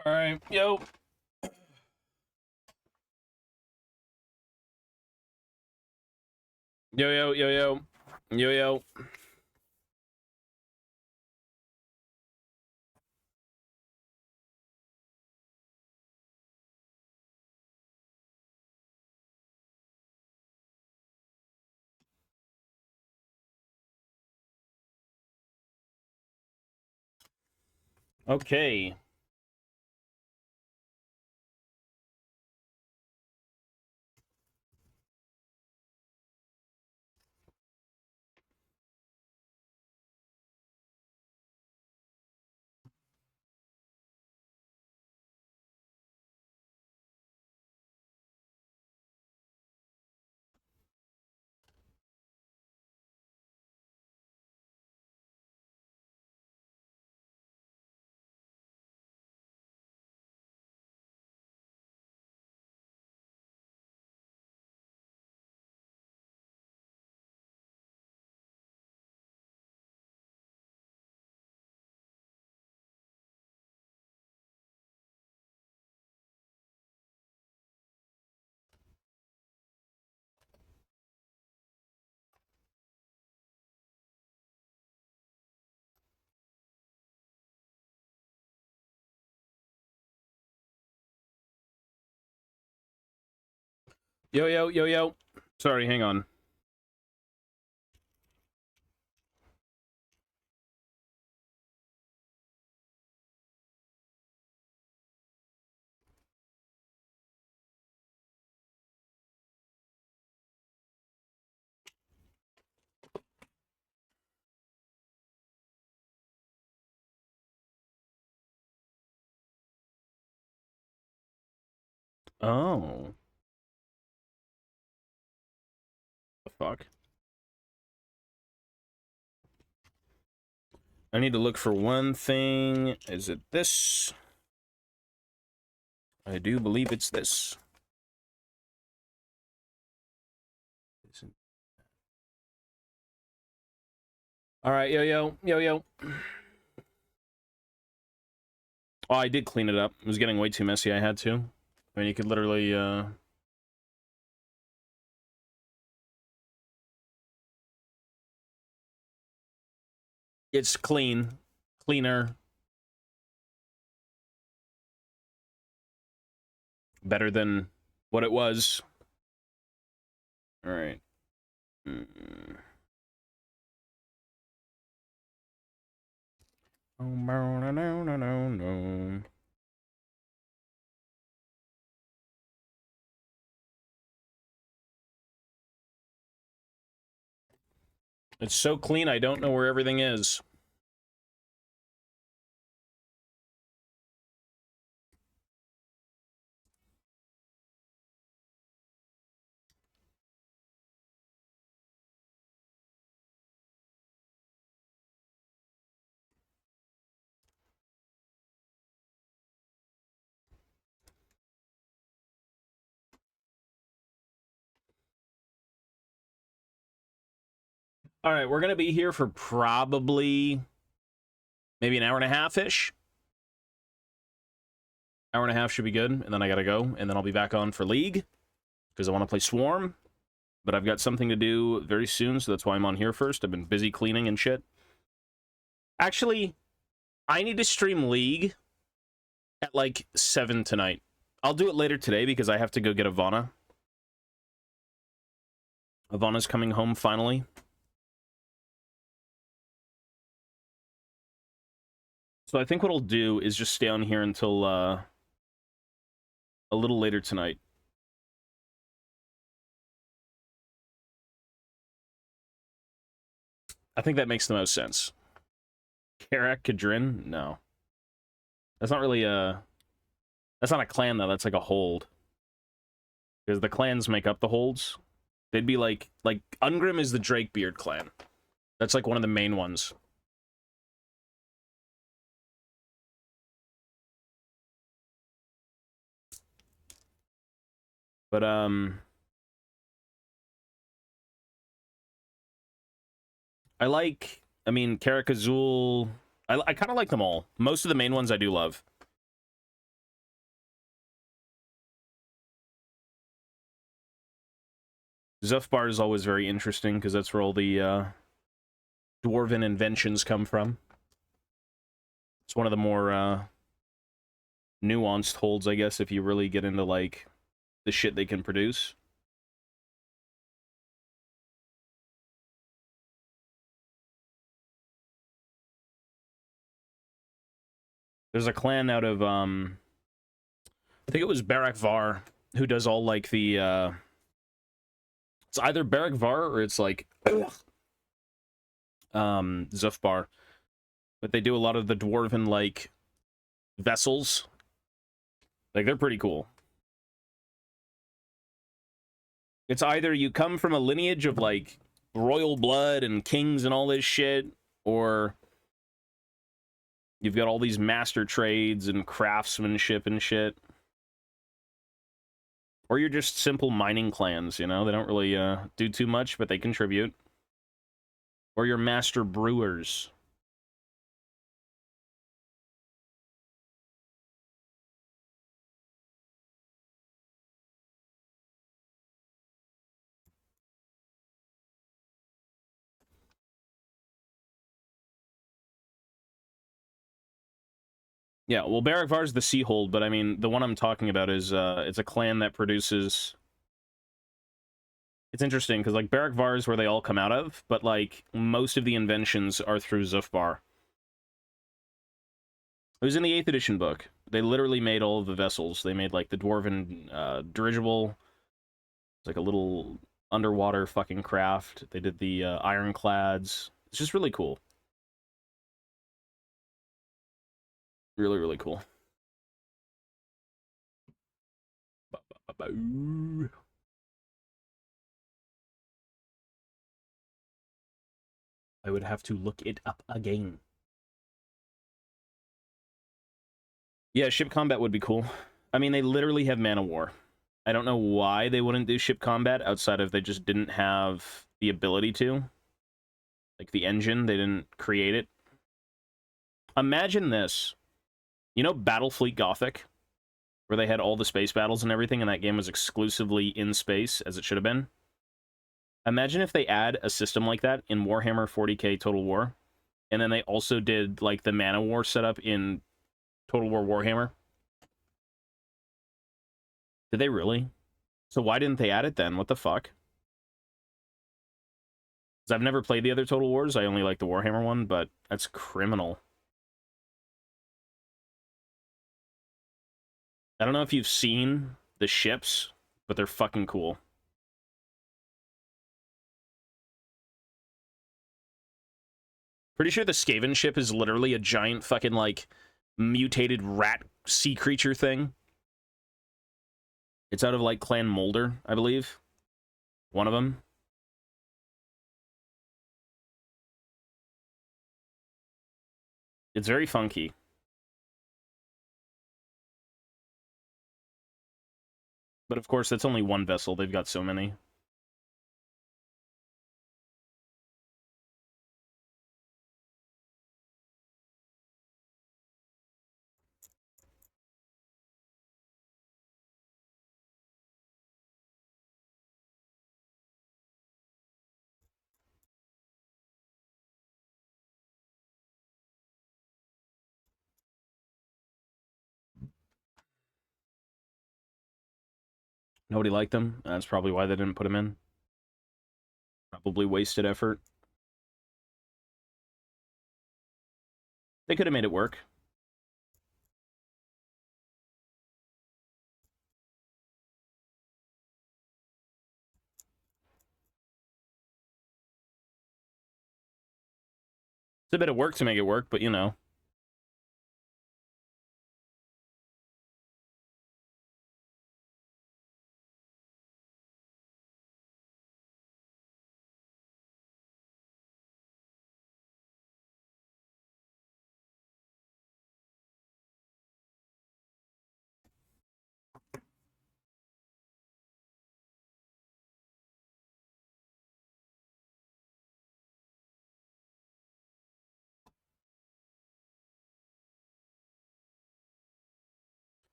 All right, yo. Yo, yo, yo, yo. Yo, yo. Okay. Yo, yo, yo, yo. Sorry, hang on. Oh. The fuck? I need to look for one thing. Is it this? I do believe it's this. All right, yo, yo, yo, yo. Oh, I did clean it up. It was getting way too messy. I had to. I mean, you could literally, It's clean. Cleaner. Better than what it was. All right. Oh, no, no, no, no, no. It's so clean, I don't know where everything is. All right, we're going to be here for probably maybe an hour and a half-ish. Hour and a half should be good, and then I got to go, and then I'll be back on for League, because I want to play Swarm, but I've got something to do very soon, so that's why I'm on here first. I've been busy cleaning and shit. Actually, I need to stream League at, like, 7 tonight. I'll do it later today, because I have to go get Ivana. Ivana's coming home, finally. So I think what I'll do is just stay on here until, a little later tonight. I think that makes the most sense. Karak Kadrin? No. That's not really a... That's not a clan, though. That's like a hold. Because the clans make up the holds. They'd be like... Like, Ungrim is the Drakebeard clan. That's like one of the main ones. But, I like... I mean, Karak Azul... I kind of like them all. Most of the main ones I do love. Zufbar is always very interesting, because that's where all the dwarven inventions come from. It's one of the more nuanced holds, I guess, if you really get into, like, the shit they can produce. There's a clan out of, I think it was Barak Var, who does all, like, the, it's either Barak Var or it's, like, Zufbar. But they do a lot of the dwarven, like, vessels. Like, they're pretty cool. It's either you come from a lineage of, like, royal blood and kings and all this shit, or you've got all these master trades and craftsmanship and shit. Or you're just simple mining clans, you know? They don't really do too much, but they contribute. Or you're master brewers. Yeah, well, Barak Var's the Seahold, but I mean, the one I'm talking about is, it's a clan that produces... It's interesting, because, like, Barak Var is where they all come out of, but, like, most of the inventions are through Zufbar. It was in the 8th edition book. They literally made all of the vessels. They made, like, the Dwarven dirigible. It's like a little underwater fucking craft. They did the ironclads. It's just really cool. Really, really cool. I would have to look it up again. Yeah, ship combat would be cool. I mean, they literally have Man of War. I don't know why they wouldn't do ship combat outside of they just didn't have the ability to. Like, the engine, they didn't create it. Imagine this. You know Battlefleet Gothic? Where they had all the space battles and everything, and that game was exclusively in space, as it should have been? Imagine if they add a system like that in Warhammer 40k Total War, and then they also did, like, the Man of War setup in Total War Warhammer. Did they really? So why didn't they add it then? What the fuck? Because I've never played the other Total Wars. I only like the Warhammer one, but that's criminal. I don't know if you've seen the ships, but they're fucking cool. Pretty sure the Skaven ship is literally a giant fucking, like, mutated rat sea creature thing. It's out of, like, Clan Molder, I believe. One of them. It's very funky. But of course, that's only one vessel. They've got so many. Nobody liked them. That's probably why they didn't put them in. Probably wasted effort. They could have made it work. It's a bit of work to make it work, but you know.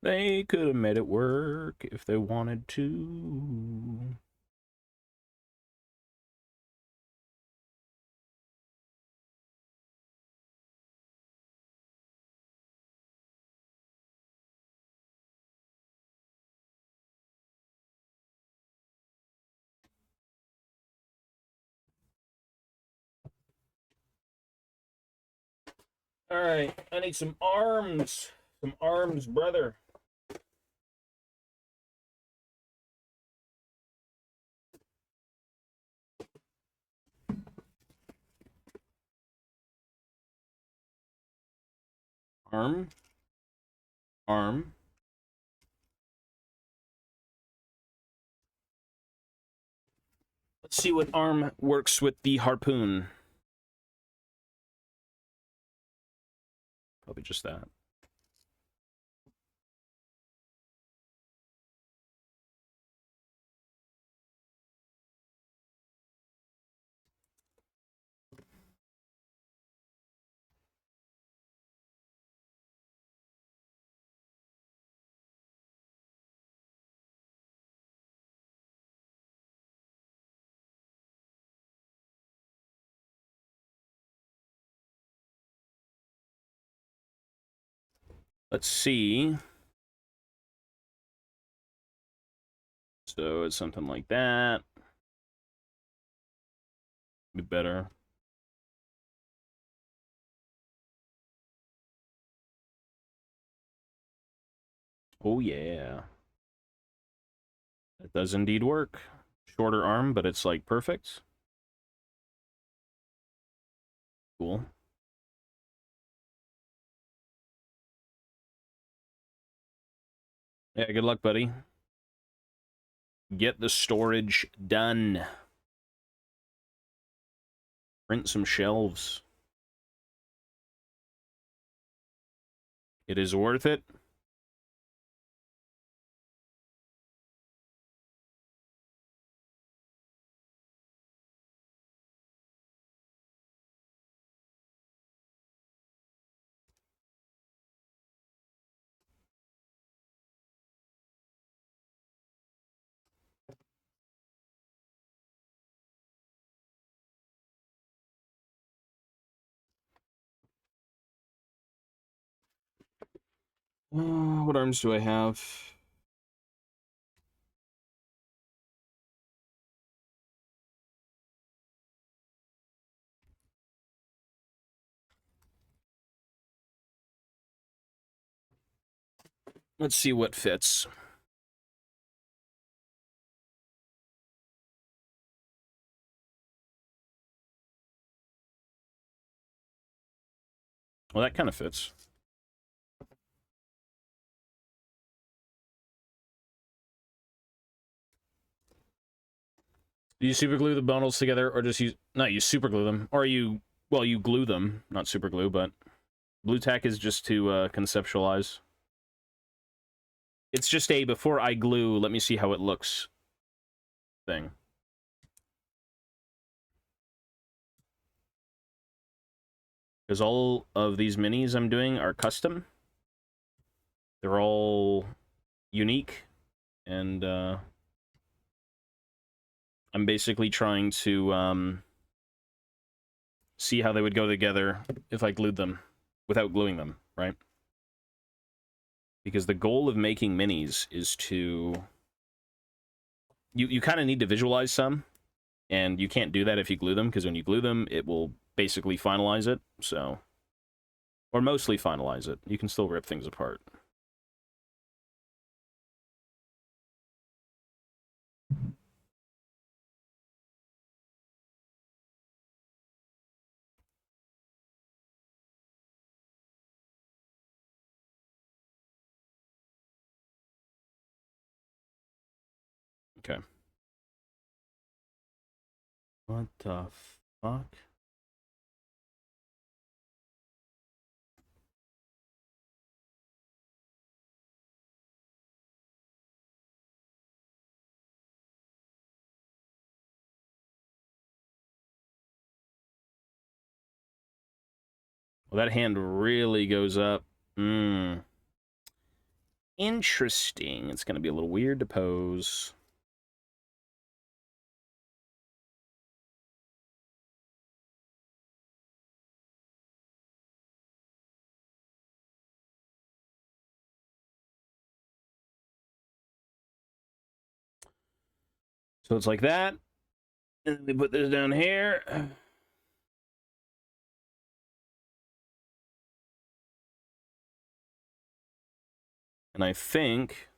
They could have made it work if they wanted to. All right, I need some arms. Some arms, brother. Arm. Arm. Let's see what arm works with the harpoon. Probably just that. Let's see. So it's something like that. Be better. Oh, yeah. It does indeed work. Shorter arm, but it's, like, perfect. Cool. Yeah, good luck, buddy. Get the storage done. Print some shelves. It is worth it. What arms do I have? Let's see what fits. Well, that kind of fits. Do you super glue the bundles together, or just use... Not you super glue them, or you... Well, you glue them, not super glue, but... Blue tack is just to conceptualize. It's just a before I glue, let me see how it looks thing. Because all of these minis I'm doing are custom. They're all unique, and I'm basically trying to see how they would go together if I glued them without gluing them, right? Because the goal of making minis is to... You kind of need to visualize some, and you can't do that if you glue them, because when you glue them, it will basically finalize it, so... Or mostly finalize it. You can still rip things apart. Okay. What the fuck? Well, that hand really goes up. Interesting. It's going to be a little weird to pose. So it's like that. And we put this down here. And I think...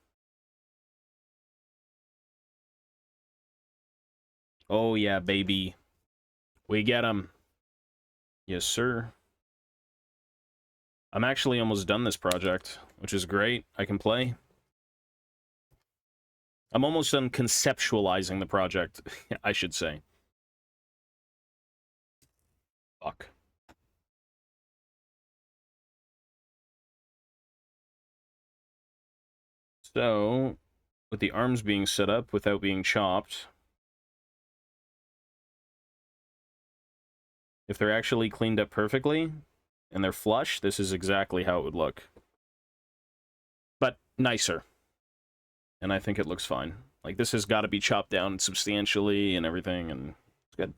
Oh, yeah, baby. We get him. Yes, sir. I'm actually almost done this project, which is great. I can play. I'm almost done conceptualizing the project, I should say. Fuck. So, with the arms being set up without being chopped, if they're actually cleaned up perfectly and they're flush, this is exactly how it would look. But nicer. And I think it looks fine. Like, this has got to be chopped down substantially and everything, and it's good.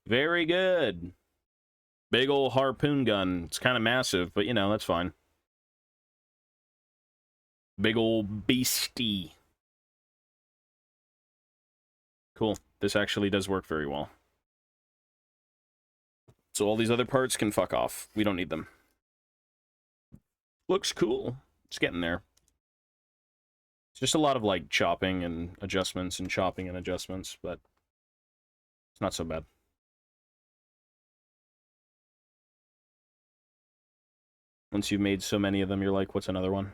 Very good. Big old harpoon gun. It's kind of massive, but, you know, that's fine. Big old beastie. Cool. This actually does work very well. So all these other parts can fuck off. We don't need them. Looks cool. It's getting there. It's just a lot of, like, chopping and adjustments and chopping and adjustments, but it's not so bad. Once you've made so many of them, you're like, what's another one?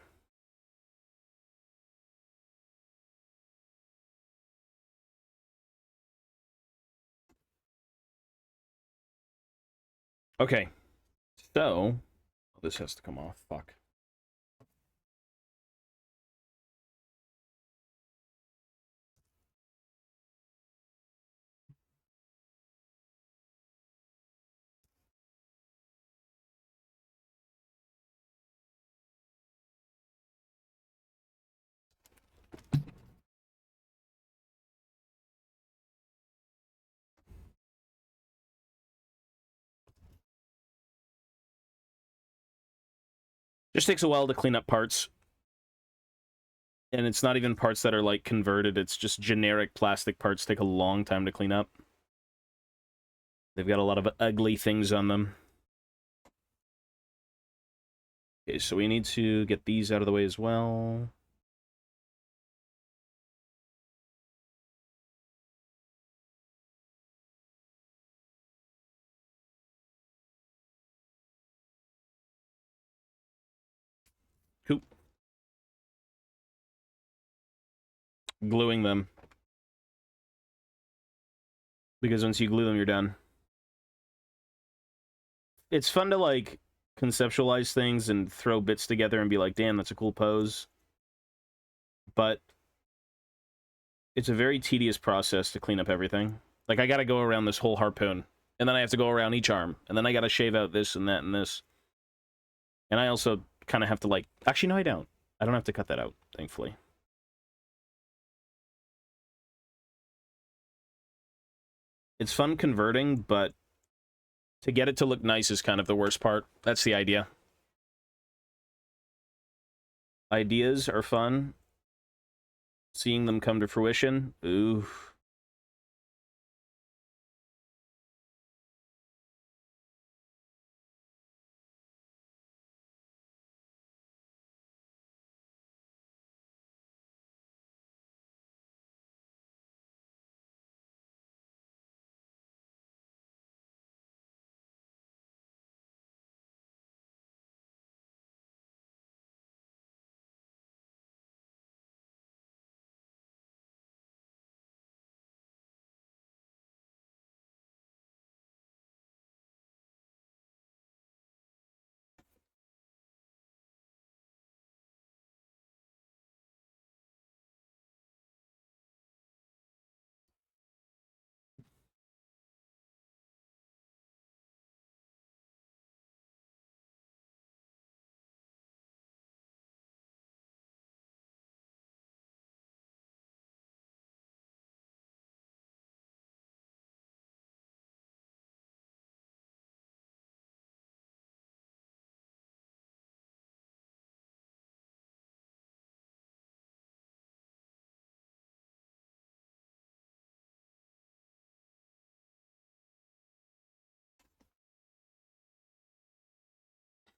Okay. So, this has to come off. Fuck. Just takes a while to clean up parts. And it's not even parts that are, like, converted. It's just generic plastic parts take a long time to clean up. They've got a lot of ugly things on them. Okay, so we need to get these out of the way as well. Cool. Gluing them. Because once you glue them, you're done. It's fun to, like, conceptualize things and throw bits together and be like, damn, that's a cool pose. But it's a very tedious process to clean up everything. Like, I gotta go around this whole harpoon, and then I have to go around each arm, and then I gotta shave out this and that and this. And I also kind of have to, like... Actually, no, I don't. I don't have to cut that out, thankfully. It's fun converting, but to get it to look nice is kind of the worst part. That's the idea. Ideas are fun. Seeing them come to fruition, ooh.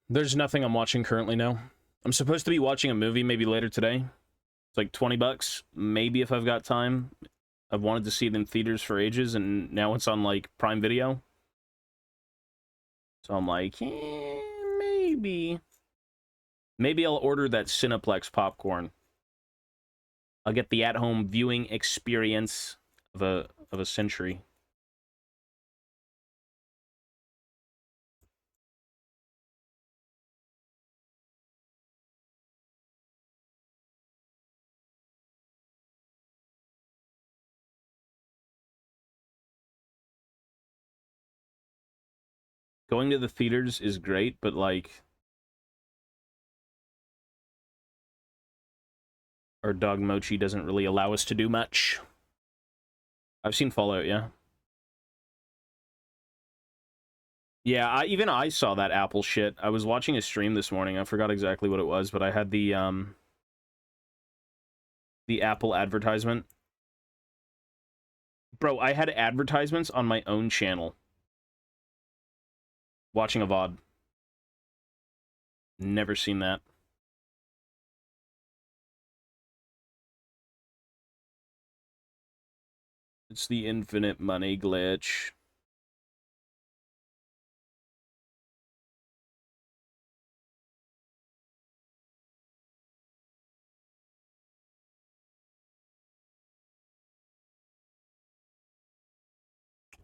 There's nothing I'm watching currently, no. I'm supposed to be watching a movie maybe later today. It's like 20 bucks, maybe if I've got time. I've wanted to see it in theaters for ages, and now it's on, like, Prime Video. So I'm like, maybe. Maybe I'll order that Cineplex popcorn. I'll get the at-home viewing experience of a century. Going to the theaters is great, but, like, our dog Mochi doesn't really allow us to do much. I've seen Fallout, yeah. Yeah, even I saw that Apple shit. I was watching a stream this morning. I forgot exactly what it was, but I had the Apple advertisement. Bro, I had advertisements on my own channel. Watching a VOD. Never seen that. It's the infinite money glitch.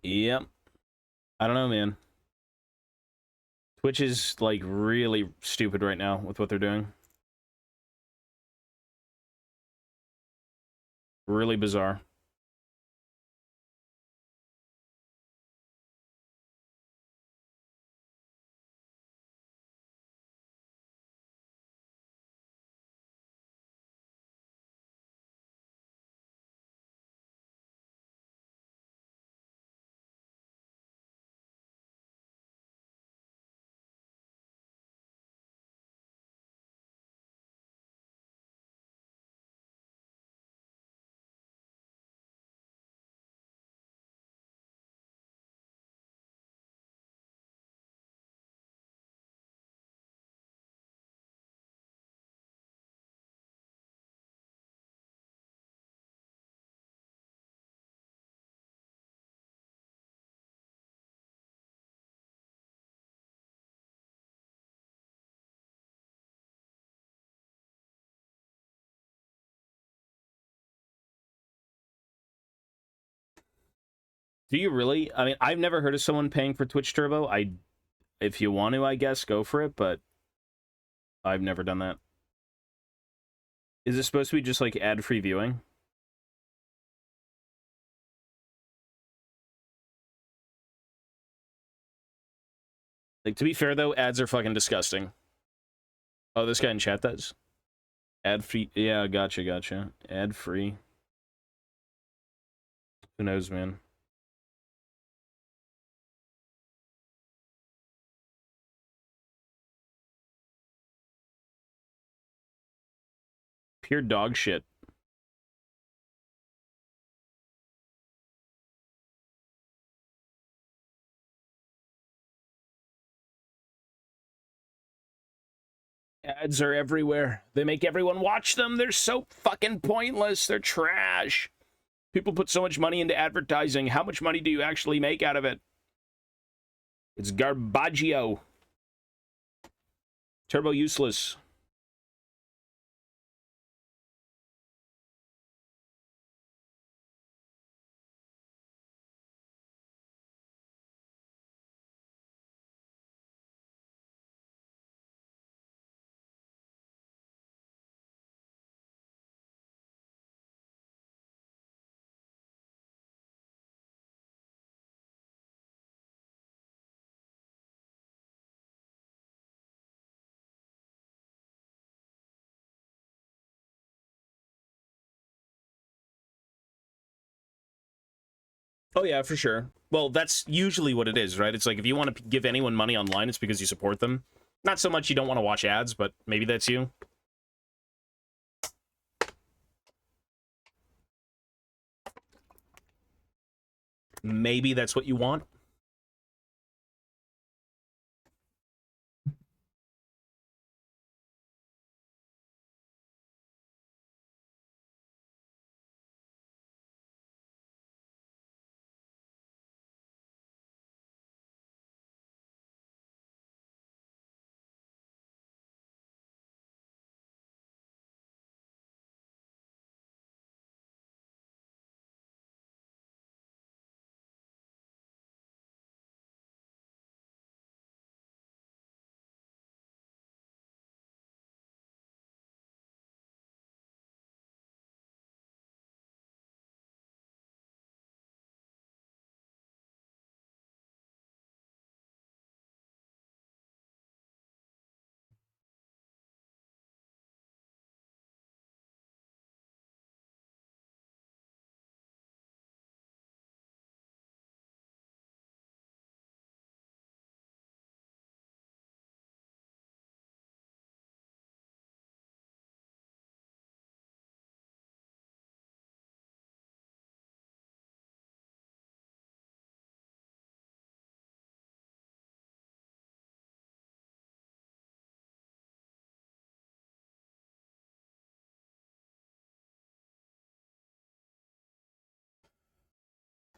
Yep. I don't know, man. Twitch is, like, really stupid right now with what they're doing. Really bizarre. Do you really? I mean, I've never heard of someone paying for Twitch Turbo. If you want to, I guess, go for it, but I've never done that. Is it supposed to be just, like, ad-free viewing? Like, to be fair, though, ads are fucking disgusting. Oh, this guy in chat does? Ad-free. Yeah, gotcha. Ad-free. Who knows, man? Pure dog shit. Ads are everywhere. They make everyone watch them. They're so fucking pointless. They're trash. People put so much money into advertising. How much money do you actually make out of it? It's garbaggio. Turbo useless. Oh, yeah, for sure. Well, that's usually what it is, right? It's like, if you want to give anyone money online, it's because you support them. Not so much you don't want to watch ads, but maybe that's you. Maybe that's what you want.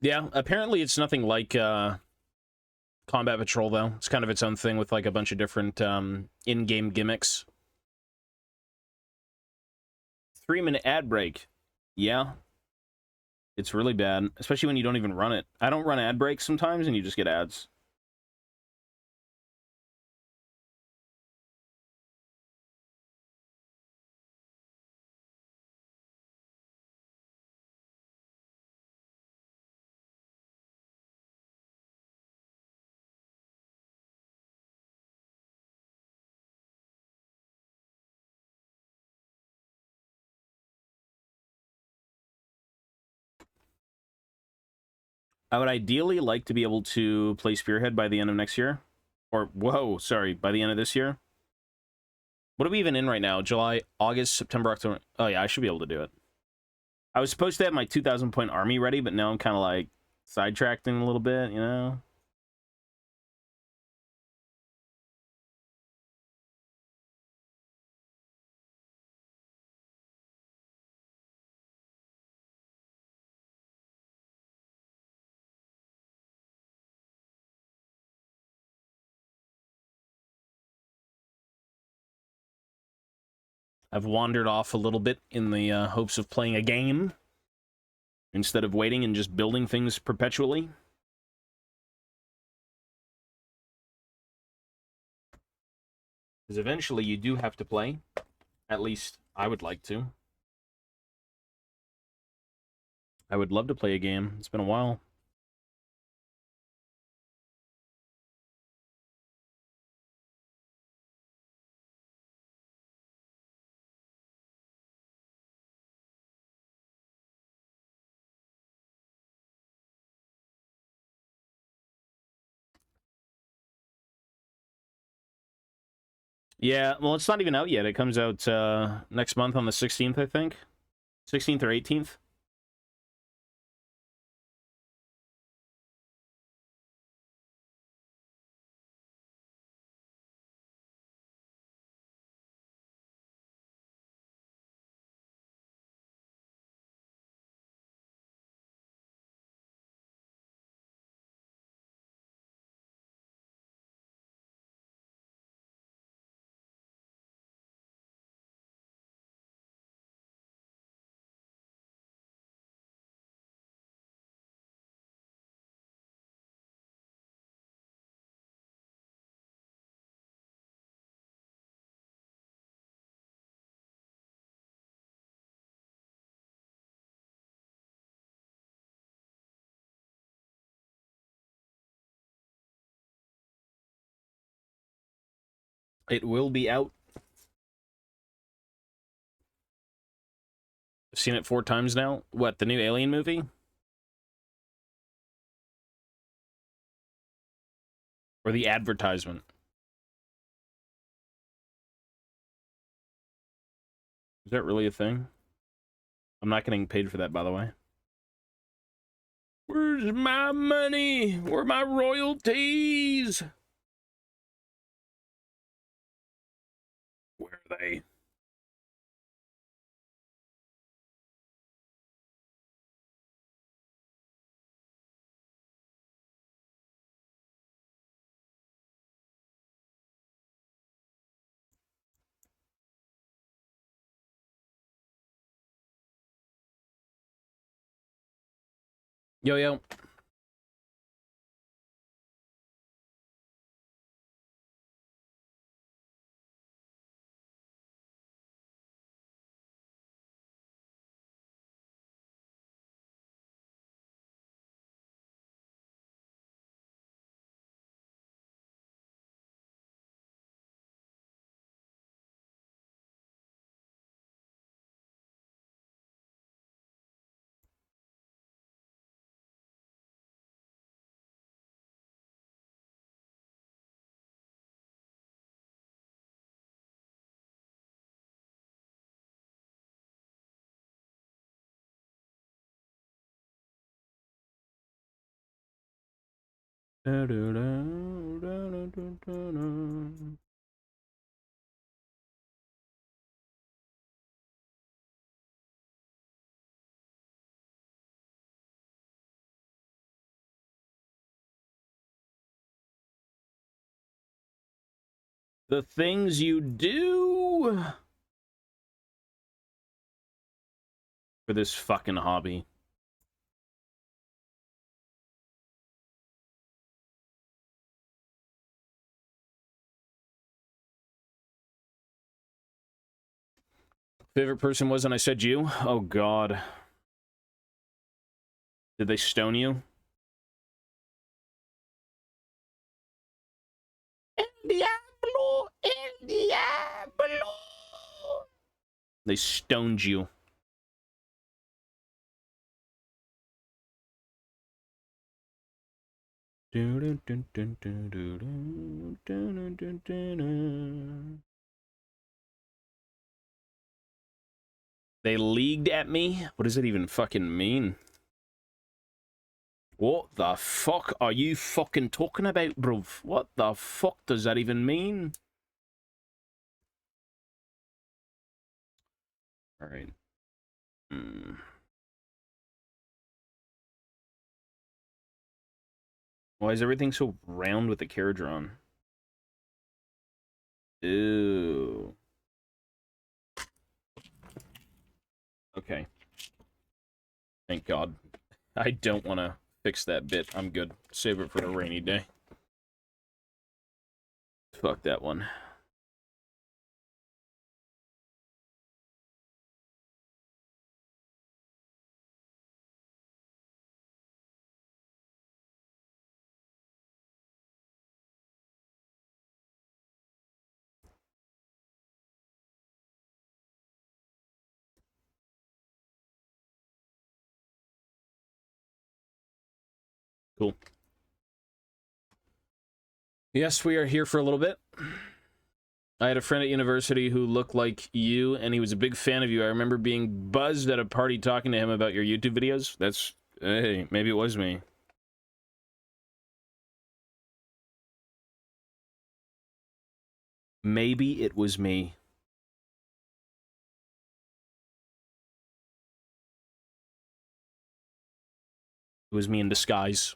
Yeah, apparently it's nothing like Combat Patrol, though. It's kind of its own thing with, like, a bunch of different in-game gimmicks. 3-minute ad break. Yeah. It's really bad, especially when you don't even run it. I don't run ad breaks sometimes, and you just get ads. I would ideally like to be able to play Spearhead by the end of next year. Or, whoa, sorry, by the end of this year. What are we even in right now? July, August, September, October. Oh, yeah, I should be able to do it. I was supposed to have my 2,000-point army ready, but now I'm kind of, like, sidetracking a little bit, you know? I've wandered off a little bit in the hopes of playing a game instead of waiting and just building things perpetually. Because eventually you do have to play. At least I would like to. I would love to play a game. It's been a while. Yeah, well, it's not even out yet. It comes out next month on the 16th, I think. 16th or 18th. It will be out. I've seen it 4 times now. What, the new Alien movie? Or the advertisement? Is that really a thing? I'm not getting paid for that, by the way. Where's my money? Where are my royalties? Where are they? Yo, yo. Da, da, da, da, da, da, da. The things you do for this fucking hobby. Favorite person was when I said you? Oh, God. Did they stone you? El Diablo! El Diablo! They stoned you. They leagued at me? What does it even fucking mean? What the fuck are you fucking talking about, bruv? What the fuck does that even mean? Alright. Why is everything so round with the carriage on? Ew. Okay. Thank God. I don't want to fix that bit. I'm good. Save it for a rainy day. Fuck that one. Cool. Yes, we are here for a little bit. I had a friend at university who looked like you, and he was a big fan of you. I remember being buzzed at a party talking to him about your YouTube videos. That's... Hey, maybe it was me. Maybe it was me. It was me in disguise.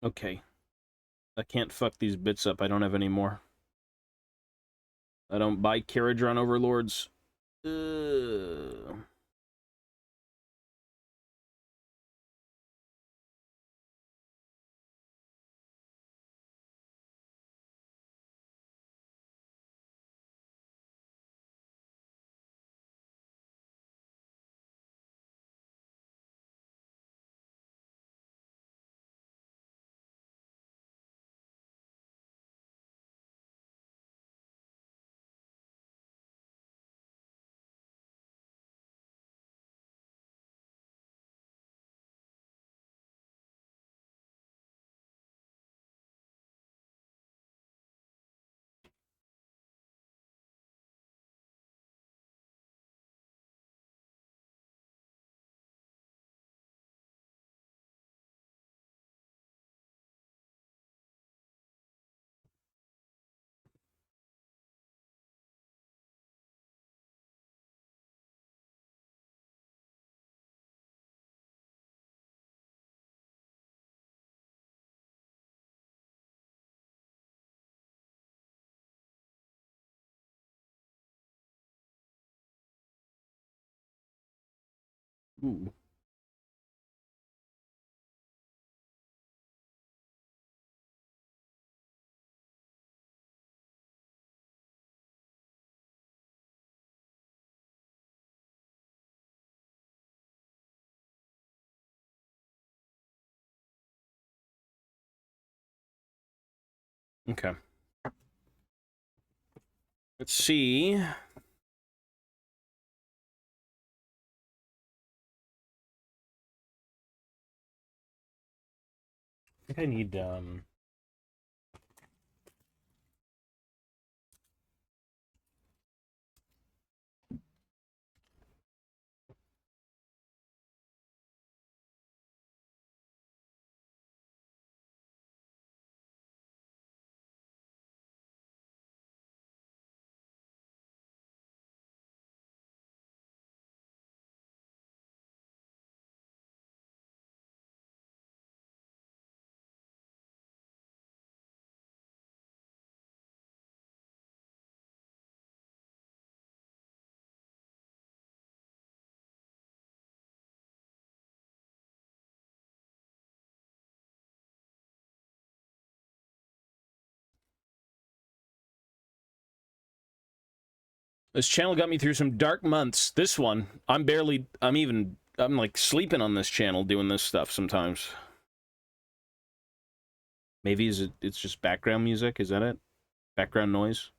Okay. I can't fuck these bits up. I don't have any more. I don't buy carriage run overlords. Ugh. Ooh. Okay. Let's see. I think I need, this channel got me through some dark months. This one, I'm like sleeping on this channel doing this stuff sometimes. Maybe it's just background music? Is that it? Background noise?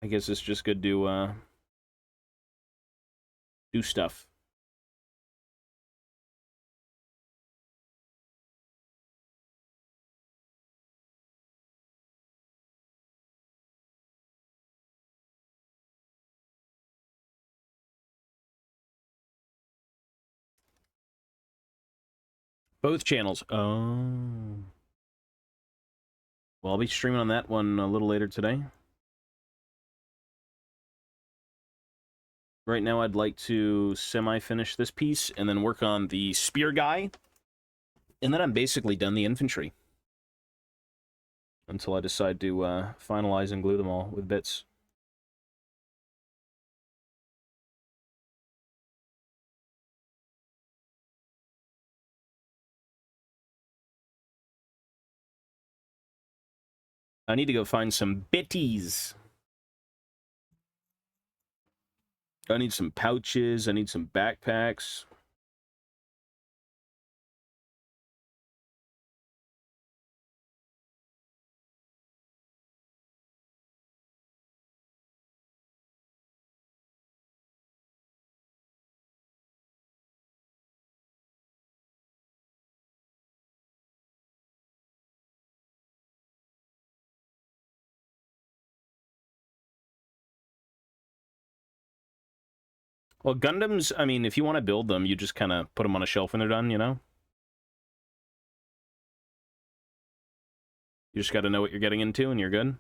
I guess it's just good to, do stuff. Both channels. Oh. Well, I'll be streaming on that one a little later today. Right now, I'd like to semi-finish this piece and then work on the spear guy. And then I'm basically done the infantry. Until I decide to finalize and glue them all with bits. I need to go find some bitties. I need some pouches. I need some backpacks. Well, Gundams, I mean, if you want to build them, you just kind of put them on a shelf when they're done, you know? You just got to know what you're getting into and you're good.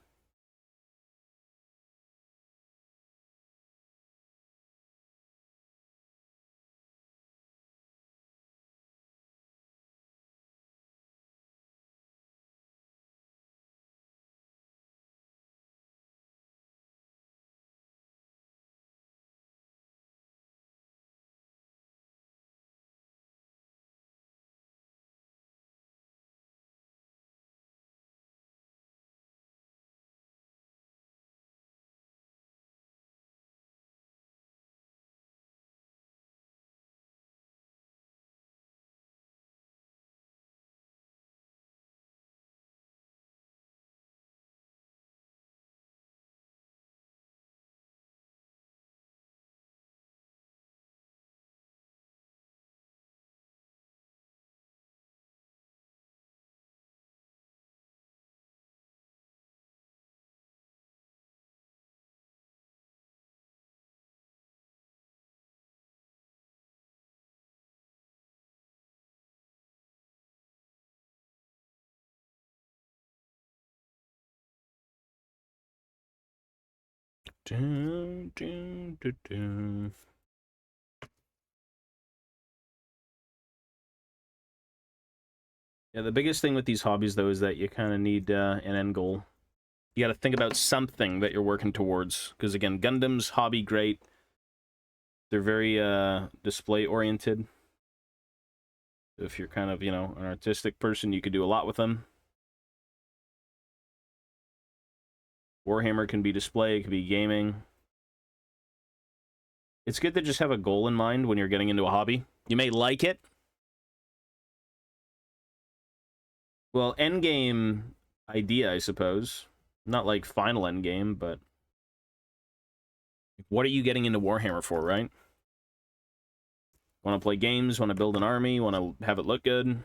Dun, dun, dun, dun. Yeah, the biggest thing with these hobbies, though, is that you kind of need an end goal. You got to think about something that you're working towards. Because, again, Gundam's hobby, great. They're very display-oriented. If you're kind of, you know, an artistic person, you could do a lot with them. Warhammer can be display, it can be gaming. It's good to just have a goal in mind when you're getting into a hobby. You may like it. Well, endgame idea, I suppose. Not like final endgame, but what are you getting into Warhammer for, right? Want to play games, want to build an army, want to have it look good.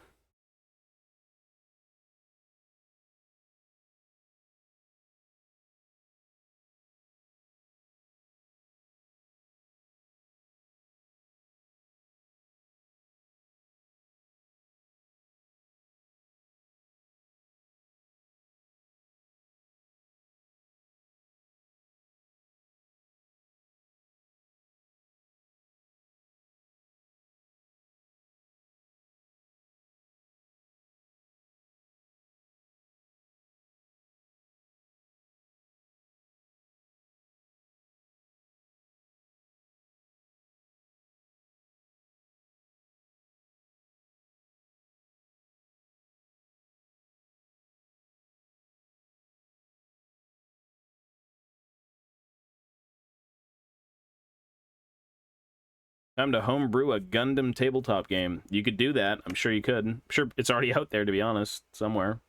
Time to homebrew a Gundam tabletop game. You could do that. I'm sure you could. I'm sure it's already out there, to be honest, somewhere.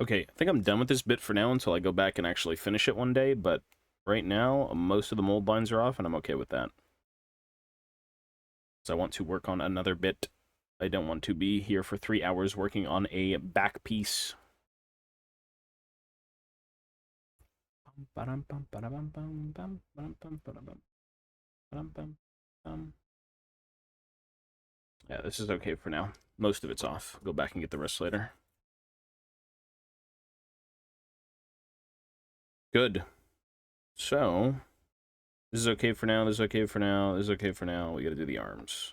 Okay, I think I'm done with this bit for now until I go back and actually finish it one day, but right now, most of the mold lines are off, and I'm okay with that. So I want to work on another bit. I don't want to be here for 3 hours working on a back piece. Yeah, this is okay for now. Most of it's off. Go back and get the rest later. Good. So, this is okay for now, this is okay for now, this is okay for now. We gotta do the arms.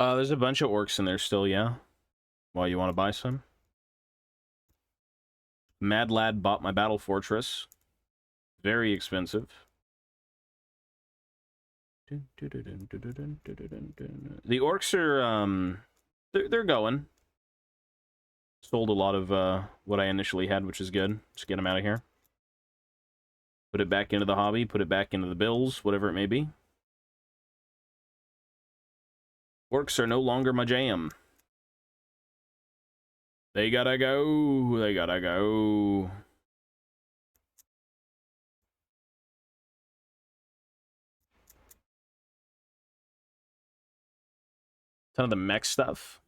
There's a bunch of orcs in there still, yeah? Why, you want to buy some? Mad Lad bought my battle fortress. Very expensive. The orcs are, they're going. Sold a lot of, what I initially had, which is good. Just get them out of here. Put it back into the hobby, put it back into the bills, whatever it may be. Orcs are no longer my jam. They gotta go. They gotta go. Ton of the mech stuff.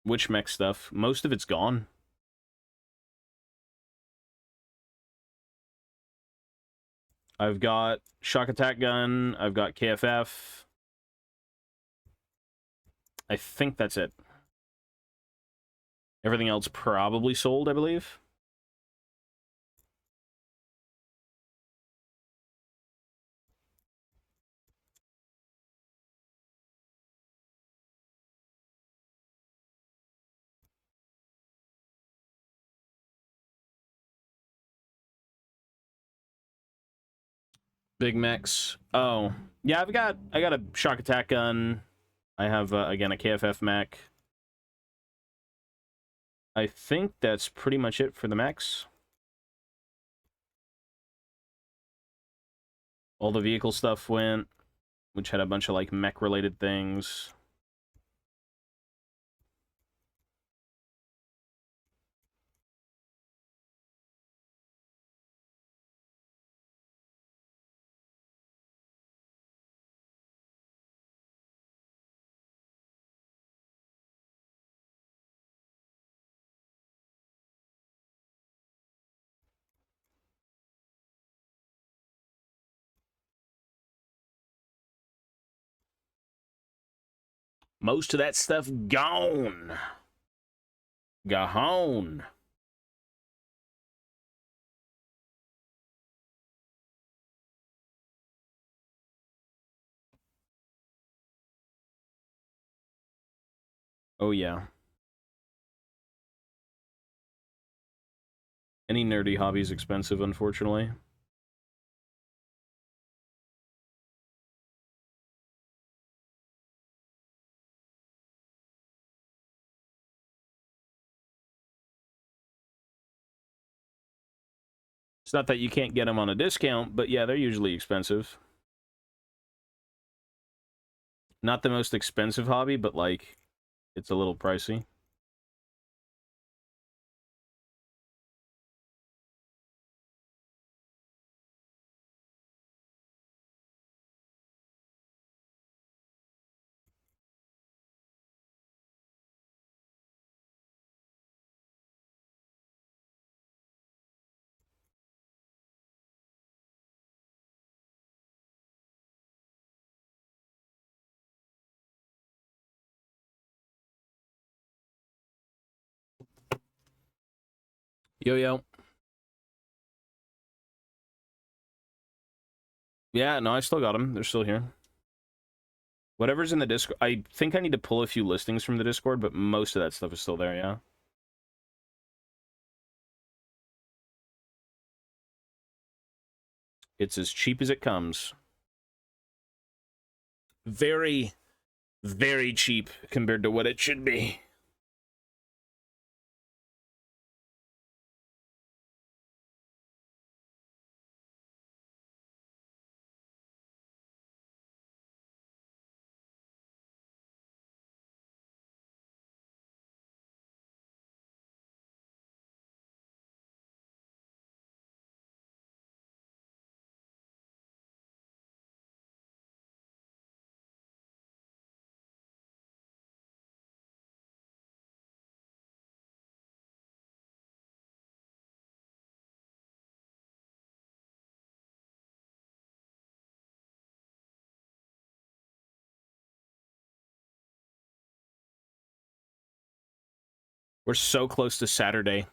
Which mech stuff? Most of it's gone. I've got shock attack gun. I've got KFF. I think that's it. Everything else probably sold, I believe. Big mechs. Oh, yeah, I got a shock attack gun. I have again a KFF mech. I think that's pretty much it for the mechs. All the vehicle stuff went, which had a bunch of like mech related things. Most of that stuff gone. Gone. Oh yeah. Any nerdy hobby is expensive, unfortunately. It's not that you can't get them on a discount, but yeah, they're usually expensive. Not the most expensive hobby, but like, it's a little pricey. Yo, yo. Yeah, no, I still got them. They're still here. Whatever's in the Discord, I think I need to pull a few listings from the Discord, but most of that stuff is still there, yeah. It's as cheap as it comes. Very, very cheap compared to what it should be. We're so close to Saturday.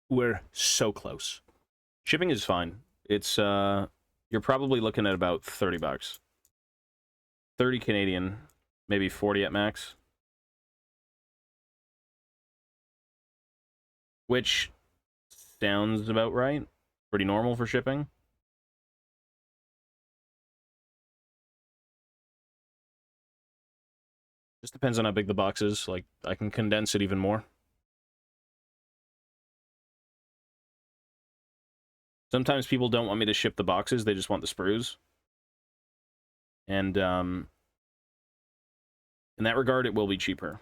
We're so close. Shipping is fine. It's, you're probably looking at about 30 bucks. 30 Canadian, maybe 40 at max. Which sounds about right. Pretty normal for shipping. Just depends on how big the box is. Like, I can condense it even more. Sometimes people don't want me to ship the boxes, they just want the sprues. And, in that regard, it will be cheaper.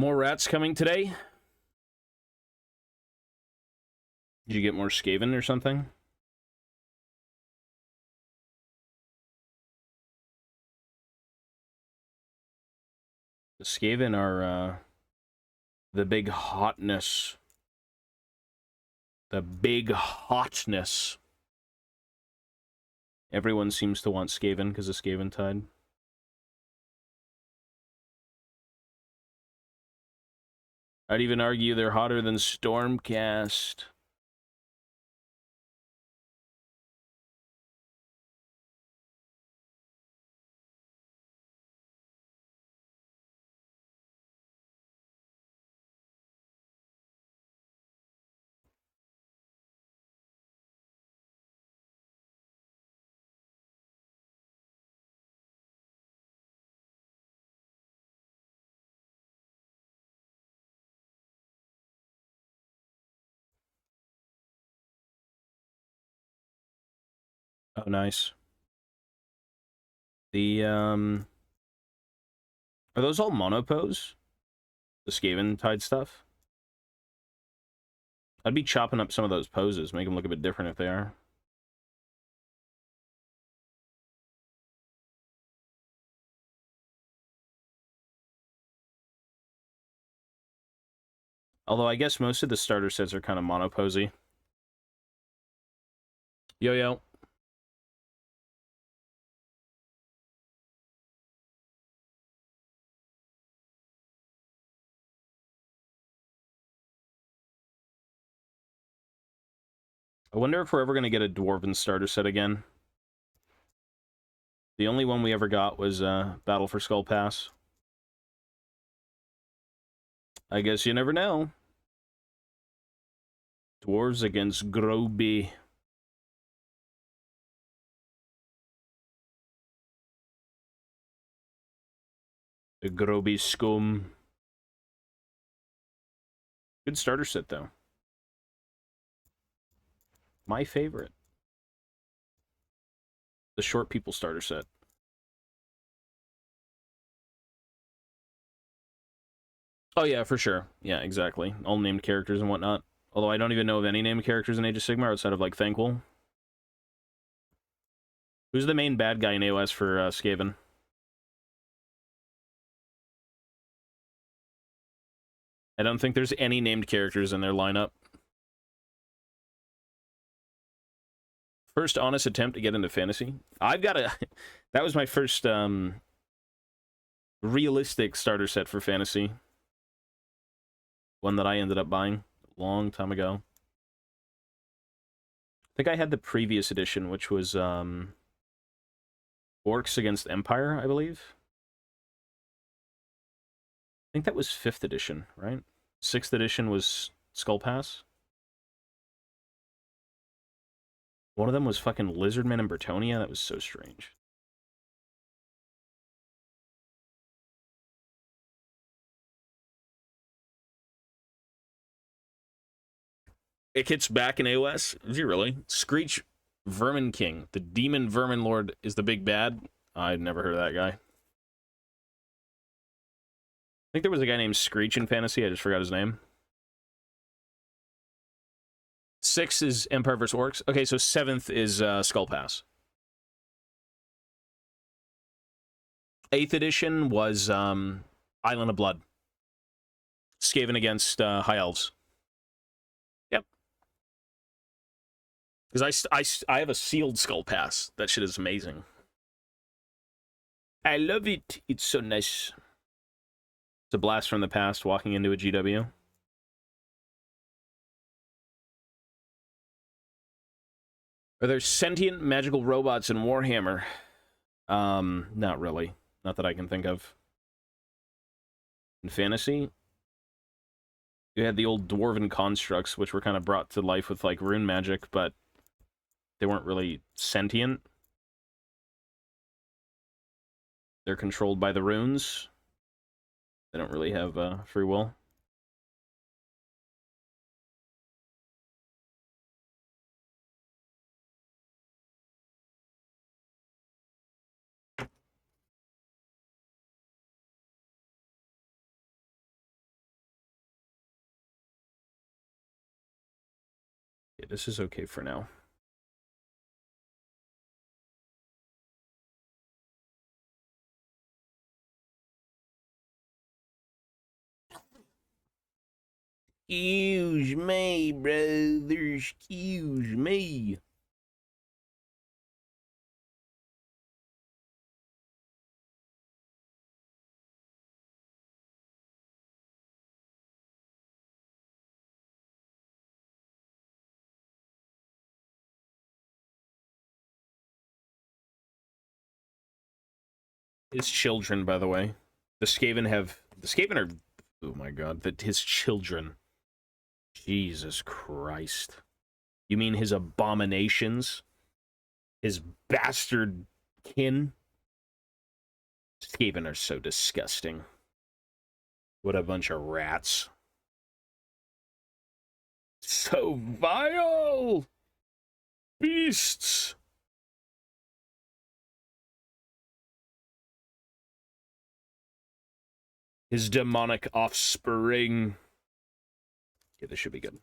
More rats coming today? Did you get more Skaven or something? The Skaven are, the big hotness. The big hotness. Everyone seems to want Skaven because of Skaven Tide. I'd even argue they're hotter than Stormcast. Oh, nice. The, are those all monopose? The Skaven Tide stuff? I'd be chopping up some of those poses, make them look a bit different if they are. Although I guess most of the starter sets are kind of monoposy. Yo-yo. I wonder if we're ever going to get a Dwarven starter set again. The only one we ever got was Battle for Skull Pass. I guess you never know. Dwarves against Groby. The Groby scum. Good starter set, though. My favorite. The Short People starter set. Oh, yeah, for sure. Yeah, exactly. All named characters and whatnot. Although I don't even know of any named characters in Age of Sigmar outside of, like, Thankful. Who's the main bad guy in AOS for Skaven? I don't think there's any named characters in their lineup. First honest attempt to get into fantasy. I've got a... That was my first realistic starter set for fantasy. One that I ended up buying a long time ago. I think I had the previous edition, which was Orcs Against Empire, I believe. I think that was 5th edition, right? 6th edition was Skull Pass. One of them was fucking Lizardman and Bretonnia. That was so strange. It gets back in AOS? Is he really? Screech Vermin King. The Demon Vermin Lord is the big bad. I'd never heard of that guy. I think there was a guy named Screech in Fantasy. I just forgot his name. 6 is Empire vs. Orcs. Okay, so 7th is Skull Pass. 8th edition was Island of Blood. Skaven against High Elves. Yep. Because I have a sealed Skull Pass. That shit is amazing. I love it. It's so nice. It's a blast from the past walking into a GW. Are there sentient magical robots in Warhammer? Not really. Not that I can think of. In fantasy, you had the old dwarven constructs, which were kind of brought to life with, like, rune magic, but they weren't really sentient. They're controlled by the runes. They don't really have free will. this is okay for now. Excuse me, brother. Excuse me. His children, by the way. The Skaven are... Oh my god. His children. Jesus Christ. You mean his abominations? His bastard kin? Skaven are so disgusting. What a bunch of rats. So vile! Beasts! His demonic offspring. Yeah, this should be good.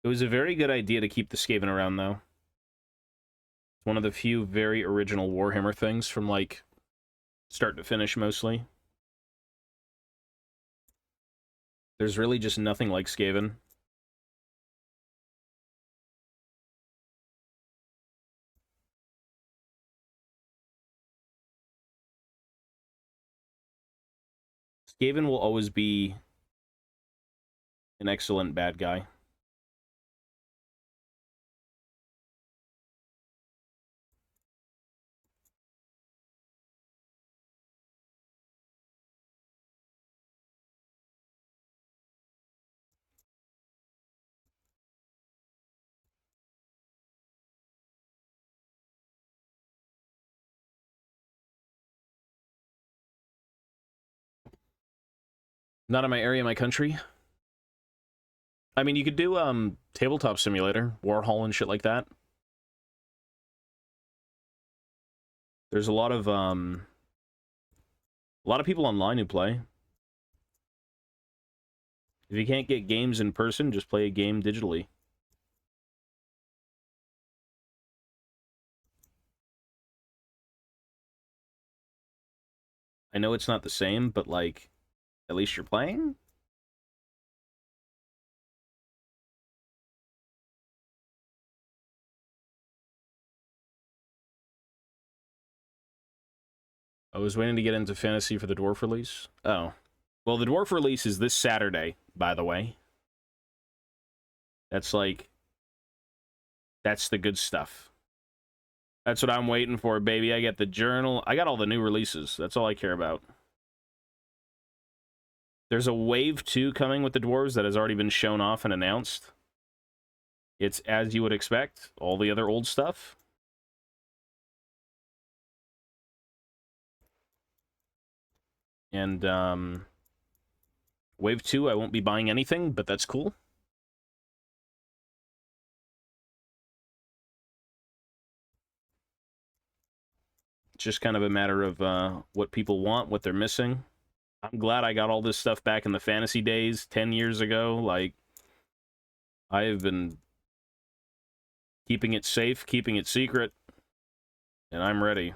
It was a very good idea to keep the Skaven around, though. It's one of the few very original Warhammer things from, like, start to finish, mostly. There's really just nothing like Skaven. Skaven will always be an excellent bad guy. Not in my area, my country. I mean, you could do, Tabletop Simulator, Warhol and shit like that. There's a lot of people online who play. If you can't get games in person, just play a game digitally. I know it's not the same, but, like, at least you're playing? I was waiting to get into fantasy for the dwarf release. Oh. Well, the dwarf release is this Saturday, by the way. That's like... That's the good stuff. That's what I'm waiting for, baby. I get the journal. I got all the new releases. That's all I care about. There's a Wave 2 coming with the dwarves that has already been shown off and announced. It's as you would expect. All the other old stuff. And, Wave 2, I won't be buying anything, but that's cool. It's just kind of a matter of what people want, what they're missing. I'm glad I got all this stuff back in the fantasy days 10 years ago. Like, I have been keeping it safe, keeping it secret, and I'm ready.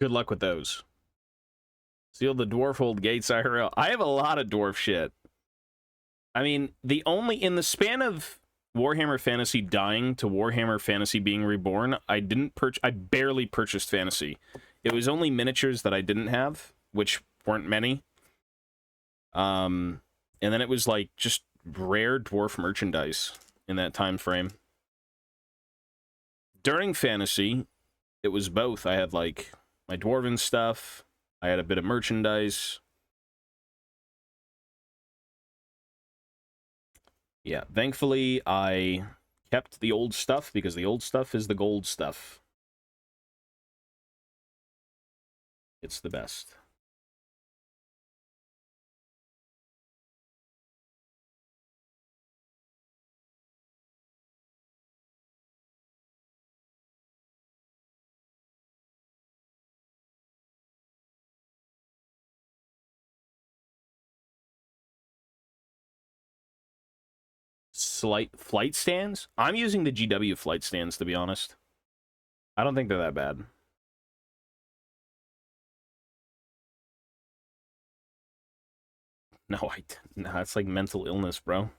Good luck with those. Seal the dwarf hold gates IRL. I have a lot of dwarf shit. I mean, in the span of Warhammer Fantasy dying to Warhammer Fantasy being reborn, I barely purchased Fantasy. It was only miniatures that I didn't have, which weren't many. And then it was like just rare dwarf merchandise in that time frame. During Fantasy, it was both. I had like my dwarven stuff, I had a bit of merchandise. Yeah, thankfully I kept the old stuff because the old stuff is the gold stuff. It's the best. Slight flight stands? I'm using the GW flight stands, to be honest. I don't think they're that bad. No, no, it's like mental illness, bro.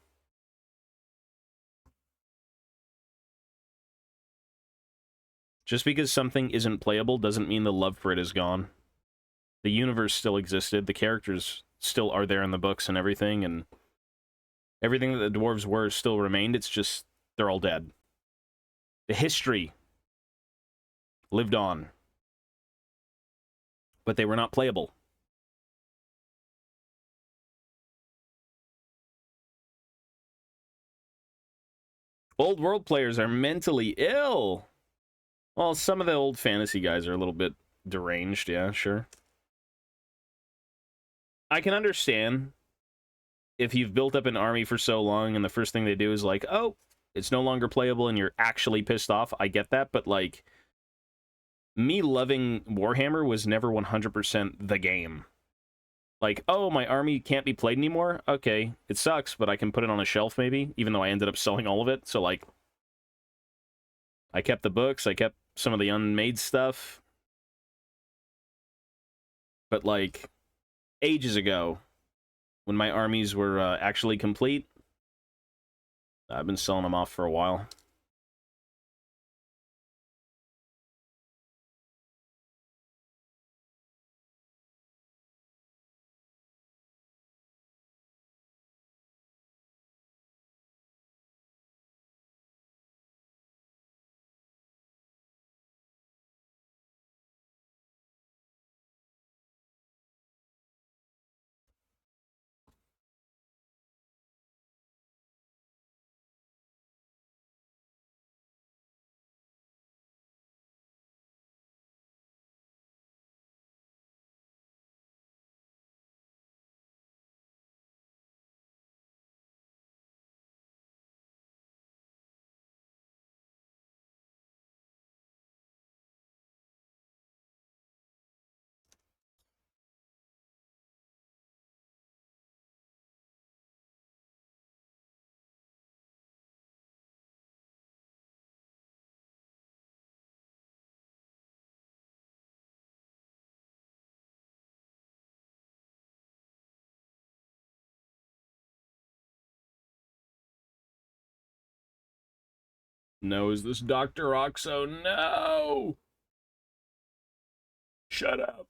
Just because something isn't playable doesn't mean the love for it is gone. The universe still existed, the characters still are there in the books and everything that the dwarves were still remained. It's just they're all dead. The history lived on, but they were not playable. Old world players are mentally ill. Well, some of the old fantasy guys are a little bit deranged, yeah, sure. I can understand if you've built up an army for so long and the first thing they do is like, oh, it's no longer playable and you're actually pissed off. I get that, but like, me loving Warhammer was never 100% the game. Like, oh, my army can't be played anymore? Okay, it sucks, but I can put it on a shelf maybe, even though I ended up selling all of it. So, like, I kept the books, I kept some of the unmade stuff. But, like, ages ago, when my armies were actually complete, I've been selling them off for a while. No, is this Dr. Oxo? No! Shut up.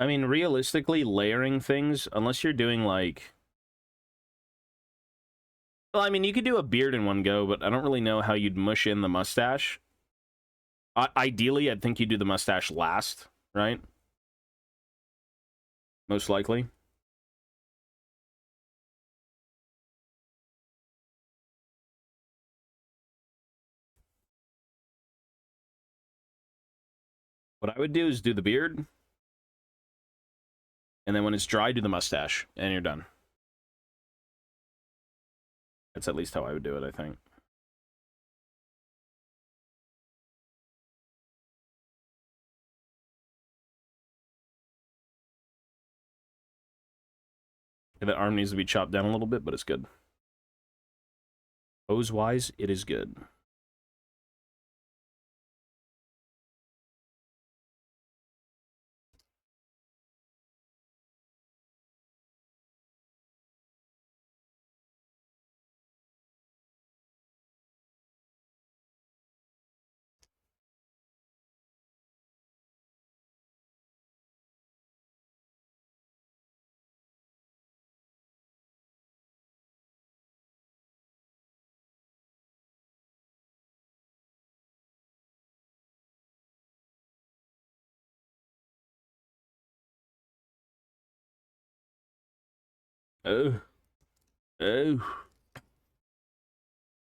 I mean, realistically, layering things, unless you're doing, like, Well, I mean, you could do a beard in one go, but I don't really know how you'd mush in the mustache. Ideally, I'd think you'd do the mustache last, right? Most likely. What I would do is do the beard, and then when it's dry, do the mustache, and you're done. That's at least how I would do it, I think. The arm needs to be chopped down a little bit, but it's good. Pose-wise, it is good. Oh. Oh.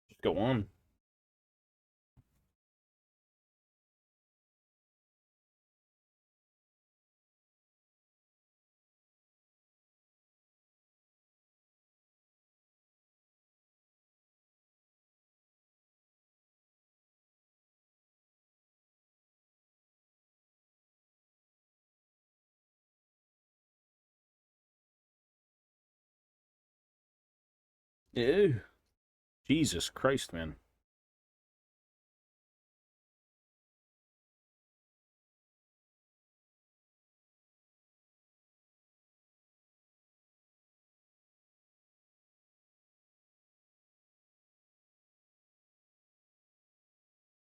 Just go on. Ew. Jesus Christ, man.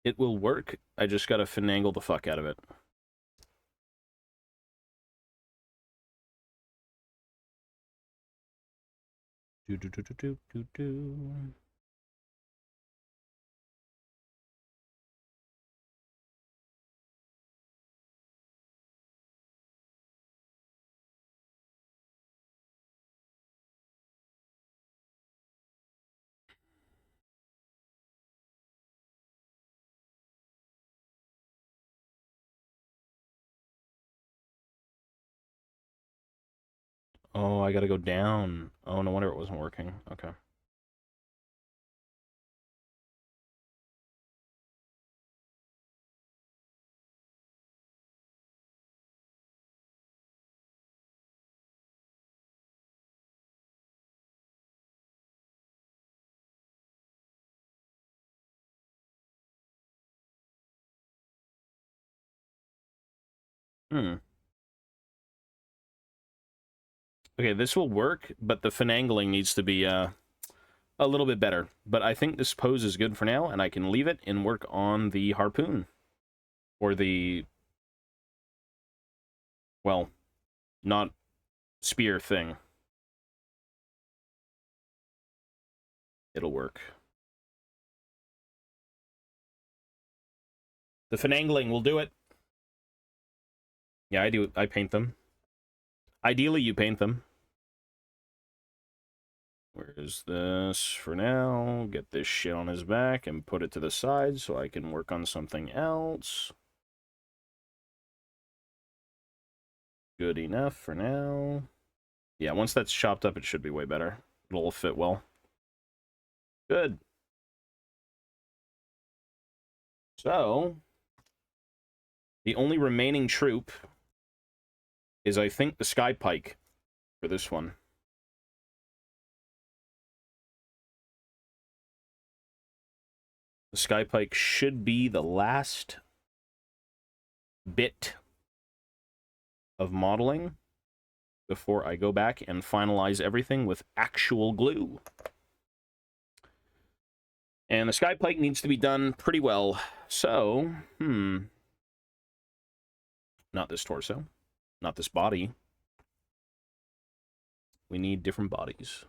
It will work. I just gotta finagle the fuck out of it. Do do do do do do do. Oh, I gotta go down. Oh, no wonder it wasn't working. Okay. Hmm. Okay, this will work, but the finagling needs to be a little bit better. But I think this pose is good for now, and I can leave it and work on the harpoon. Or the... well, not spear thing. It'll work. The finagling will do it. Yeah, I do. I paint them. Ideally, you paint them. Where is this for now? Get this shit on his back and put it to the side so I can work on something else. Good enough for now. Yeah, once that's chopped up, it should be way better. It'll fit well. Good. So, the only remaining troop is, I think, the Sky Pike for this one. The Sky Pike should be the last bit of modeling before I go back and finalize everything with actual glue. And the Sky Pike needs to be done pretty well. So, not this torso, not this body. We need different bodies.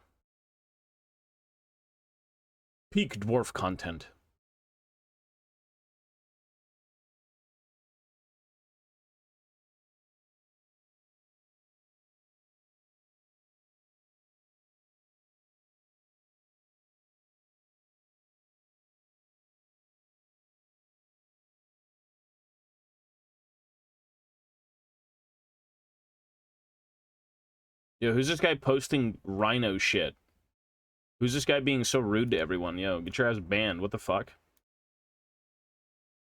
Peak dwarf content. Yo, who's this guy posting rhino shit? Who's this guy being so rude to everyone? Yo, get your ass banned. What the fuck?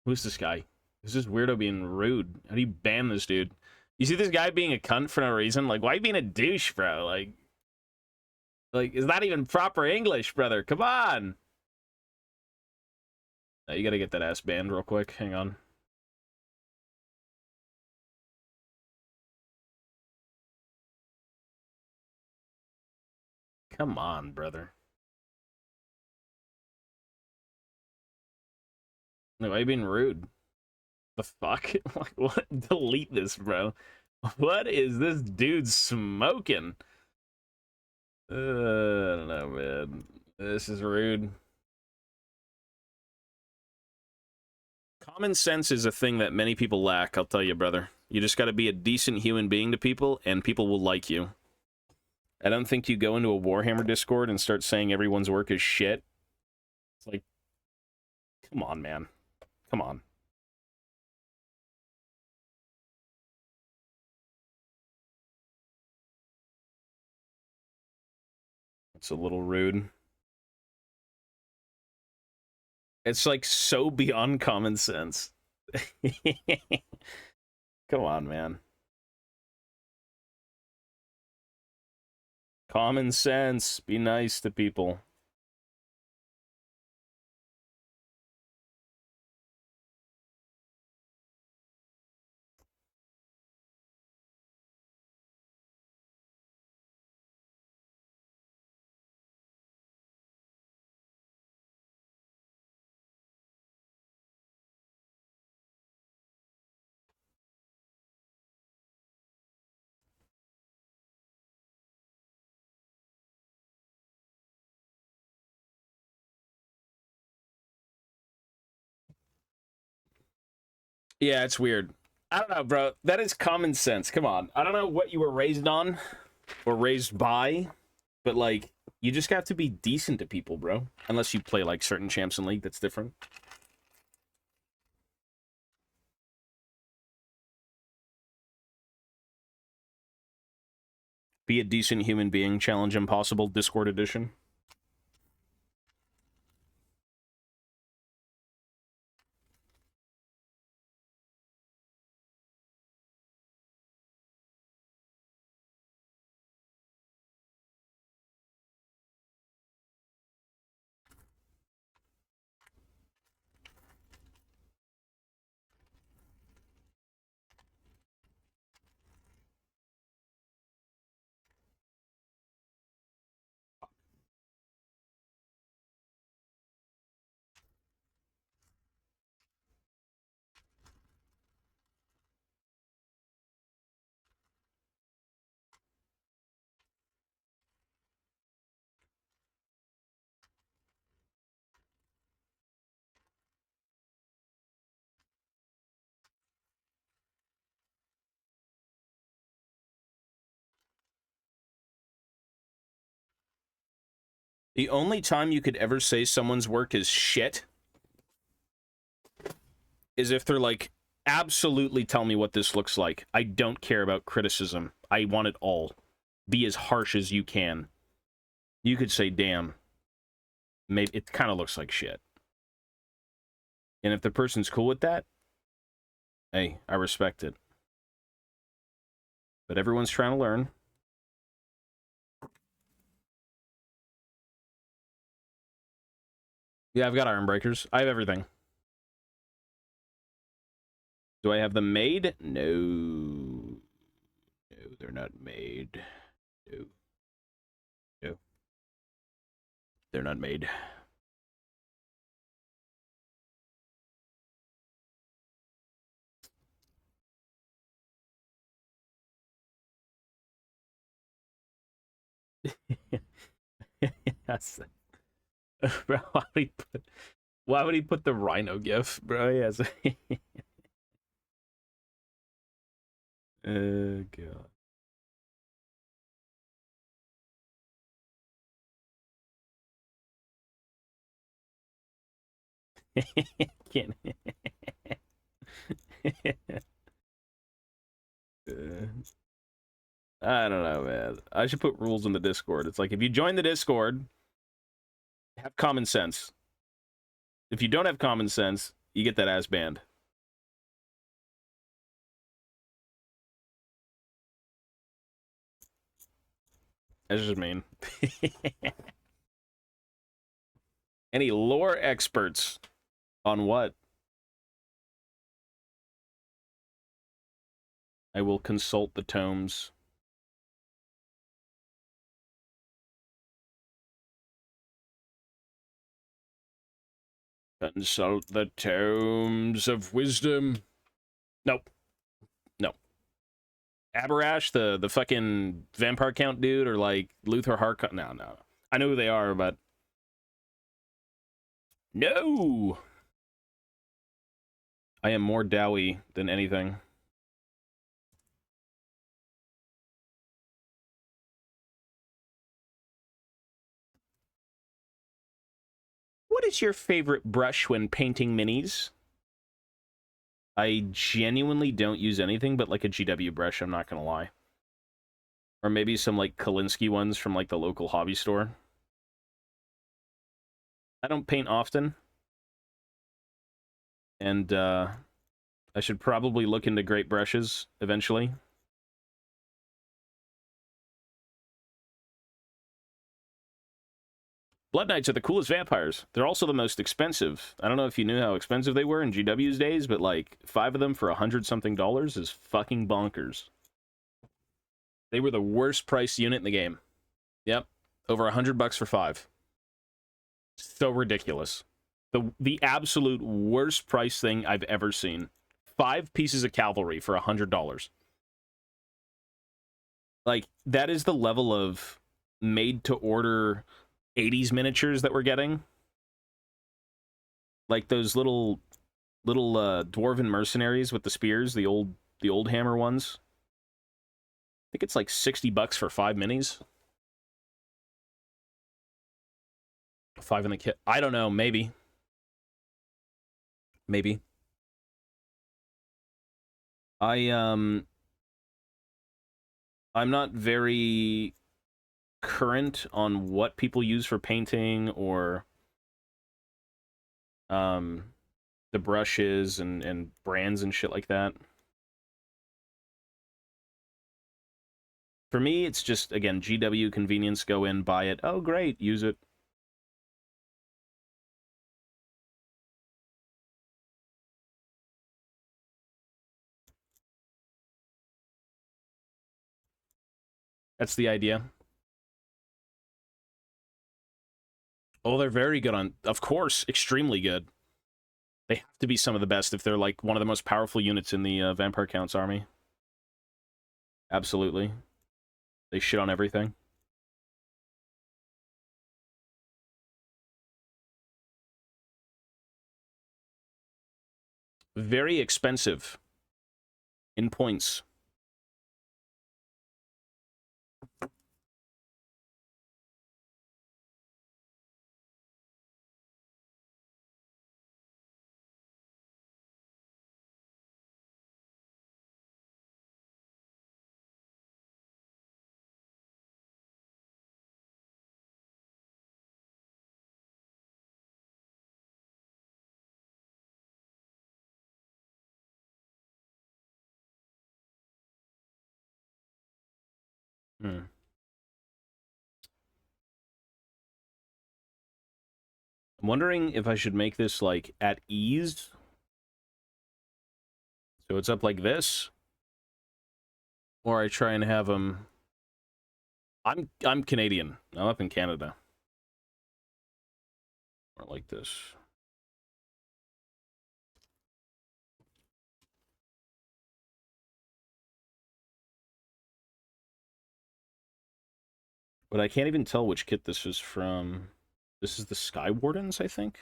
Who's this guy? Who's this weirdo being rude? How do you ban this dude? You see this guy being a cunt for no reason? Like, why you being a douche, bro? Like, it's not even proper English, brother. Come on. No, you gotta get that ass banned real quick. Hang on. Come on, brother. No, why are you being rude? The fuck? Like, what? Delete this, bro. What is this dude smoking? I don't know, man. This is rude. Common sense is a thing that many people lack, I'll tell you, brother. You just gotta be a decent human being to people, and people will like you. I don't think you go into a Warhammer Discord and start saying everyone's work is shit. It's like, come on, man. Come on. It's a little rude. It's like so beyond common sense. Come on, man. Common sense. Be nice to people. Yeah, it's weird. I don't know, bro. That is common sense. Come on. I don't know what you were raised on or raised by, but like, you just got to be decent to people, bro. Unless you play like certain champs in League, that's different. Be a decent human being. Challenge Impossible Discord edition. The only time you could ever say someone's work is shit is if they're like, absolutely tell me what this looks like. I don't care about criticism. I want it all. Be as harsh as you can. You could say, damn, maybe it kind of looks like shit. And if the person's cool with that, hey, I respect it. But everyone's trying to learn. Yeah, I've got iron breakers. I have everything. Do I have them made? No. No, they're not made. No. No. They're not made. Yes. Bro, why would he put the rhino gif, bro? Yes. God. Can't. I don't know, man. I should put rules in the Discord. It's like if you join the Discord, have common sense. If you don't have common sense, you get that ass banned. That's just mean. Any lore experts on what? I will consult the tomes. Consult the tomes of wisdom. Nope. No. Aberash, the fucking vampire count dude, or like Luther Harkon. No, no. I know who they are, but no. I am more Dowie than anything. What is your favorite brush when painting minis? I genuinely don't use anything but like a GW brush, I'm not gonna lie. Or maybe some like Kolinsky ones from like the local hobby store. I don't paint often. And I should probably look into great brushes eventually. Blood Knights are the coolest vampires. They're also the most expensive. I don't know if you knew how expensive they were in GW's days, but like 5 of them for $100-something is fucking bonkers. They were the worst priced unit in the game. Yep. Over $100 for 5. So ridiculous. The absolute worst price thing I've ever seen. 5 pieces of cavalry for $100. Like, that is the level of made-to-order 80s miniatures that we're getting. Like those little dwarven mercenaries with the spears, the old hammer ones. I think it's like $60 for 5 minis. 5 in the kit. I don't know, maybe. Maybe. I'm not very current on what people use for painting or the brushes and brands and shit like that. For me, it's just, again, GW convenience, go in, buy it. Oh, great, use it. That's the idea. Oh, they're very good on, of course, extremely good. They have to be some of the best if they're like one of the most powerful units in the Vampire Count's army. Absolutely. They shit on everything. Very expensive in points. Hmm. I'm wondering if I should make this like at ease. So it's up like this. Or I try and have them. I'm Canadian. I'm up in Canada. Or like this. But I can't even tell which kit this is from. This is the Sky Wardens, I think.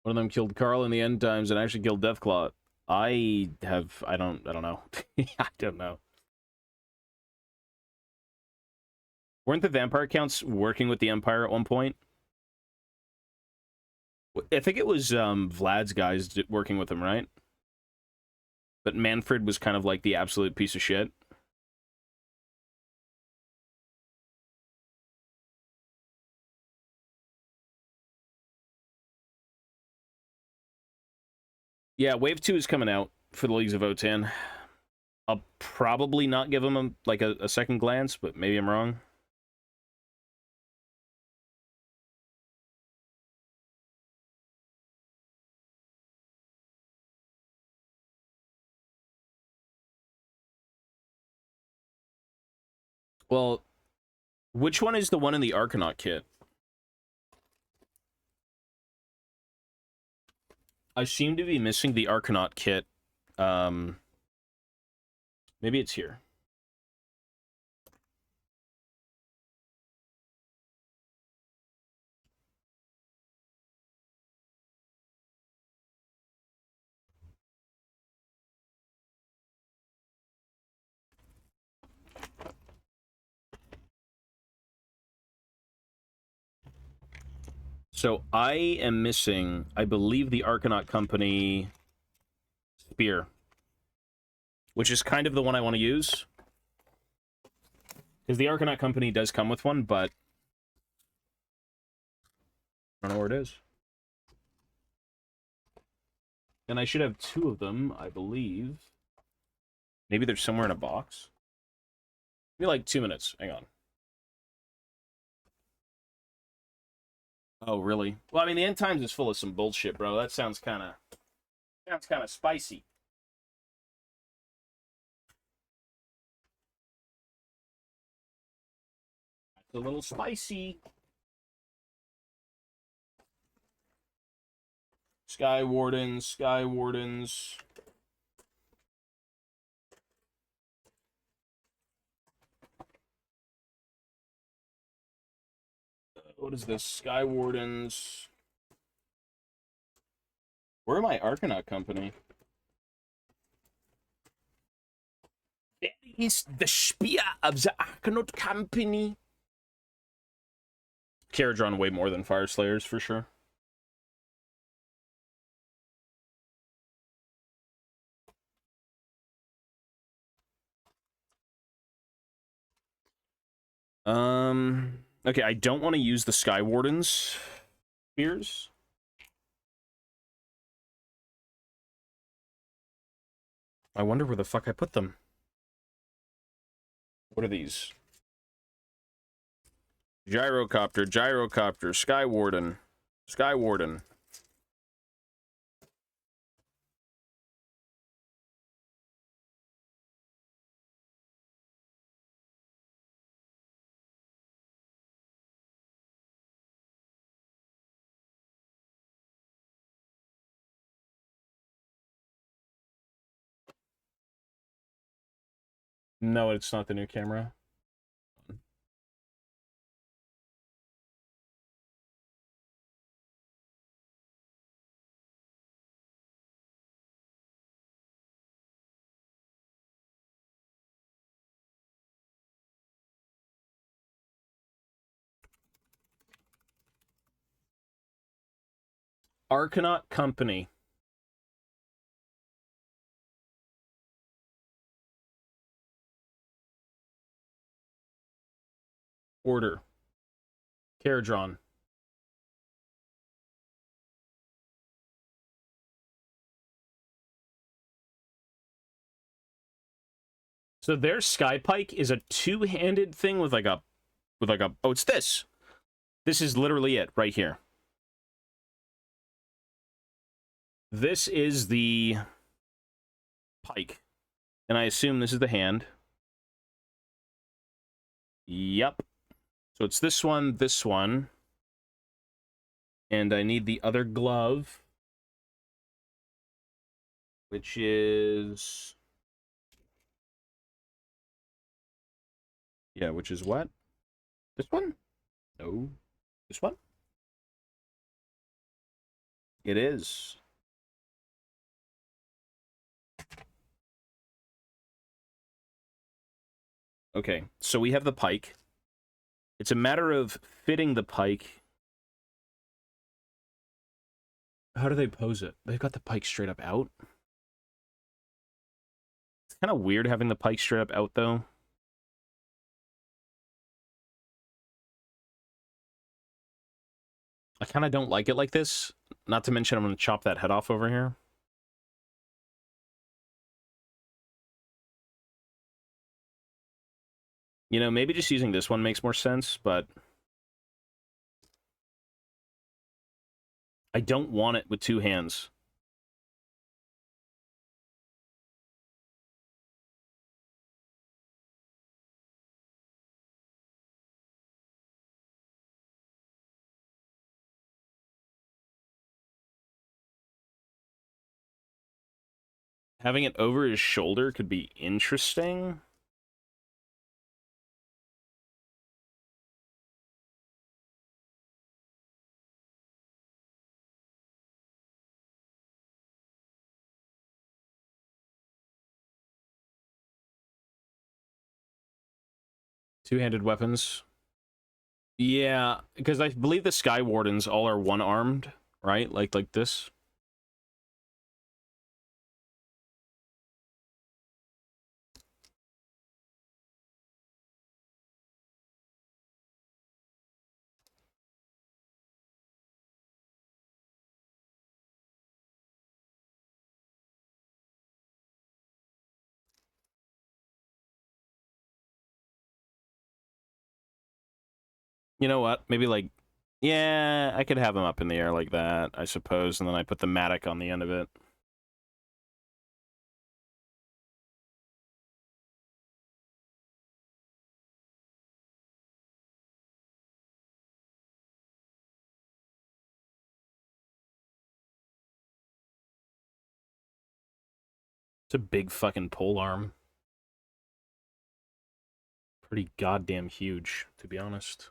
One of them killed Carl in the end times and actually killed Deathclaw. I don't know. I don't know. Weren't the vampire counts working with the Empire at one point? I think it was Vlad's guys working with him, right? But Manfred was kind of like the absolute piece of shit. Yeah, Wave 2 is coming out for the Leagues of Votann. I'll probably not give him a second glance, but maybe I'm wrong. Well, which one is the one in the Arcanaut kit? I seem to be missing the Arcanaut kit. Maybe it's here. So I am missing, I believe, the Arcanaut Company Spear, which is kind of the one I want to use. Because the Arcanaut Company does come with one, but I don't know where it is. And I should have two of them, I believe. Maybe they're somewhere in a box. Give me like 2 minutes. Hang on. Oh, really? Well, I mean, the End Times is full of some bullshit, bro. That sounds kind of spicy. It's a little spicy. Sky Wardens, Sky Wardens. What is this? Sky Wardens. Where am I? Arcanaut Company. There is the Spear of the Arcanaut Company. Kara drawn way more than Fire Slayers, for sure. Okay, I don't want to use the Sky Wardens spears. I wonder where the fuck I put them. What are these? Gyrocopter, Gyrocopter, Sky Warden, Sky Warden. No, it's not the new camera. Arcanaut Company. Order. Caradron. So their Sky Pike is a two-handed thing with like a oh, it's this. This is literally it right here. This is the pike. And I assume this is the hand. Yep. So it's this one, and I need the other glove, which is... Yeah, which is what? This one? No. This one? It is. Okay, so we have the pike. It's a matter of fitting the pike. How do they pose it? They've got the pike straight up out. It's kind of weird having the pike straight up out, though. I kind of don't like it like this. Not to mention I'm going to chop that head off over here. You know, maybe just using this one makes more sense, but... I don't want it with two hands. Having it over his shoulder could be interesting. Two-handed weapons. Yeah, because I believe the Sky Wardens all are one-armed, right? Like this. You know what? Maybe like... Yeah, I could have him up in the air like that, I suppose, and then I put the mattock on the end of it. It's a big fucking pole arm. Pretty goddamn huge, to be honest.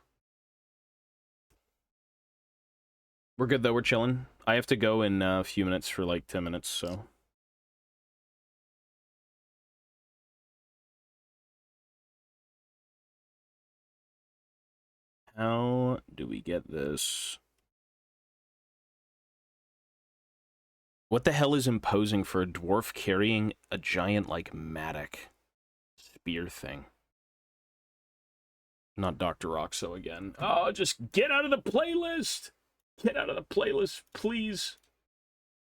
We're good, though. We're chilling. I have to go in a few minutes for, like, 10 minutes, so... How do we get this? What the hell is imposing for a dwarf carrying a giant, like, mattock spear thing? Not Dr. Roxo again. Oh, just get out of the playlist! Get out of the playlist, please!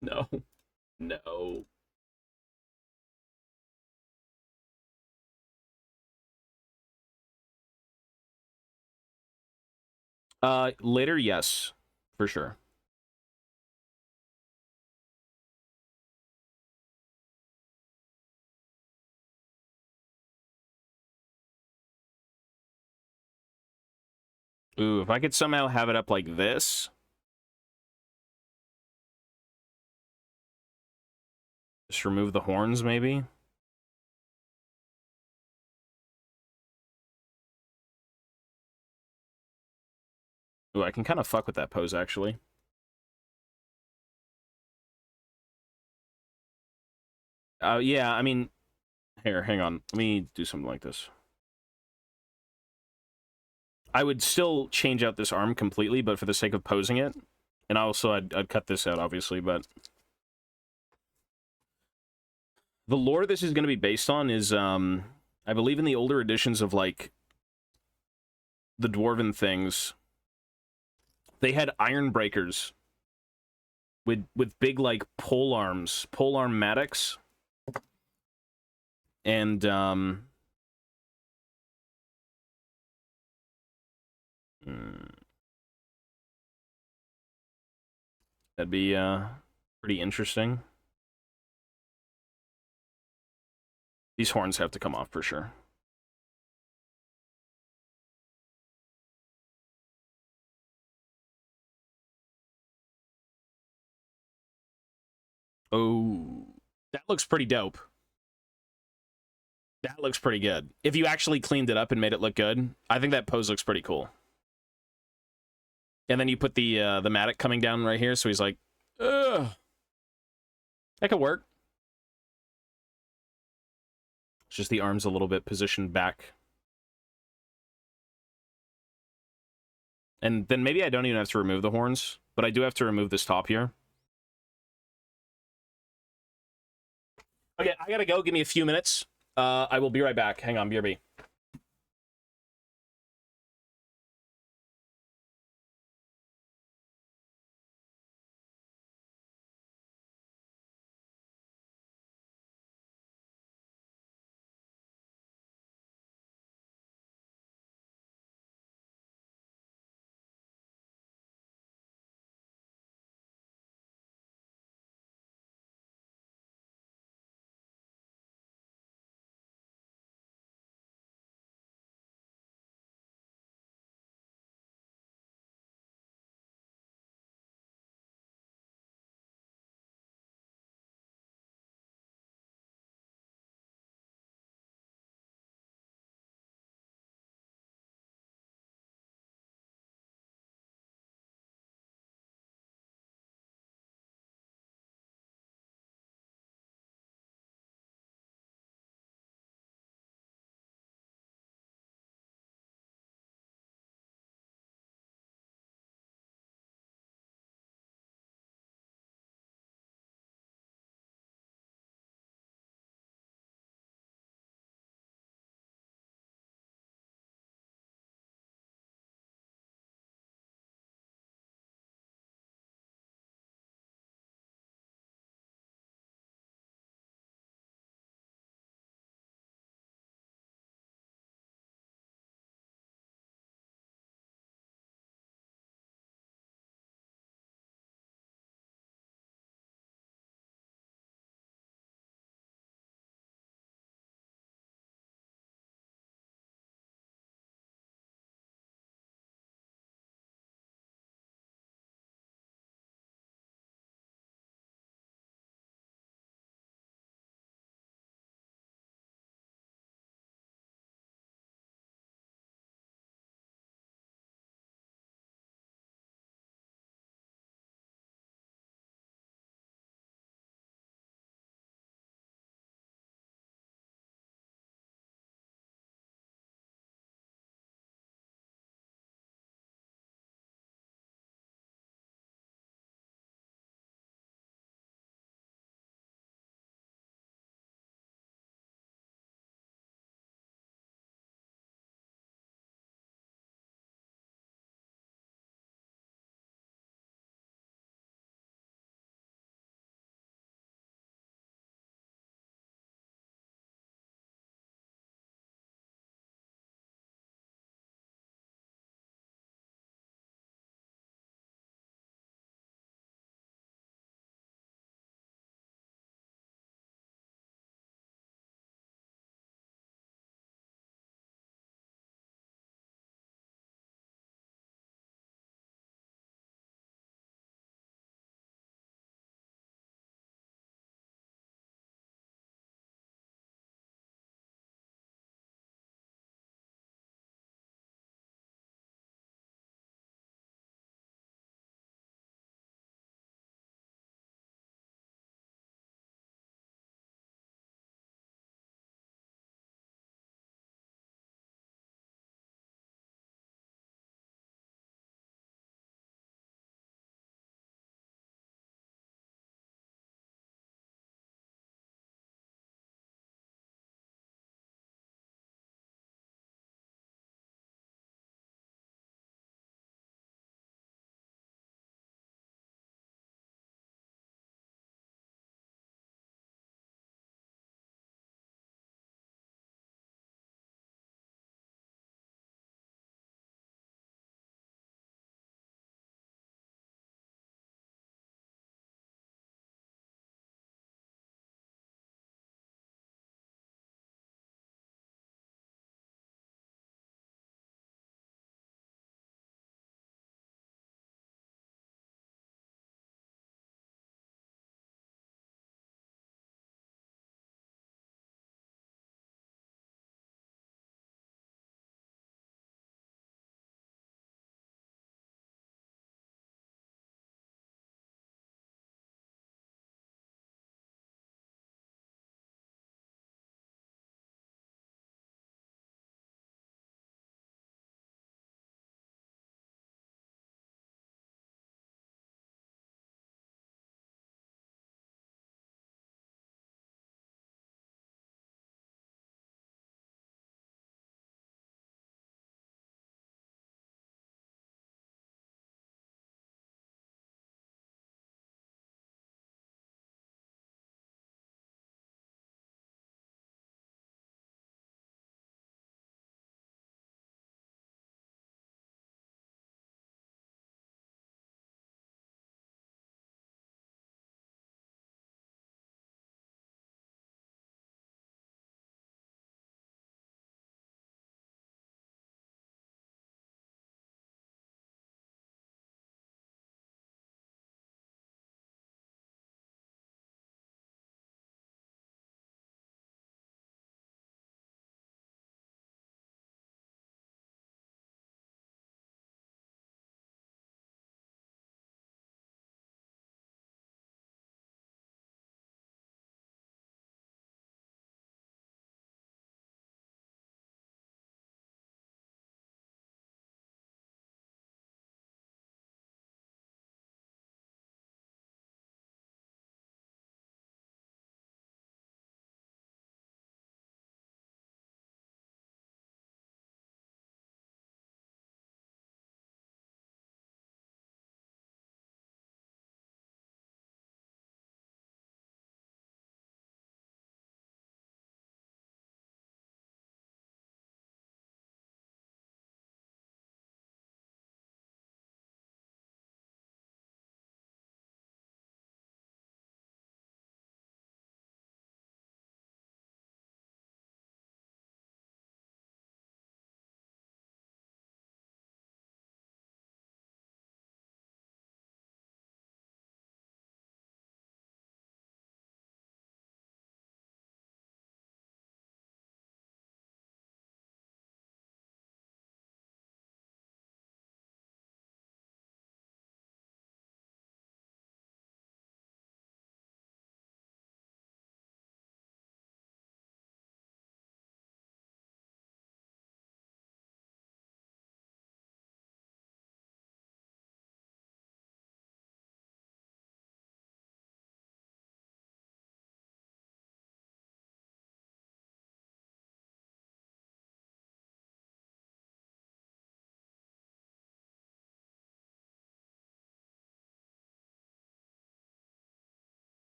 No. No. Later, yes. For sure. Ooh, if I could somehow have it up like this... Just remove the horns, maybe? Ooh, I can kind of fuck with that pose, actually. Yeah, I mean... Here, hang on. Let me do something like this. I would still change out this arm completely, but for the sake of posing it... And also, I'd cut this out, obviously, but... The lore this is going to be based on is, I believe in the older editions of, like, the Dwarven things, they had iron breakers with big, like, pole arm mattocks. And, that'd be, pretty interesting. These horns have to come off for sure. Oh, that looks pretty dope. That looks pretty good. If you actually cleaned it up and made it look good, I think that pose looks pretty cool. And then you put the Matic coming down right here, so he's like, ugh. That could work. It's just the arms a little bit positioned back. And then maybe I don't even have to remove the horns, but I do have to remove this top here. Okay, I gotta go. Give me a few minutes. I will be right back. Hang on, BRB.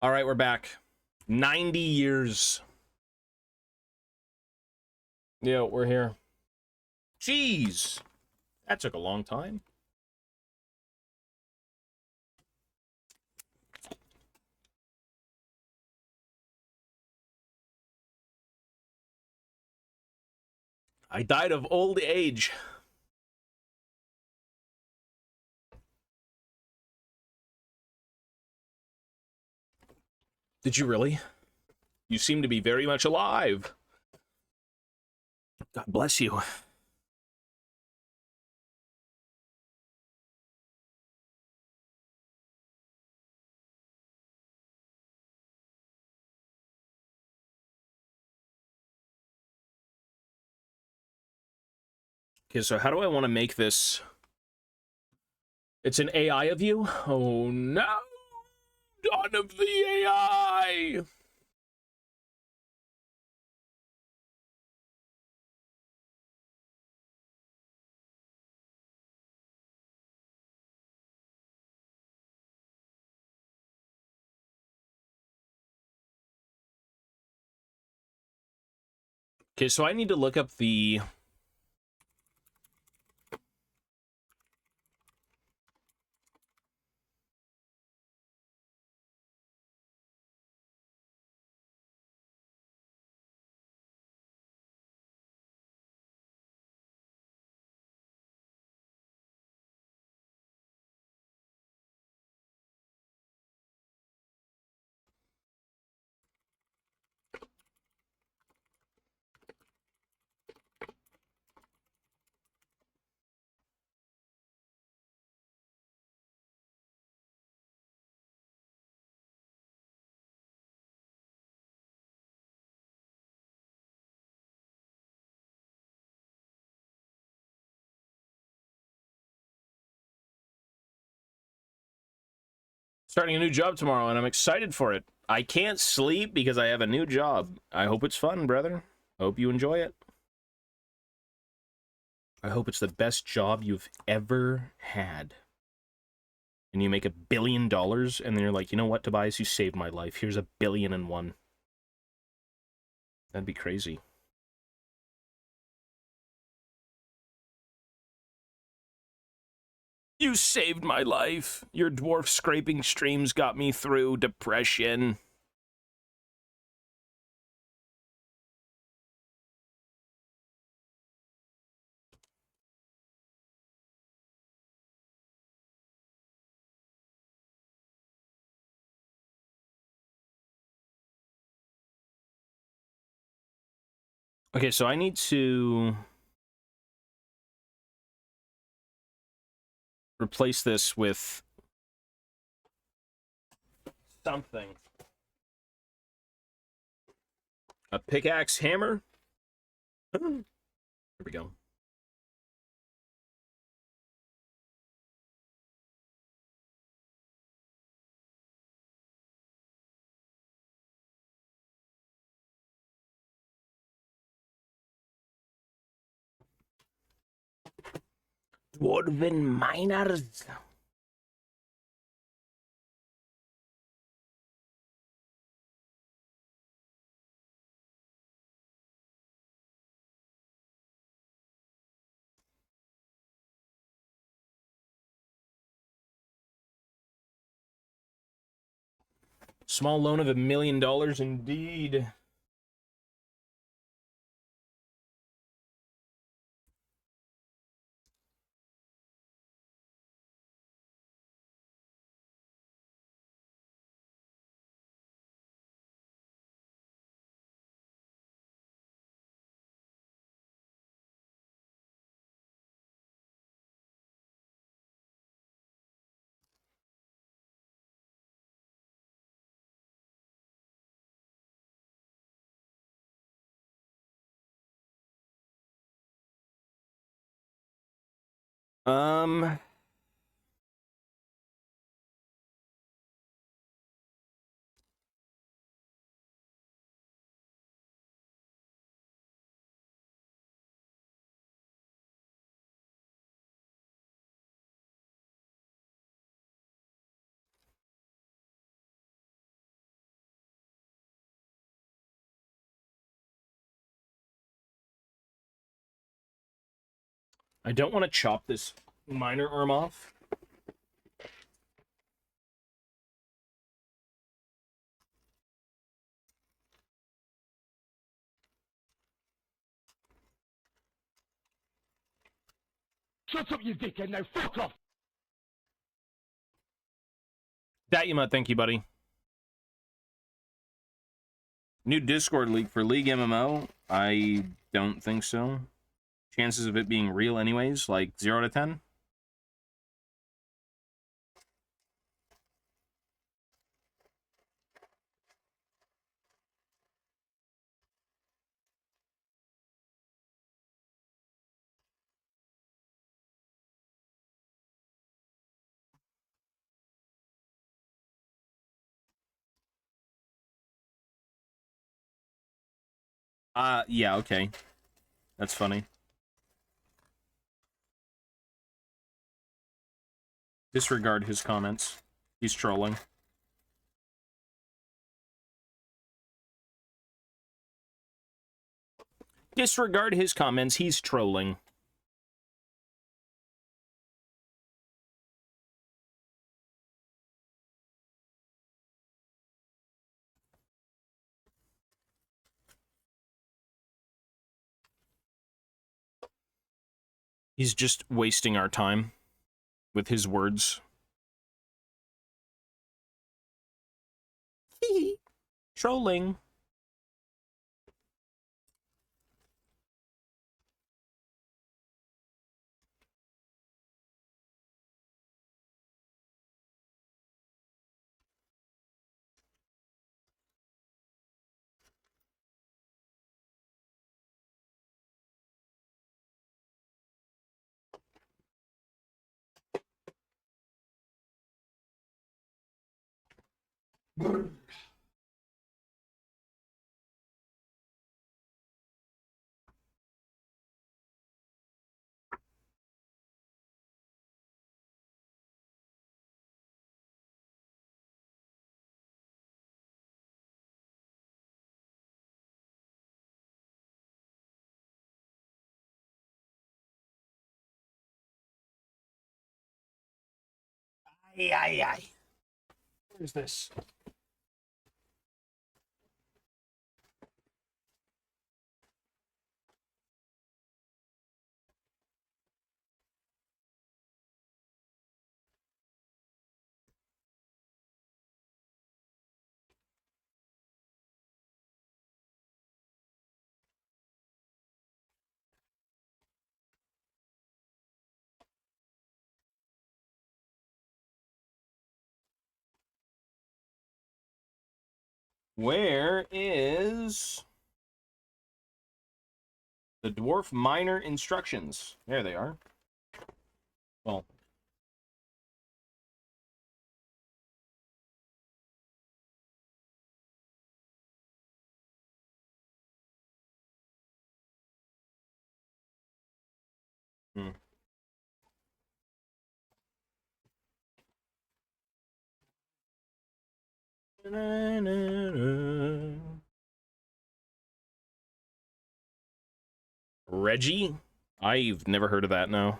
All right, we're back. 90 years. Yeah, we're here. Jeez. That took a long time. I died of old age. Did you really? You seem to be very much alive. God bless you. Okay, so how do I want to make this? It's an AI of you? Oh no! Dawn of the AI! Okay, so I need to look up the... Starting a new job tomorrow, and I'm excited for it. I can't sleep because I have a new job. I hope it's fun, brother. I hope you enjoy it. I hope it's the best job you've ever had. And you make $1 billion, and then you're like, you know what, Tobias, you saved my life. Here's $1 billion and one. That'd be crazy. You saved my life. Your dwarf scraping streams got me through depression. Okay, so I need to replace this with something. A pickaxe hammer? Here we go. Dwarven miners. Small loan of $1 million indeed. Um, I don't want to chop this miner arm off. Shut up, you dickhead, now fuck off! Datuma, thank you, buddy. New Discord leak for League MMO? I don't think so. Chances of it being real anyways, like 0 to 10? Yeah, okay. That's funny. Disregard his comments. He's trolling. Disregard his comments. He's trolling. He's just wasting our time with his words. Trolling. Aye, aye, aye. Where's this? Where is the dwarf miner instructions? There they are. Well, hmm. Reggie? I've never heard of that, no.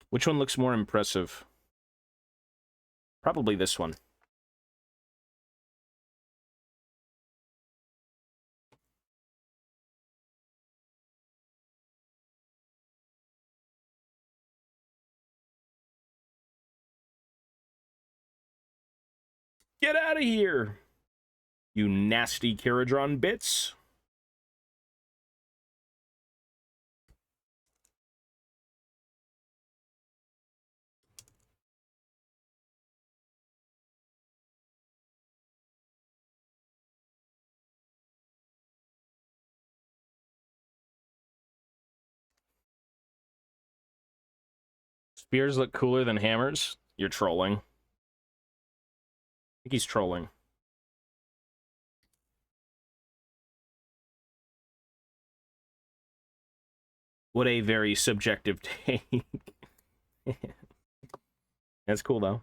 Which one looks more impressive? Probably this one. Get out of here, you nasty Caradron bits. Spears look cooler than hammers? You're trolling. I think he's trolling. What a very subjective take. That's cool, though.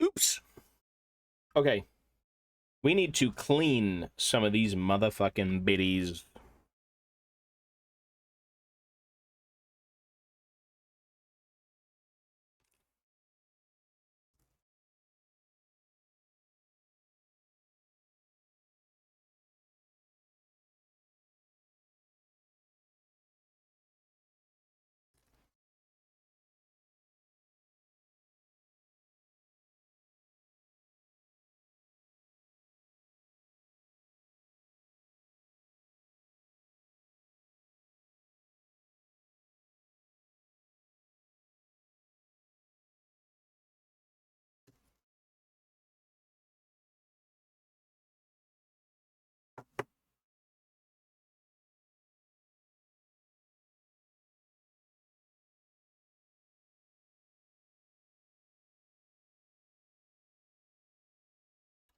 Oops. Okay. We need to clean some of these motherfucking biddies.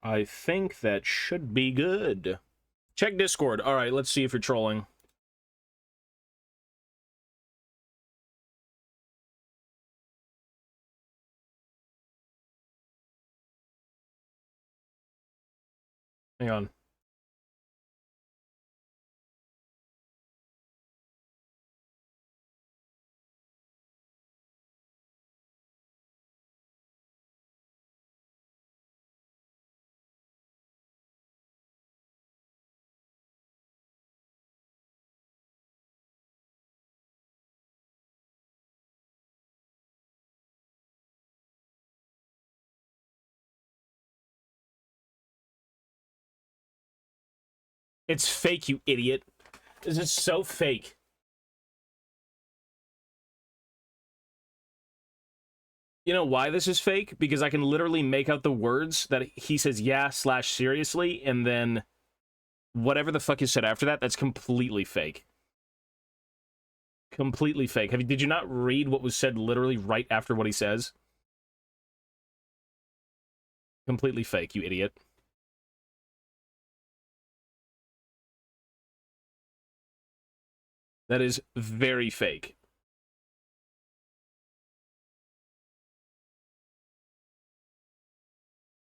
I think that should be good. Check Discord. All right, let's see if you're trolling. Hang on. It's fake, you idiot. This is so fake. You know why this is fake? Because I can literally make out the words that he says yeah/seriously, and then whatever the fuck is said after that, that's completely fake. Completely fake. Did you not read what was said literally right after what he says? Completely fake, you idiot. That is very fake.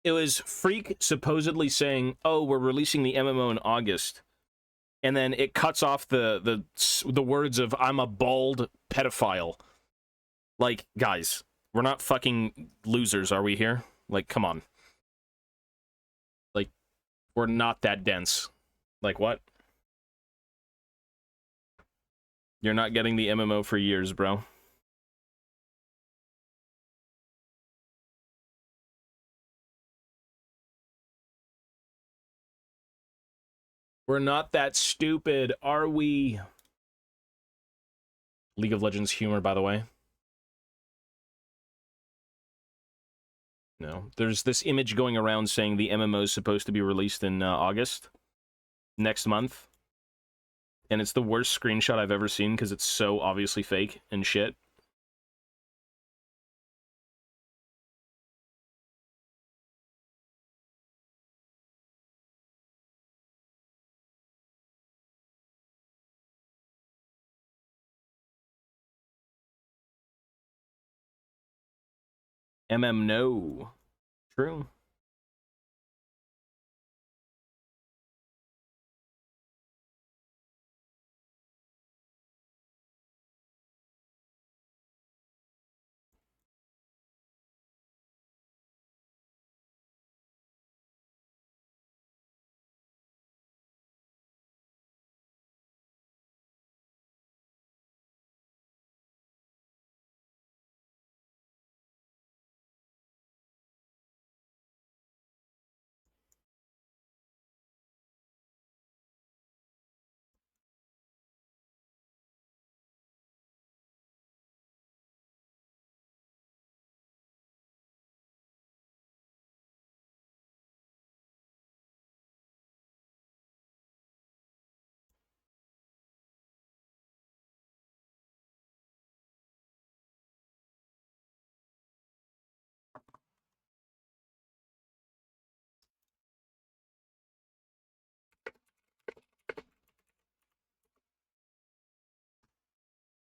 It was Freak supposedly saying, "Oh, we're releasing the MMO in August," and then it cuts off the words of "I'm a bald pedophile." Like, guys, we're not fucking losers, are we here? Like, come on. Like, we're not that dense. Like, what? You're not getting the MMO for years, bro. We're not that stupid, are we? League of Legends humor, by the way. No. There's this image going around saying the MMO is supposed to be released in August. Next month. And it's the worst screenshot I've ever seen because it's so obviously fake and shit. No. True.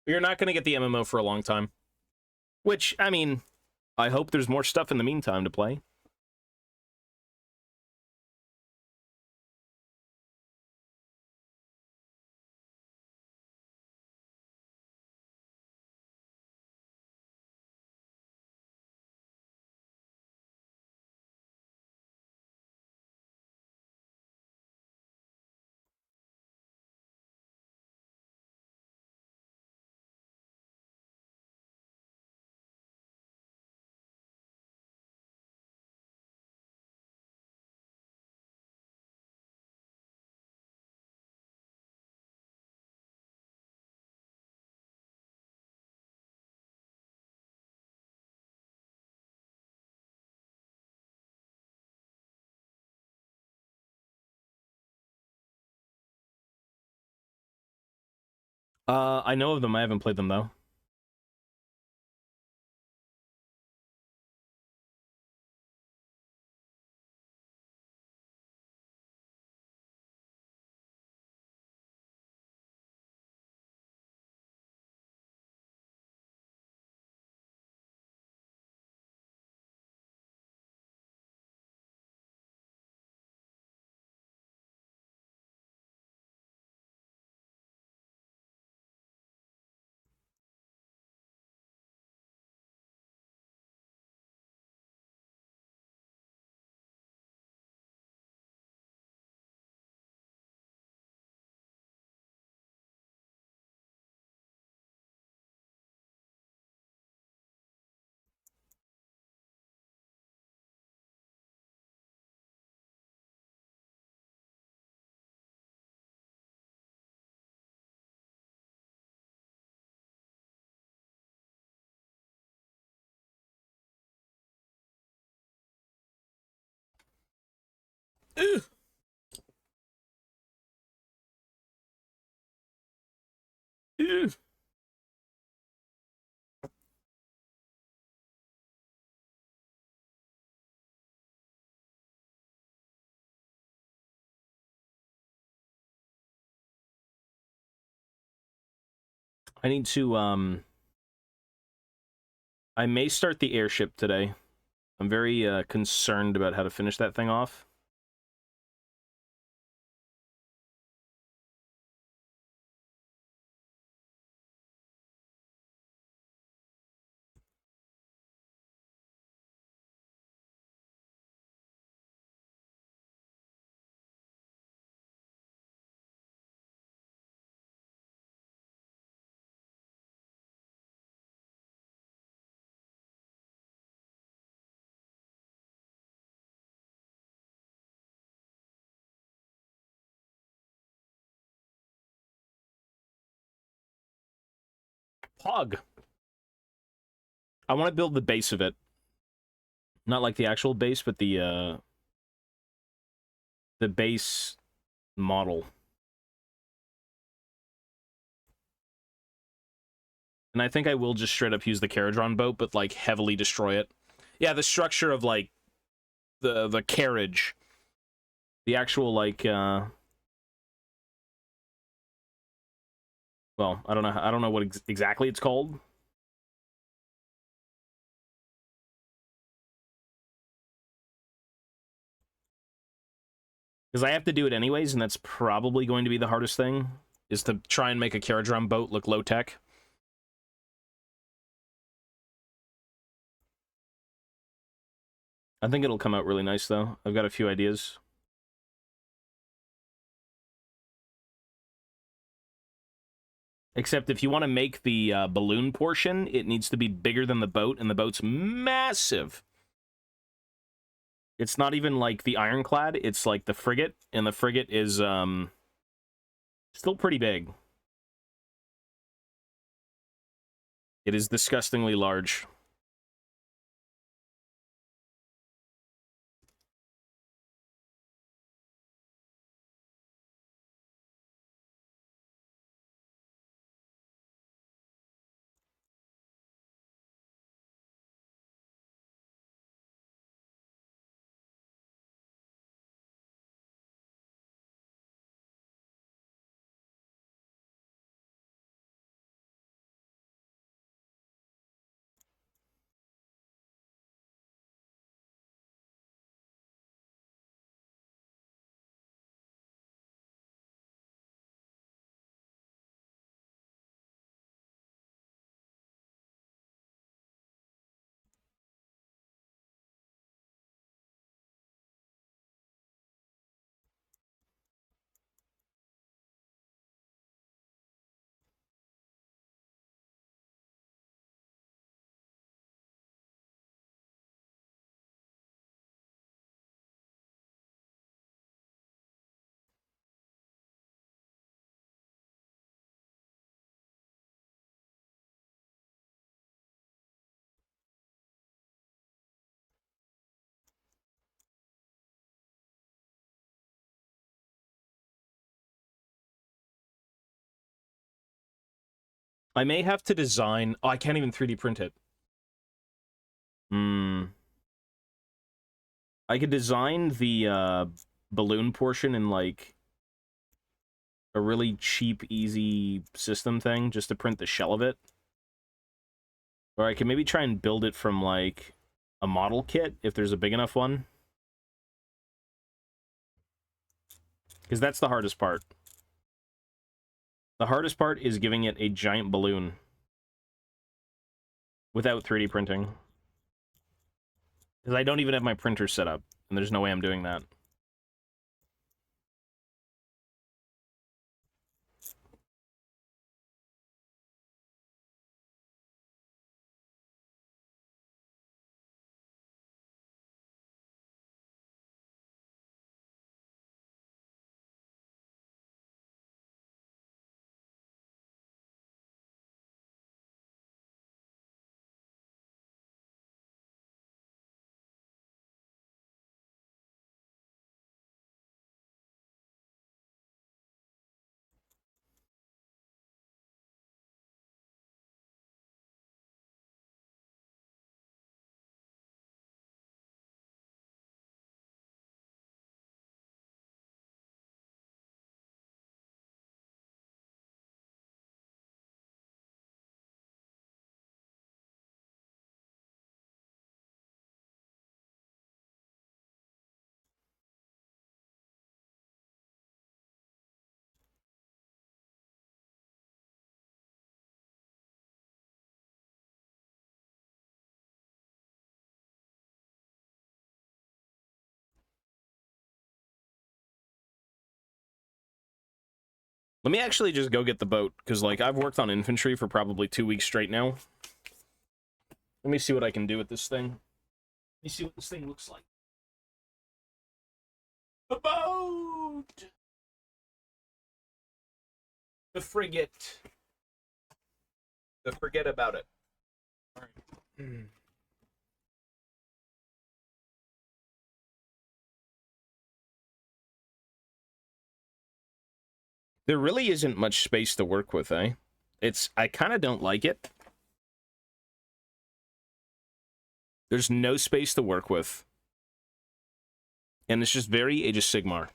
You're not going to get the MMO for a long time. Which, I mean, I hope there's more stuff in the meantime to play. I know of them. I haven't played them, though. Ugh. Ugh. I need to, I may start the airship today. I'm very concerned about how to finish that thing off. Pog. I want to build the base of it. Not like the actual base, but the base model. And I think I will just straight up use the Caradron boat, but, like, heavily destroy it. Yeah, the structure of, like, the carriage. The actual, like, well, I don't know what exactly it's called. Because I have to do it anyways, and that's probably going to be the hardest thing, is to try and make a Caradron boat look low-tech. I think it'll come out really nice, though. I've got a few ideas. Except if you want to make the balloon portion, it needs to be bigger than the boat, and the boat's massive. It's not even like the ironclad, it's like the frigate, and the frigate is still pretty big. It is disgustingly large. I may have to design... Oh, I can't even 3D print it. I could design the balloon portion in, like, a really cheap, easy system thing, just to print the shell of it. Or I could maybe try and build it from, like, a model kit, if there's a big enough one. Because that's the hardest part. The hardest part is giving it a giant balloon. Without 3D printing. Because I don't even have my printer set up, and there's no way I'm doing that. Let me actually just go get the boat, because, like, I've worked on infantry for probably 2 weeks straight now. Let me see what I can do with this thing. Let me see what this thing looks like. The boat! The frigate. Forget about it. All right. There really isn't much space to work with, eh? I kind of don't like it. There's no space to work with. And it's just very Age of Sigmar.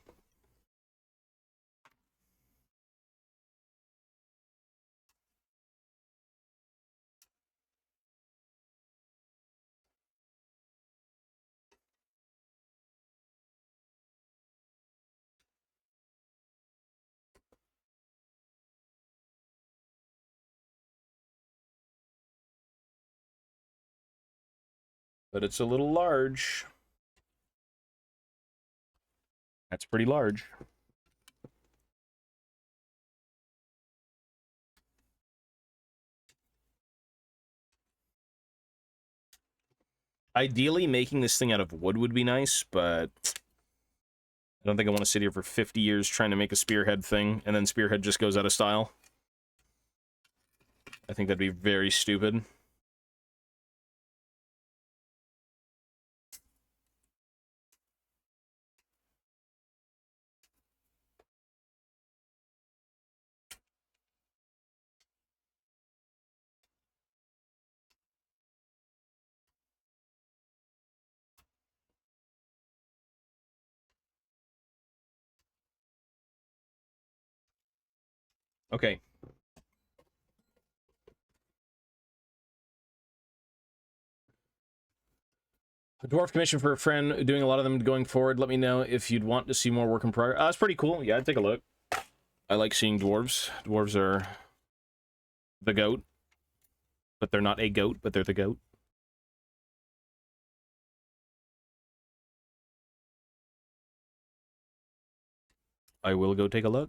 But it's a little large. That's pretty large. Ideally, making this thing out of wood would be nice, but I don't think I want to sit here for 50 years trying to make a Spearhead thing, and then Spearhead just goes out of style. I think that'd be very stupid. Okay. A dwarf commission for a friend, doing a lot of them going forward. Let me know if you'd want to see more work in progress. That's pretty cool. Yeah, I'd take a look. I like seeing dwarves. Dwarves are the goat. But they're not a goat, but they're the goat. I will go take a look.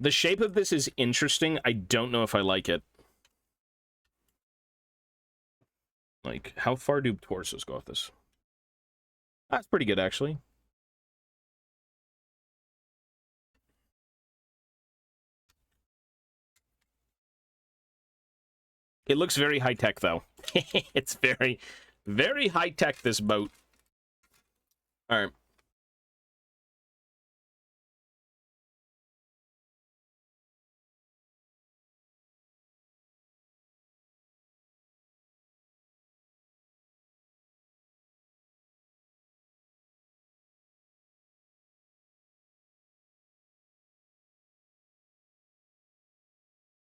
The shape of this is interesting. I don't know if I like it. Like, how far do torsos go off this? That's pretty good, actually. It looks very high-tech, though. It's very, very high-tech, this boat. All right.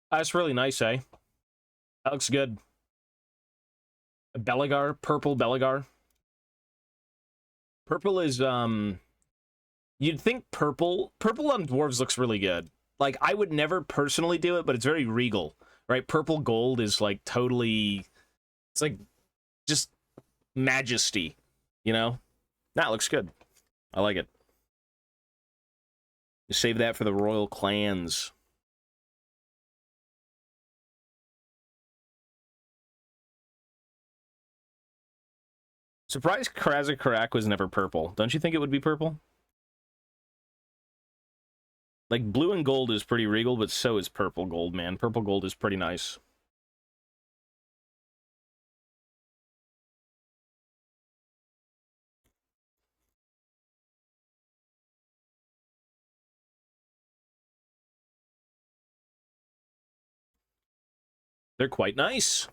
That's really nice, eh? That looks good. A Belagar, purple Belagar. Purple is, you'd think purple on dwarves looks really good. Like, I would never personally do it, but it's very regal, right? Purple gold is, like, totally, it's like, just majesty, you know? That looks good. I like it. You save that for the royal clans. Surprised Karazakarak was never purple. Don't you think it would be purple? Like, blue and gold is pretty regal, but so is purple gold, man. Purple gold is pretty nice. They're quite nice.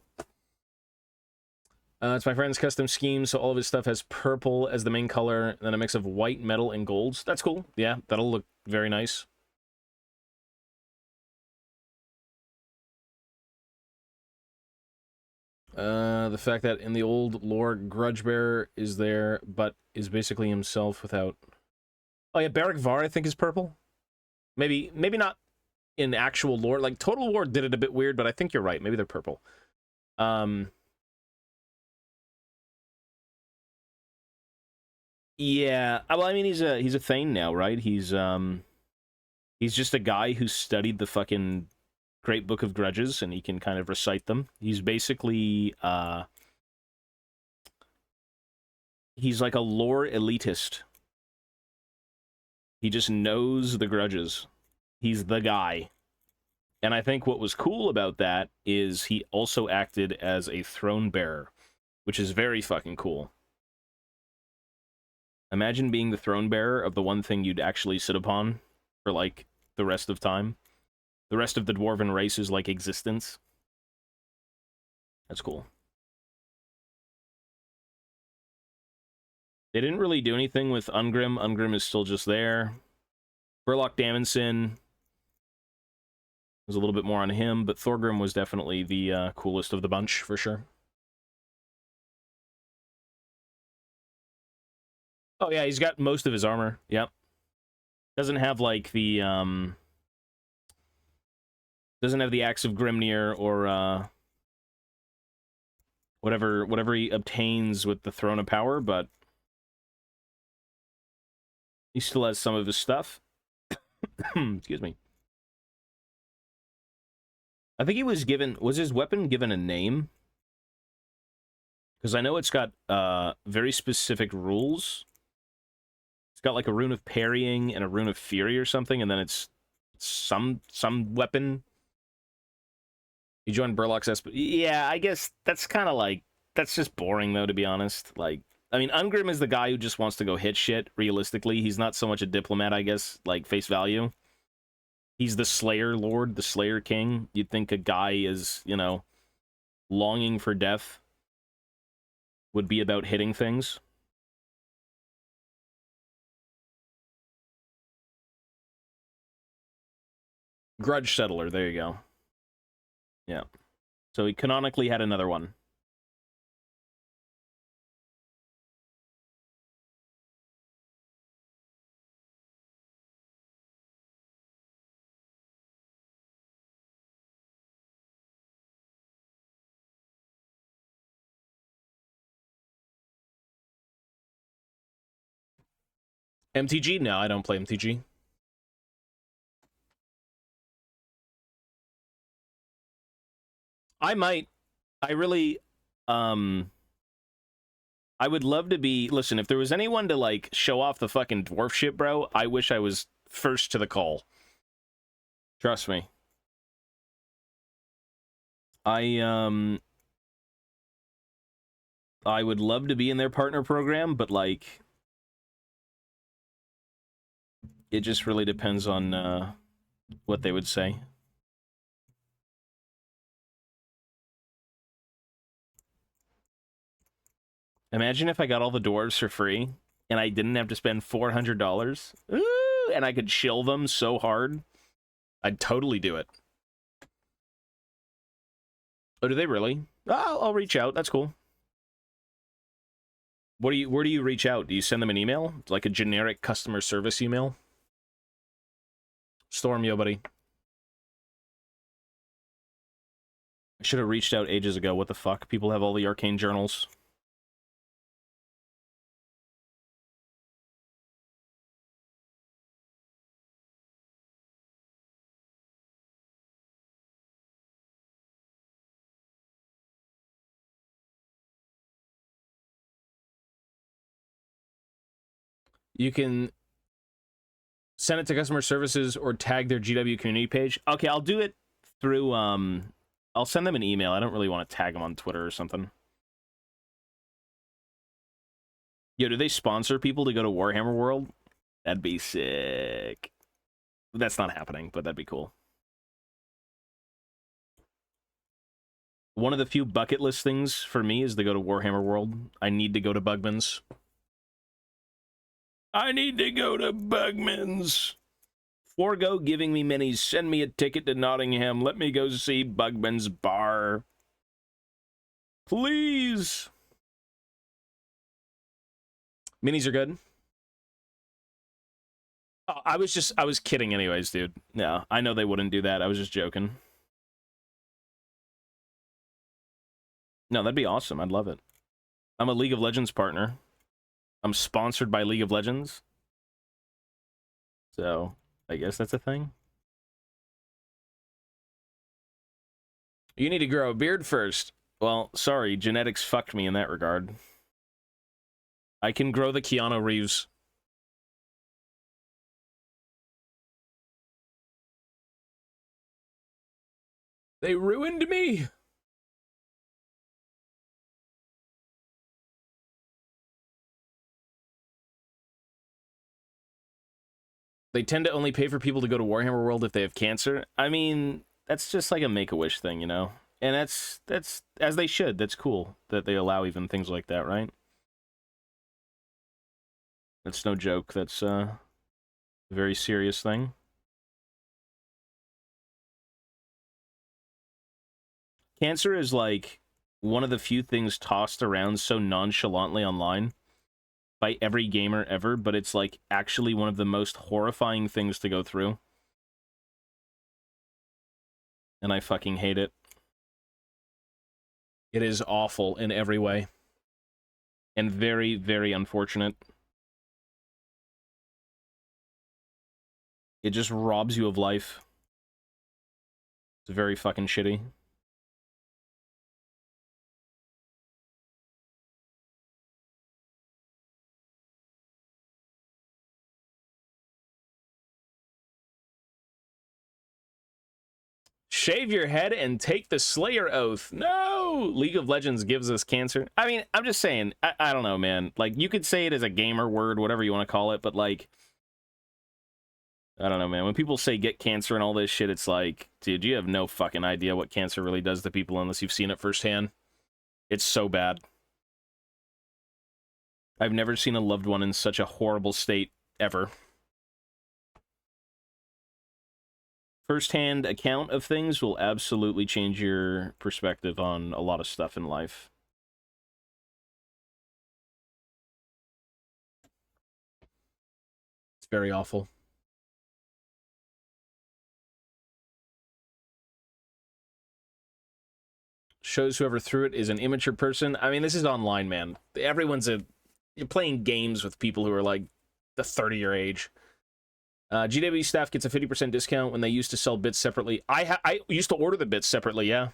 It's my friend's custom scheme, so all of his stuff has purple as the main color, and then a mix of white, metal, and golds. That's cool. Yeah, that'll look very nice. The fact that in the old lore, Grudgebearer is there, but is basically himself without... Oh yeah, Beric Var, I think, is purple. Maybe not in actual lore. Like, Total War did it a bit weird, but I think you're right. Maybe they're purple. Yeah, well, I mean, he's a Thane now, right? He's just a guy who studied the fucking Great Book of Grudges, and he can kind of recite them. He's basically, he's like a lore elitist. He just knows the grudges. He's the guy. And I think what was cool about that is he also acted as a throne bearer, which is very fucking cool. Imagine being the throne bearer of the one thing you'd actually sit upon for, like, the rest of time. The rest of the dwarven race's, like, existence. That's cool. They didn't really do anything with Ungrim. Ungrim is still just there. Burlock Damonson was a little bit more on him, but Thorgrim was definitely the coolest of the bunch, for sure. Oh yeah, he's got most of his armor. Yep. Doesn't have like the doesn't have the Axe of Grimnir or whatever he obtains with the Throne of Power, but he still has some of his stuff. Excuse me. I think he was his weapon given a name? Because I know it's got very specific rules. It's got like a rune of parrying and a rune of fury or something, and then it's some weapon. You joined Burlock's SP. Yeah, I guess that's kind of like, that's just boring though, to be honest. Like, I mean, Ungrim is the guy who just wants to go hit shit, realistically. He's not so much a diplomat, I guess, like, face value. He's the Slayer Lord, the Slayer King. You'd think a guy is, you know, longing for death would be about hitting things. Grudge Settler, there you go. Yeah. So he canonically had another one. MTG? No, I don't play MTG. I might. I really, I would love to be, listen, if there was anyone to, like, show off the fucking dwarf shit, bro, I wish I was first to the call. Trust me. I would love to be in their partner program, but, like, it just really depends on, what they would say. Imagine if I got all the dwarves for free, and I didn't have to spend $400. Ooh, and I could chill them so hard. I'd totally do it. Oh, do they really? Oh, I'll reach out. That's cool. Where do you reach out? Do you send them an email? Like a generic customer service email? Storm, yo, buddy. I should have reached out ages ago. What the fuck? People have all the arcane journals. You can send it to customer services or tag their GW community page. Okay, I'll do it through, I'll send them an email. I don't really want to tag them on Twitter or something. Yo, do they sponsor people to go to Warhammer World? That'd be sick. That's not happening, but that'd be cool. One of the few bucket list things for me is to go to Warhammer World. I need to go to Bugman's. I need to go to Bugman's. Forgo giving me minis. Send me a ticket to Nottingham. Let me go see Bugman's bar. Please. Minis are good. Oh, I was kidding anyways, dude. No, I know they wouldn't do that. I was just joking. No, that'd be awesome. I'd love it. I'm a League of Legends partner. I'm sponsored by League of Legends. So, I guess that's a thing. You need to grow a beard first. Well, sorry, genetics fucked me in that regard. I can grow the Keanu Reeves. They ruined me! They tend to only pay for people to go to Warhammer World if they have cancer. I mean, that's just like a Make-A-Wish thing, you know? And that's as they should. That's cool that they allow even things like that, right? That's no joke. That's a very serious thing. Cancer is like one of the few things tossed around so nonchalantly online. by every gamer ever, but it's like actually one of the most horrifying things to go through. And I fucking hate it. It is awful in every way. And very, very unfortunate. It just robs you of life. It's very fucking shitty. Shave your head and take the Slayer Oath. No! League of Legends gives us cancer. I mean, I'm just saying, I don't know, man. Like, you could say it as a gamer word, whatever you want to call it, but, like, I don't know, man. When people say get cancer and all this shit, it's like, dude, you have no fucking idea what cancer really does to people unless you've seen it firsthand. It's so bad. I've never seen a loved one in such a horrible state, ever. First-hand account of things will absolutely change your perspective on a lot of stuff in life. It's very awful. Shows whoever threw it is an immature person. I mean, this is online, man. You're playing games with people who are like the 30-year age. GW staff gets a 50% discount when they used to sell bits separately. I used to order the bits separately, yeah.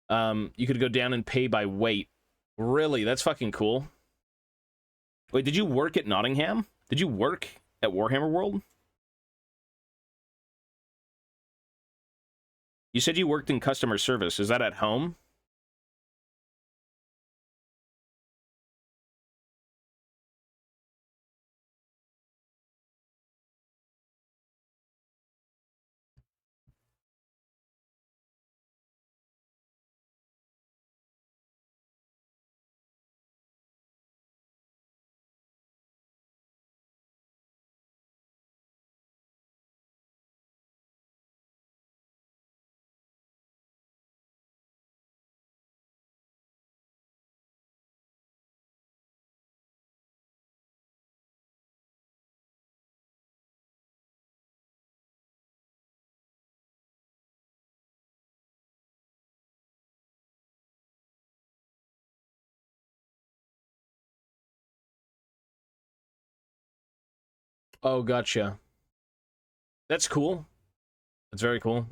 You could go down and pay by weight. Really? That's fucking cool. Wait, did you work at Nottingham? Did you work at Warhammer World? You said you worked in customer service. Is that at home? Oh, gotcha. That's cool. That's very cool.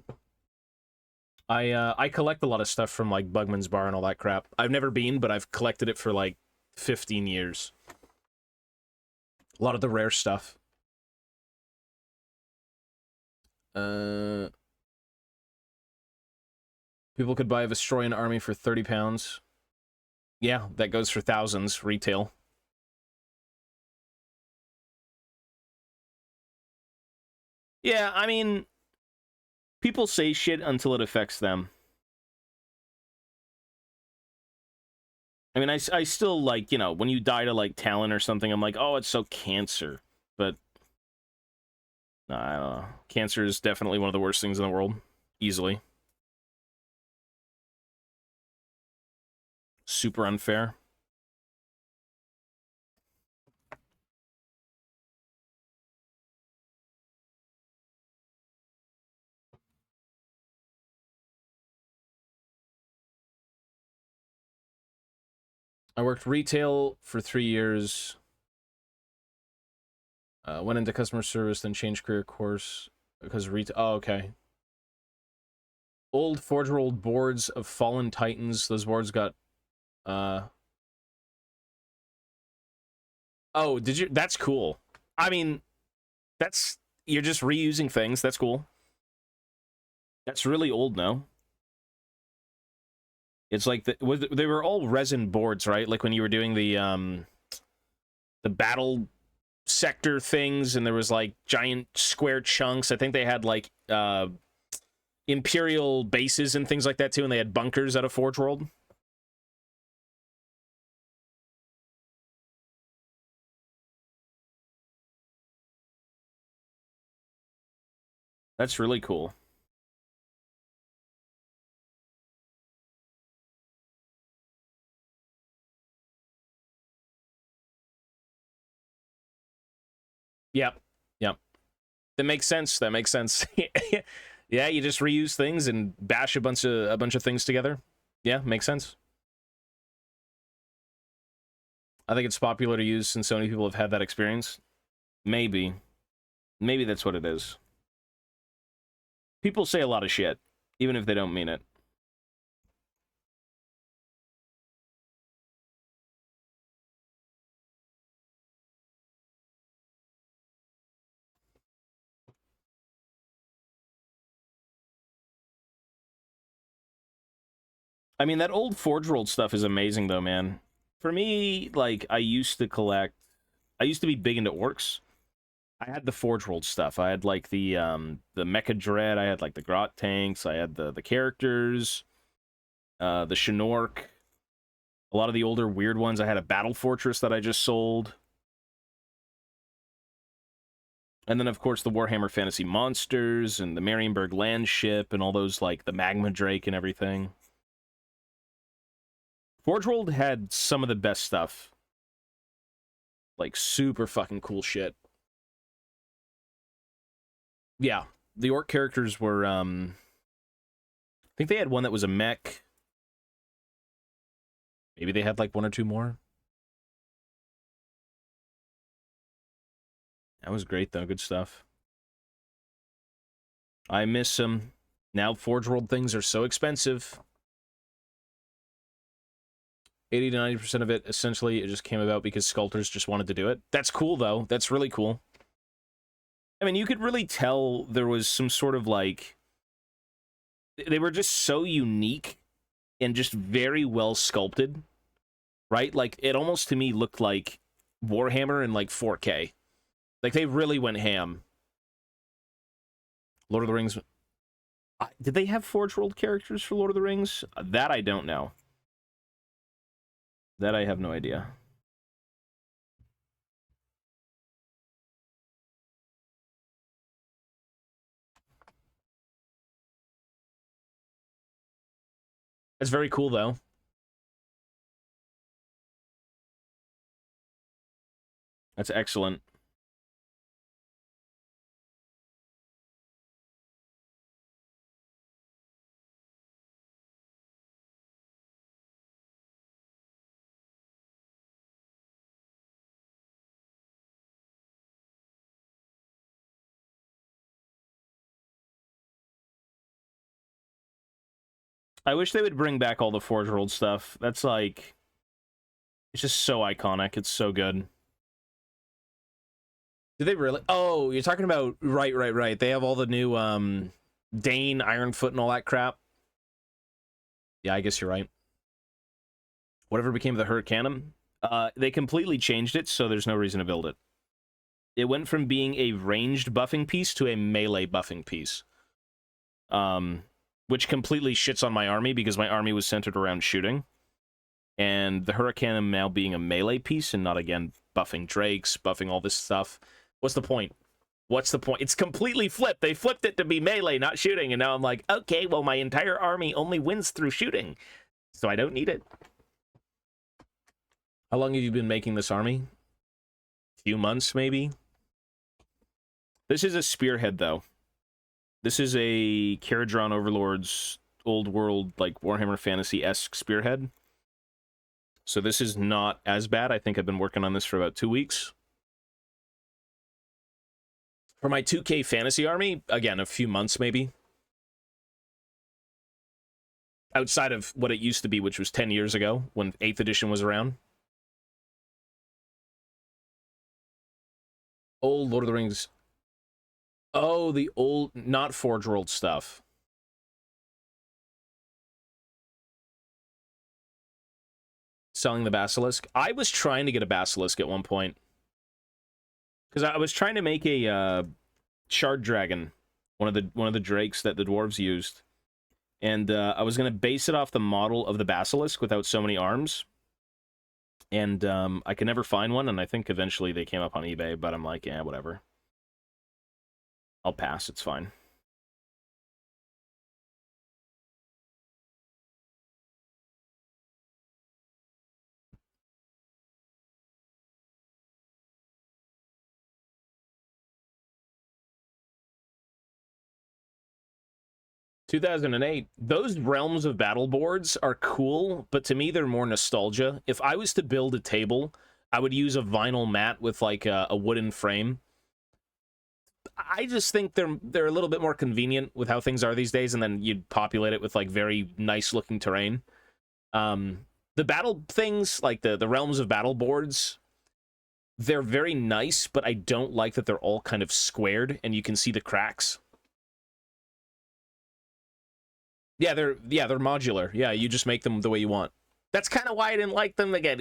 I collect a lot of stuff from, like, Bugman's Bar and all that crap. I've never been, but I've collected it for, like, 15 years. A lot of the rare stuff. People could buy a Vestroyan army for 30 pounds. Yeah, that goes for thousands, retail. Yeah, I mean, people say shit until it affects them. I mean, I still, like, you know, when you die to, like, Talon or something, I'm like, oh, it's so cancer. But, I don't know. Cancer is definitely one of the worst things in the world. Easily. Super unfair. I worked retail for 3 years. Went into customer service, then changed career course because retail. Oh, okay. Old Forge World boards of Fallen Titans. Those boards got. Oh, did you? That's cool. I mean, you're just reusing things. That's cool. That's really old now. It's like they were all resin boards, right? Like when you were doing the battle sector things, and there was like giant square chunks. I think they had like Imperial bases and things like that too, and they had bunkers out of Forge World. That's really cool. Yep. Yep. That makes sense. That makes sense. Yeah, you just reuse things and bash a bunch of things together. Yeah, makes sense. I think it's popular to use since so many people have had that experience. Maybe. Maybe that's what it is. People say a lot of shit, even if they don't mean it. I mean, that old Forge World stuff is amazing, though, man. For me, like, I used to be big into orcs. I had the Forge World stuff. I had, like, the Mecha Dread. I had, like, the Grot tanks. I had the characters, the Shinork. A lot of the older weird ones. I had a Battle Fortress that I just sold. And then, of course, the Warhammer Fantasy Monsters and the Marienburg Land Ship and all those, like, the Magma Drake and everything. Forge World had some of the best stuff. Like, super fucking cool shit. Yeah, the orc characters were, I think they had one that was a mech. Maybe they had, like, one or two more. That was great, though. Good stuff. I miss them. Now Forge World things are so expensive. 80 to 90% of it, essentially, it just came about because sculptors just wanted to do it. That's cool, though. That's really cool. I mean, you could really tell there was some sort of, like... They were just so unique and just very well sculpted, right? Like, it almost, to me, looked like Warhammer in, like, 4K. Like, they really went ham. Lord of the Rings... Did they have Forge World characters for Lord of the Rings? That I don't know. That I have no idea. It's very cool, though. That's excellent. I wish they would bring back all the Forge World stuff. That's like... It's just so iconic. It's so good. Did they really? Oh, you're talking about... Right. They have all the new, Dane, Ironfoot, and all that crap. Yeah, I guess you're right. Whatever became of the Hurricanum, they completely changed it, so there's no reason to build it. It went from being a ranged buffing piece to a melee buffing piece. Which completely shits on my army, because my army was centered around shooting. And the Hurricanum now being a melee piece, and not, again, buffing drakes, buffing all this stuff. What's the point? What's the point? It's completely flipped. They flipped it to be melee, not shooting, and now I'm like, okay, well, my entire army only wins through shooting, so I don't need it. How long have you been making this army? A few months, maybe? This is a Spearhead, though. This is a Caradron Overlord's old world, like, Warhammer Fantasy-esque Spearhead. So this is not as bad. I think I've been working on this for about 2 weeks. For my 2K fantasy army, again, a few months, maybe. Outside of what it used to be, which was 10 years ago, when 8th edition was around. Old Lord of the Rings. Oh, the old, not Forge World stuff. Selling the Basilisk. I was trying to get a Basilisk at one point. Because I was trying to make a Shard Dragon, one of the drakes that the dwarves used. And I was going to base it off the model of the Basilisk without so many arms. And I could never find one, and I think eventually they came up on eBay, but I'm like, yeah, whatever. I'll pass, it's fine. 2008. Those Realms of Battle boards are cool, but to me they're more nostalgia. If I was to build a table, I would use a vinyl mat with like a wooden frame. I just think they're a little bit more convenient with how things are these days, and then you'd populate it with like very nice looking terrain. The battle things, like the Realms of Battle boards, they're very nice, but I don't like that they're all kind of squared and you can see the cracks. Yeah, they're modular. Yeah, you just make them the way you want. That's kind of why I didn't like them again.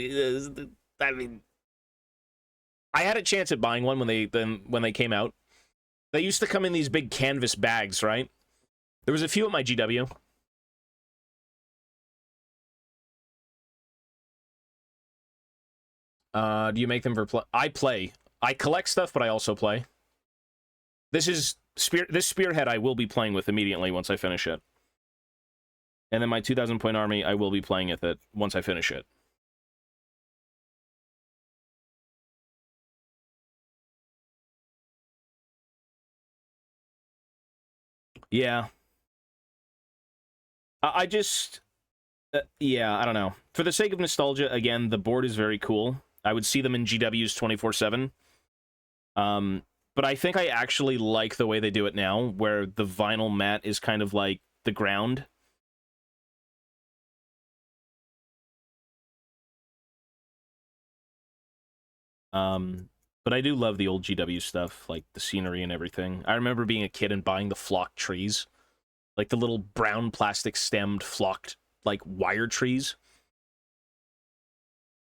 I mean, I had a chance at buying one when they came out. They used to come in these big canvas bags, right? There was a few at my GW. Do you make them for play? I play. I collect stuff, but I also play. This Spearhead I will be playing with immediately once I finish it. And then my 2,000 point army, I will be playing with it once I finish it. Yeah. I just... yeah, I don't know. For the sake of nostalgia, again, the board is very cool. I would see them in GWs 24/7. But I think I actually like the way they do it now, where the vinyl mat is kind of like the ground. But I do love the old GW stuff, like the scenery and everything. I remember being a kid and buying the flocked trees. Like the little brown plastic stemmed flocked, like, wire trees.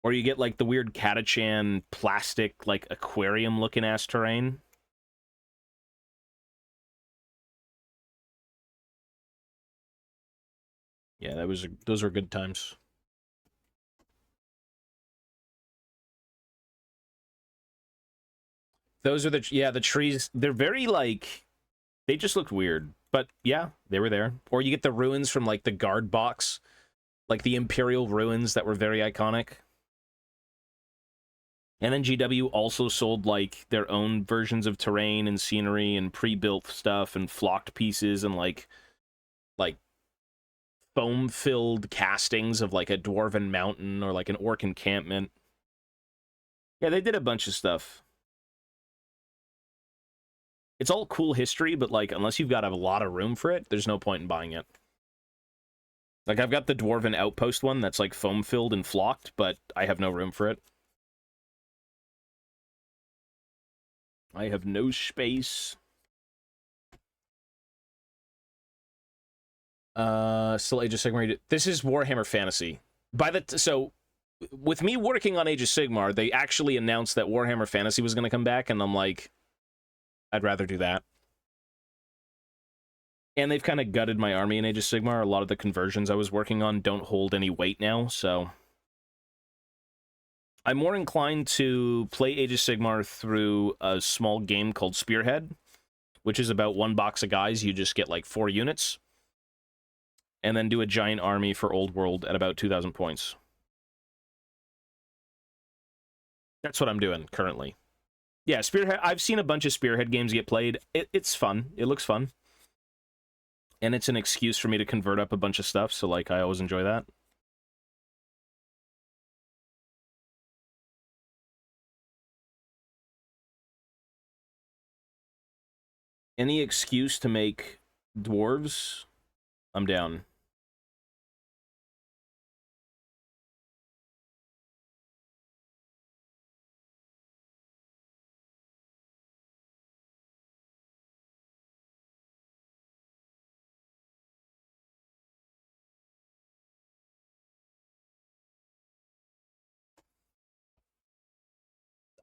Or you get, like, the weird Catachan plastic, like, aquarium-looking ass terrain. Yeah, those were good times. Those are the trees. They're very, like, they just looked weird. But, yeah, they were there. Or you get the ruins from, like, the guard box. Like, the Imperial ruins that were very iconic. And then GW also sold, like, their own versions of terrain and scenery and pre-built stuff and flocked pieces and, like foam-filled castings of, like, a dwarven mountain or, like, an orc encampment. Yeah, they did a bunch of stuff. It's all cool history, but, like, unless you've got a lot of room for it, there's no point in buying it. Like, I've got the dwarven outpost one that's, like, foam-filled and flocked, but I have no room for it. I have no space. Still Age of Sigmar. This is Warhammer Fantasy. So, with me working on Age of Sigmar, they actually announced that Warhammer Fantasy was going to come back, and I'm like, I'd rather do that. And they've kind of gutted my army in Age of Sigmar. A lot of the conversions I was working on don't hold any weight now, so I'm more inclined to play Age of Sigmar through a small game called Spearhead, which is about one box of guys. You just get, like, 4 units. And then do a giant army for Old World at about 2,000 points. That's what I'm doing currently. Yeah, Spearhead. I've seen a bunch of Spearhead games get played. It's fun. It looks fun. And it's an excuse for me to convert up a bunch of stuff, so, like, I always enjoy that. Any excuse to make dwarves, I'm down.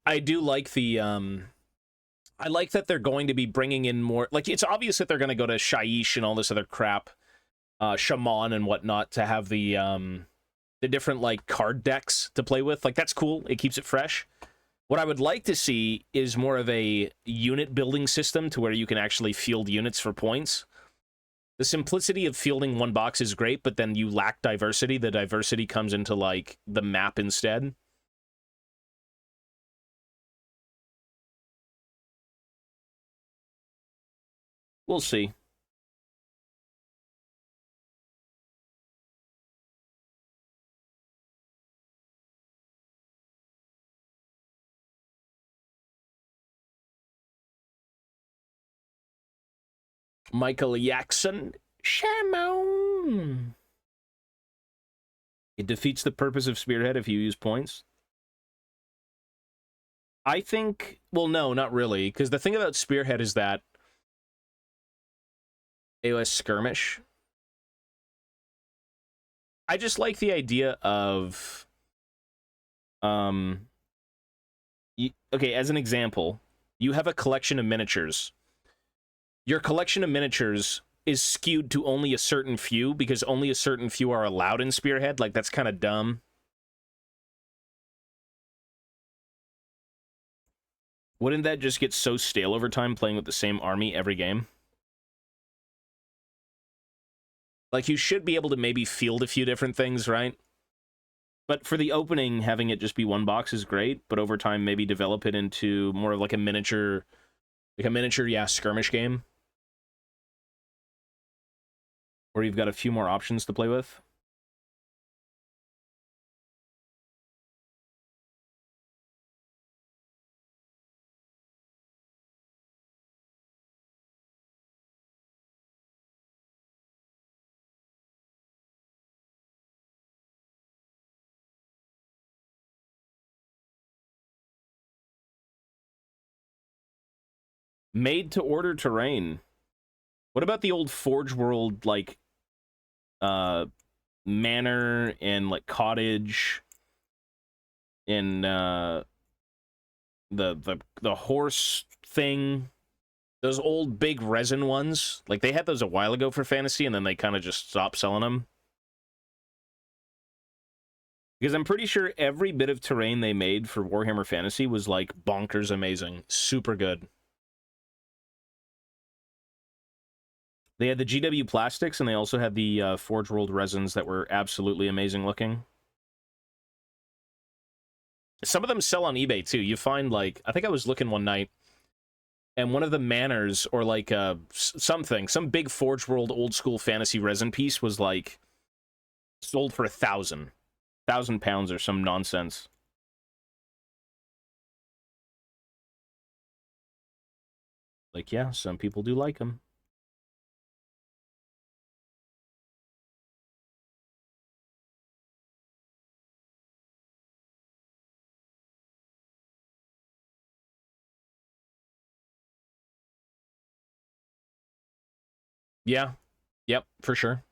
I do like the, I like that they're going to be bringing in more... Like, it's obvious that they're going to go to Shaiish and all this other crap, Shaman and whatnot, to have the different, like, card decks to play with. Like, that's cool. It keeps it fresh. What I would like to see is more of a unit building system to where you can actually field units for points. The simplicity of fielding one box is great, but then you lack diversity. The diversity comes into, like, the map instead. We'll see. Michael Jackson. Shamon. It defeats the purpose of Spearhead if you use points. I think... Well, no, not really. Because the thing about Spearhead is that AOS Skirmish... I just like the idea of... okay, as an example, you have a collection of miniatures. Your collection of miniatures is skewed to only a certain few, because only a certain few are allowed in Spearhead. Like, that's kind of dumb. Wouldn't that just get so stale over time playing with the same army every game? Like, you should be able to maybe field a few different things, right? But for the opening, having it just be one box is great, but over time, maybe develop it into more of like a miniature, yeah, skirmish game. Where you've got a few more options to play with. Made-to-order terrain. What about the old Forge World, like, manor and, like, cottage and, the horse thing? Those old big resin ones? Like, they had those a while ago for Fantasy, and then they kind of just stopped selling them. Because I'm pretty sure every bit of terrain they made for Warhammer Fantasy was, like, bonkers amazing. Super good. They had the GW plastics, and they also had the Forge World resins that were absolutely amazing looking. Some of them sell on eBay, too. You find, like... I think I was looking one night, and one of the manors, or, like, something, some big Forge World old-school fantasy resin piece was, like, sold for £1,000 or some nonsense. Like, yeah, some people do like them. Yeah. Yep, for sure.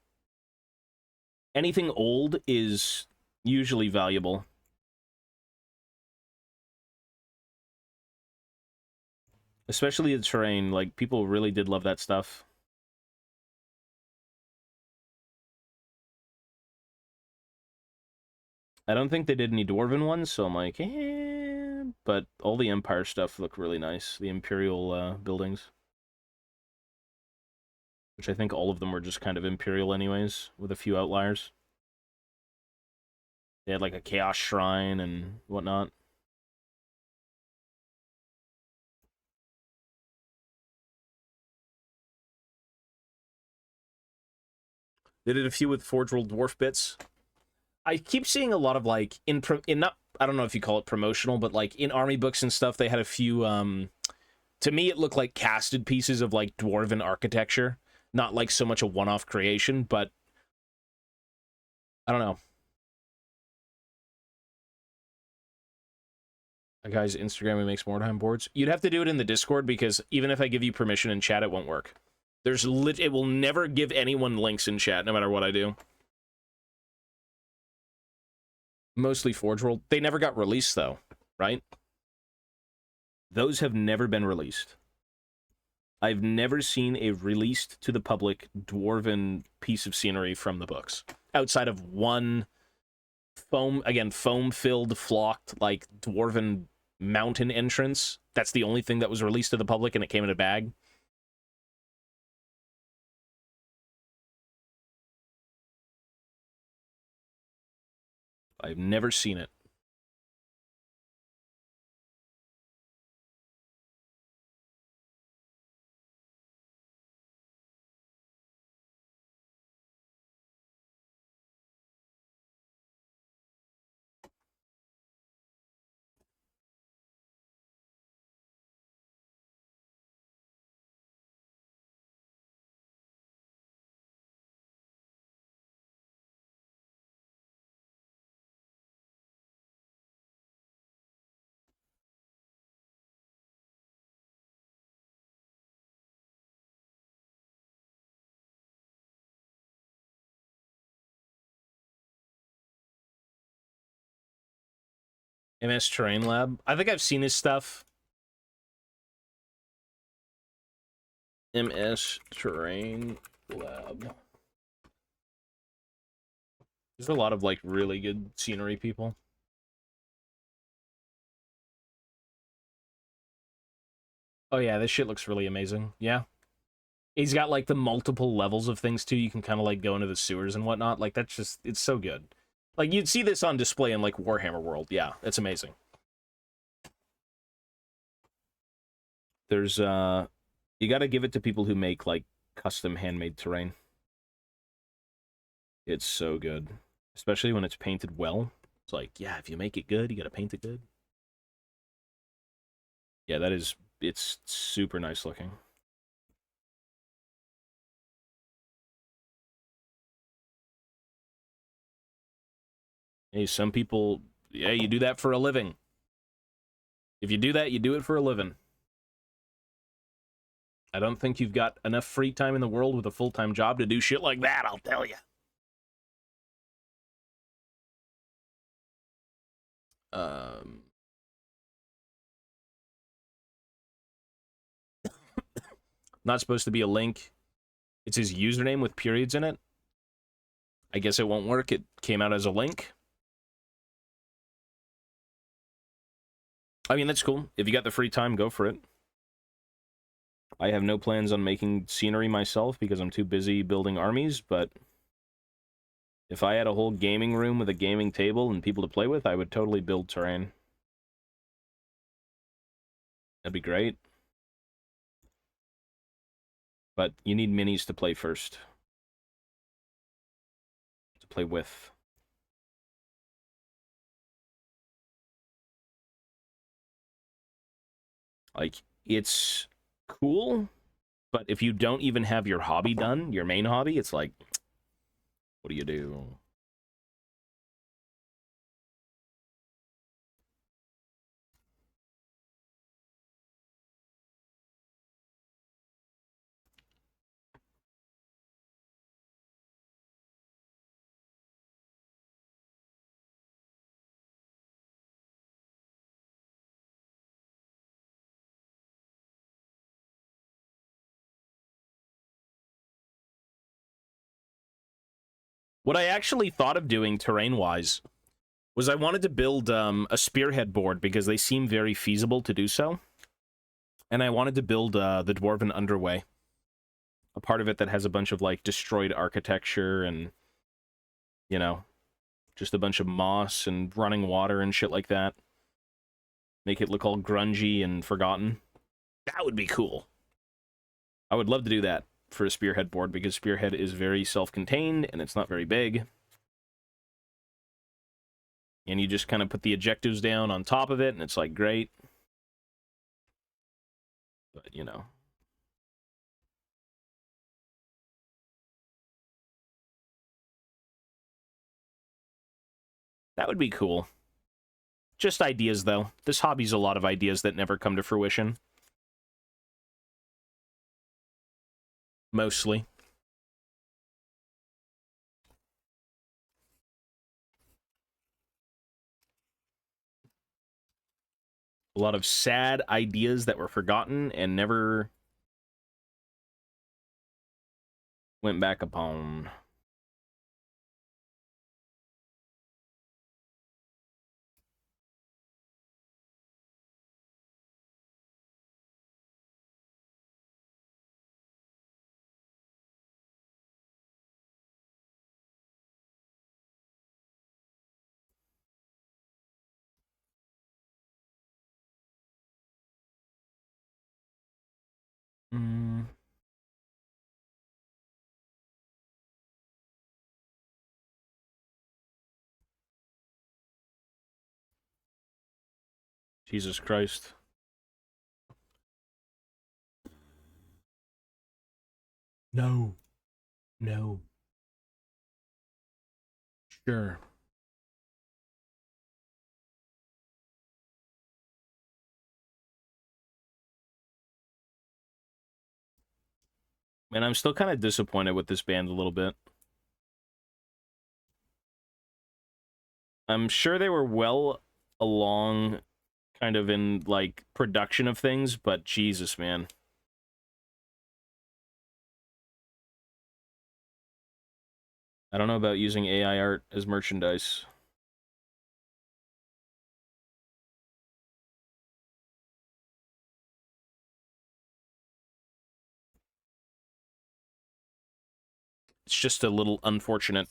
Anything old is usually valuable. Especially the terrain, like, people really did love that stuff. I don't think they did any Dwarven ones, so I'm like, eh. But all the Empire stuff look really nice. The Imperial buildings. Which I think all of them were just kind of Imperial anyways, with a few outliers. They had like a Chaos Shrine and whatnot. They did a few with Forge World Dwarf bits. I keep seeing a lot of, like, in not, I don't know if you call it promotional, but, like, in army books and stuff, they had a few, to me, it looked like casted pieces of, like, Dwarven architecture. Not, like, so much a one-off creation, but I don't know. A guy's Instagram makes Mordheim boards. You'd have to do it in the Discord, because even if I give you permission in chat, it won't work. It will never give anyone links in chat, no matter what I do. Mostly Forge World. They never got released, though, right? Those have never been released. I've never seen a released to the public Dwarven piece of scenery from the books. Outside of one foam-filled, flocked, like, Dwarven mountain entrance. That's the only thing that was released to the public, and it came in a bag. I've never seen it. MS Terrain Lab. I think I've seen his stuff. MS Terrain Lab. There's a lot of, like, really good scenery people. Oh, yeah, this shit looks really amazing. Yeah. He's got, like, the multiple levels of things, too. You can kind of, like, go into the sewers and whatnot. Like, that's just... It's so good. Like, you'd see this on display in, like, Warhammer World. Yeah, it's amazing. There's, You gotta give it to people who make, like, custom handmade terrain. It's so good. Especially when it's painted well. It's like, yeah, if you make it good, you gotta paint it good. Yeah, that is... It's super nice looking. Hey, some people... Yeah, you do that for a living. If you do that, you do it for a living. I don't think you've got enough free time in the world with a full-time job to do shit like that, I'll tell you. Not supposed to be a link. It's his username with periods in it. I guess it won't work. It came out as a link. I mean, that's cool. If you got the free time, go for it. I have no plans on making scenery myself because I'm too busy building armies, but if I had a whole gaming room with a gaming table and people to play with, I would totally build terrain. That'd be great. But you need minis to play first. To play with. Like, it's cool, but if you don't even have your hobby done, your main hobby, it's like, what do you do? What I actually thought of doing terrain-wise was I wanted to build a Spearhead board because they seem very feasible to do so. And I wanted to build the Dwarven Underway. A part of it that has a bunch of, like, destroyed architecture and, you know, just a bunch of moss and running water and shit like that. Make it look all grungy and forgotten. That would be cool. I would love to do that for a Spearhead board because Spearhead is very self-contained and it's not very big. And you just kind of put the objectives down on top of it and it's like great. But, you know. That would be cool. Just ideas, though. This hobby's a lot of ideas that never come to fruition. Mostly. A lot of sad ideas that were forgotten and never went back upon. Jesus Christ. No. No. Sure. And I'm still kind of disappointed with this band a little bit. I'm sure they were well along kind of in, like, production of things, but Jesus, man. I don't know about using AI art as merchandise. It's just a little unfortunate.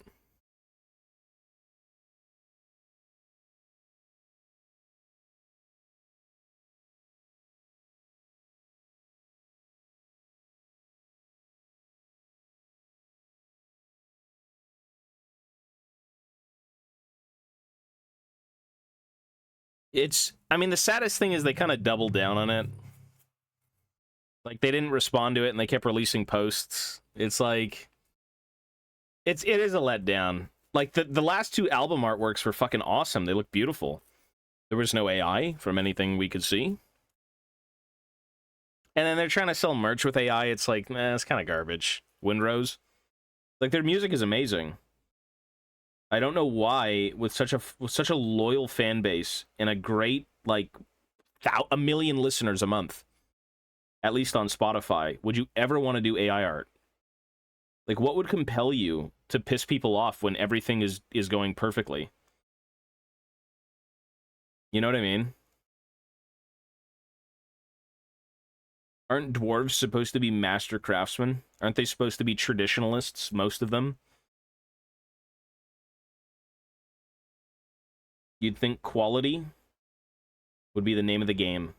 I mean, the saddest thing is they kind of doubled down on it. Like, they didn't respond to it, and they kept releasing posts. It's like, it is a letdown. Like, the last two album artworks were fucking awesome. They look beautiful. There was no AI from anything we could see. And then they're trying to sell merch with AI. It's like, nah, it's kind of garbage. Windrose. Like, their music is amazing. I don't know why, with such a loyal fan base and a great, like, 1 million listeners a month, at least on Spotify, would you ever want to do AI art? Like, what would compel you to piss people off when everything is going perfectly? You know what I mean? Aren't dwarves supposed to be master craftsmen? Aren't they supposed to be traditionalists, most of them? You'd think quality would be the name of the game.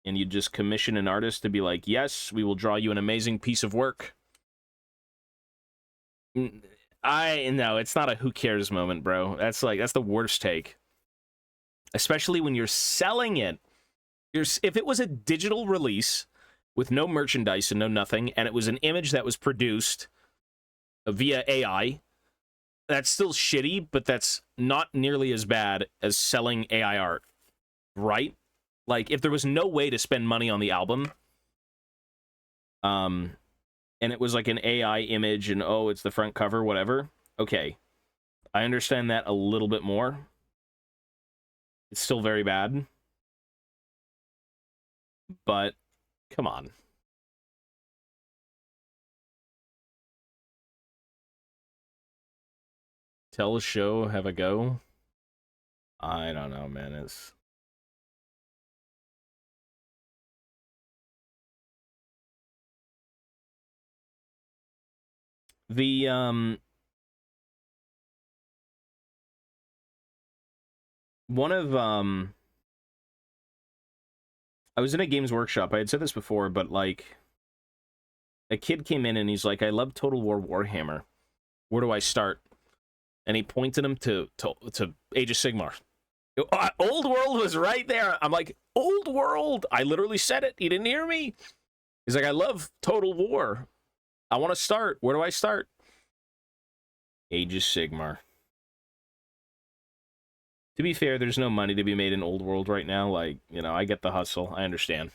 And you'd just commission an artist to be like, yes, we will draw you an amazing piece of work. No, it's not a who cares moment, bro. That's the worst take. Especially when you're selling it. If it was a digital release with no merchandise and no nothing, and it was an image that was produced via AI, that's still shitty, but that's not nearly as bad as selling AI art, right? Like, if there was no way to spend money on the album, and it was like an AI image, and oh, it's the front cover, whatever, okay. I understand that a little bit more. It's still very bad. But, come on. Tell a show, have a go? I don't know, man. It's... One of, I was in a Games Workshop. I had said this before, but, like, a kid came in and he's like, I love Total War Warhammer. Where do I start? And he pointed him to Age of Sigmar. Old World was right there. I'm like, Old World? I literally said it. He didn't hear me. He's like, I love Total War. I want to start. Where do I start? Age of Sigmar. To be fair, there's no money to be made in Old World right now. Like, you know, I get the hustle. I understand.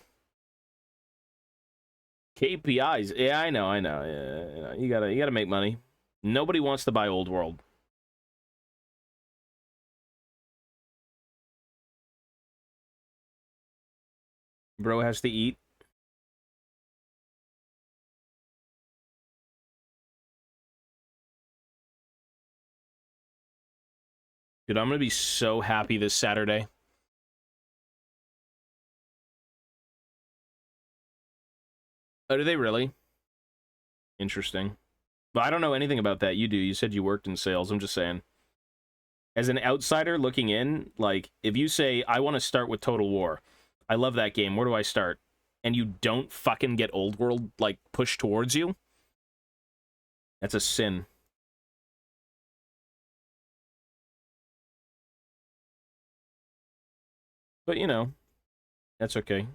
KPIs. Yeah, I know. Yeah, you gotta make money. Nobody wants to buy Old World. Bro has to eat. Dude, I'm gonna be so happy this Saturday. Oh, do they really? Interesting. But I don't know anything about that. You do. You said you worked in sales. I'm just saying. As an outsider looking in, like, if you say, I want to start with Total War, I love that game, where do I start? And you don't fucking get Old World, like, pushed towards you, that's a sin. But, you know, that's okay.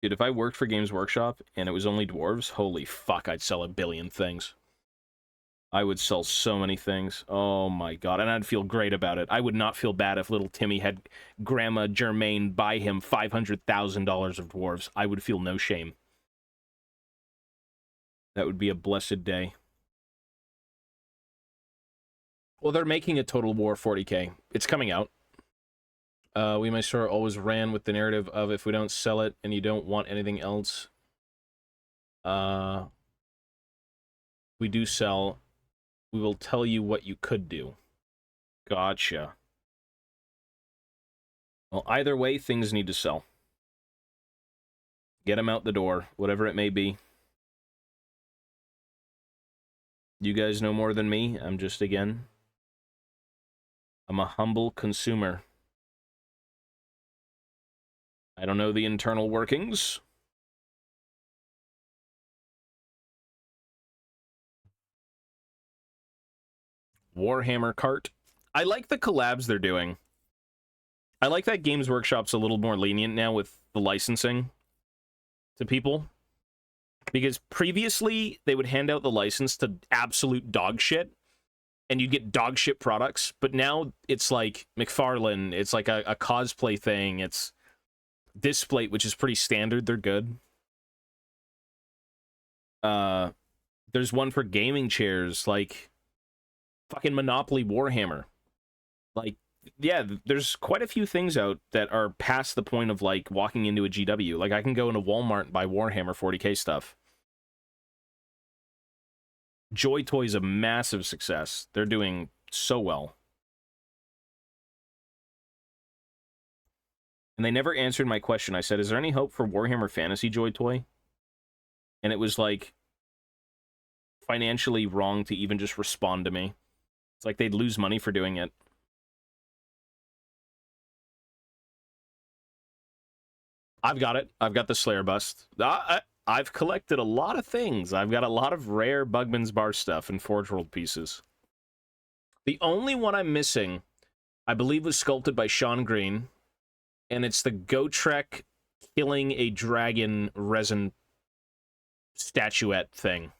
Dude, if I worked for Games Workshop and it was only dwarves, holy fuck, I'd sell 1 billion things. I would sell so many things. Oh my god, and I'd feel great about it. I would not feel bad if little Timmy had Grandma Germaine buy him $500,000 of dwarves. I would feel no shame. That would be a blessed day. Well, they're making a Total War 40K. It's coming out. We My Store always ran with the narrative of if we don't sell it and you don't want anything else, we do sell, we will tell you what you could do. Gotcha. Well, either way, things need to sell. Get them out the door, whatever it may be. You guys know more than me. I'm just, again, I'm a humble consumer. I don't know the internal workings. Warhammer cart. I like the collabs they're doing. I like that Games Workshop's a little more lenient now with the licensing to people. Because previously, they would hand out the license to absolute dog shit, and you'd get dog shit products. But now it's like McFarlane, it's like a cosplay thing, it's Displate, which is pretty standard, they're good. There's one for gaming chairs, like fucking Monopoly Warhammer. Like, yeah, there's quite a few things out that are past the point of, like, walking into a GW. Like, I can go into Walmart and buy Warhammer 40K stuff. Joy Toy's a massive success. They're doing so well. And they never answered my question. I said, is there any hope for Warhammer Fantasy Joy Toy? And it was, like, financially wrong to even just respond to me. It's like they'd lose money for doing it. I've got it. I've got the Slayer bust. I've collected a lot of things. I've got a lot of rare Bugman's Bar stuff and Forge World pieces. The only one I'm missing, I believe, was sculpted by Sean Green, and it's the Gotrek killing a dragon resin statuette thing.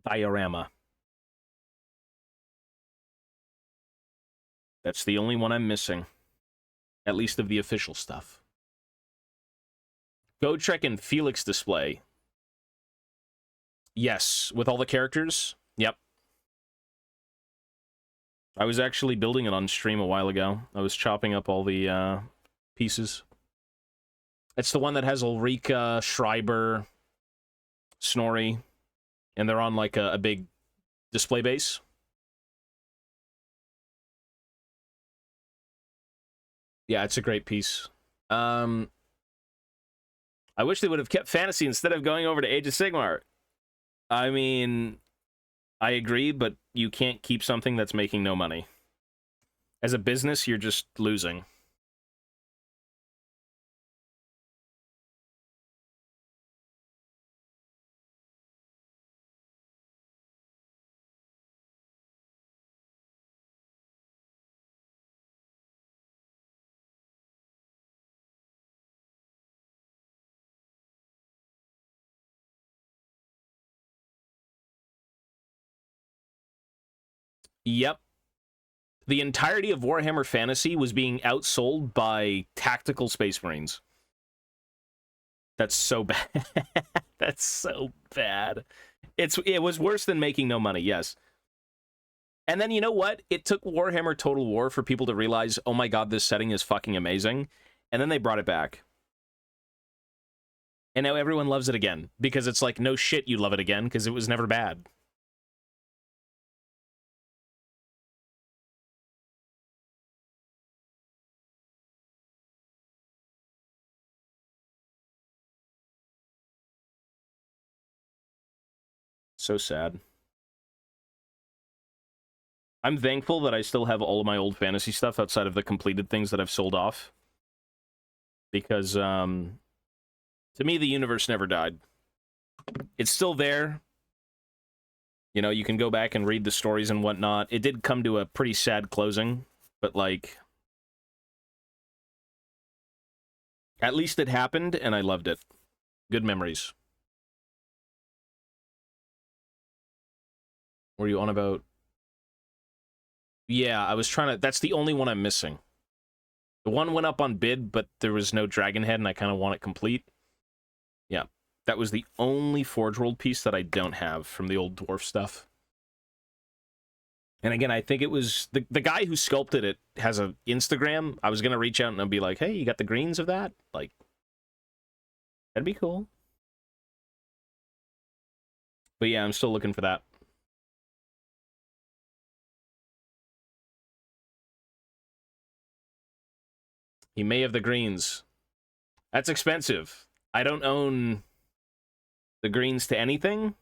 Diorama. That's the only one I'm missing. At least of the official stuff. Gotrek and Felix display. Yes, with all the characters. Yep. I was actually building it on stream a while ago. I was chopping up all the pieces. It's the one that has Ulrika, Schreiber, Snorri, and they're on like a big display base. Yeah, it's a great piece. I wish they would have kept fantasy instead of going over to Age of Sigmar. I mean, I agree, but you can't keep something that's making no money. As a business, you're just losing. Yep. The entirety of Warhammer Fantasy was being outsold by tactical Space Marines. That's so bad. That's so bad. It was worse than making no money, yes. And then, you know what? It took Warhammer Total War for people to realize, oh my god, this setting is fucking amazing. And then they brought it back. And now everyone loves it again. Because it's like, no shit, you love it again, because it was never bad. So sad. I'm thankful that I still have all of my old fantasy stuff outside of the completed things that I've sold off. Because, to me, the universe never died. It's still there. You know, you can go back and read the stories and whatnot. It did come to a pretty sad closing, but, like, at least it happened, and I loved it. Good memories. What were you on about? Yeah, I was trying to... That's the only one I'm missing. The one went up on bid, but there was no dragon head, and I kind of want it complete. Yeah, that was the only Forge World piece that I don't have from the old dwarf stuff. And again, I think it was the guy who sculpted it has an Instagram. I was gonna reach out and I'd be like, hey, you got the greens of that? Like, that'd be cool. But yeah, I'm still looking for that. He may have the greens. That's expensive. I don't own the greens to anything.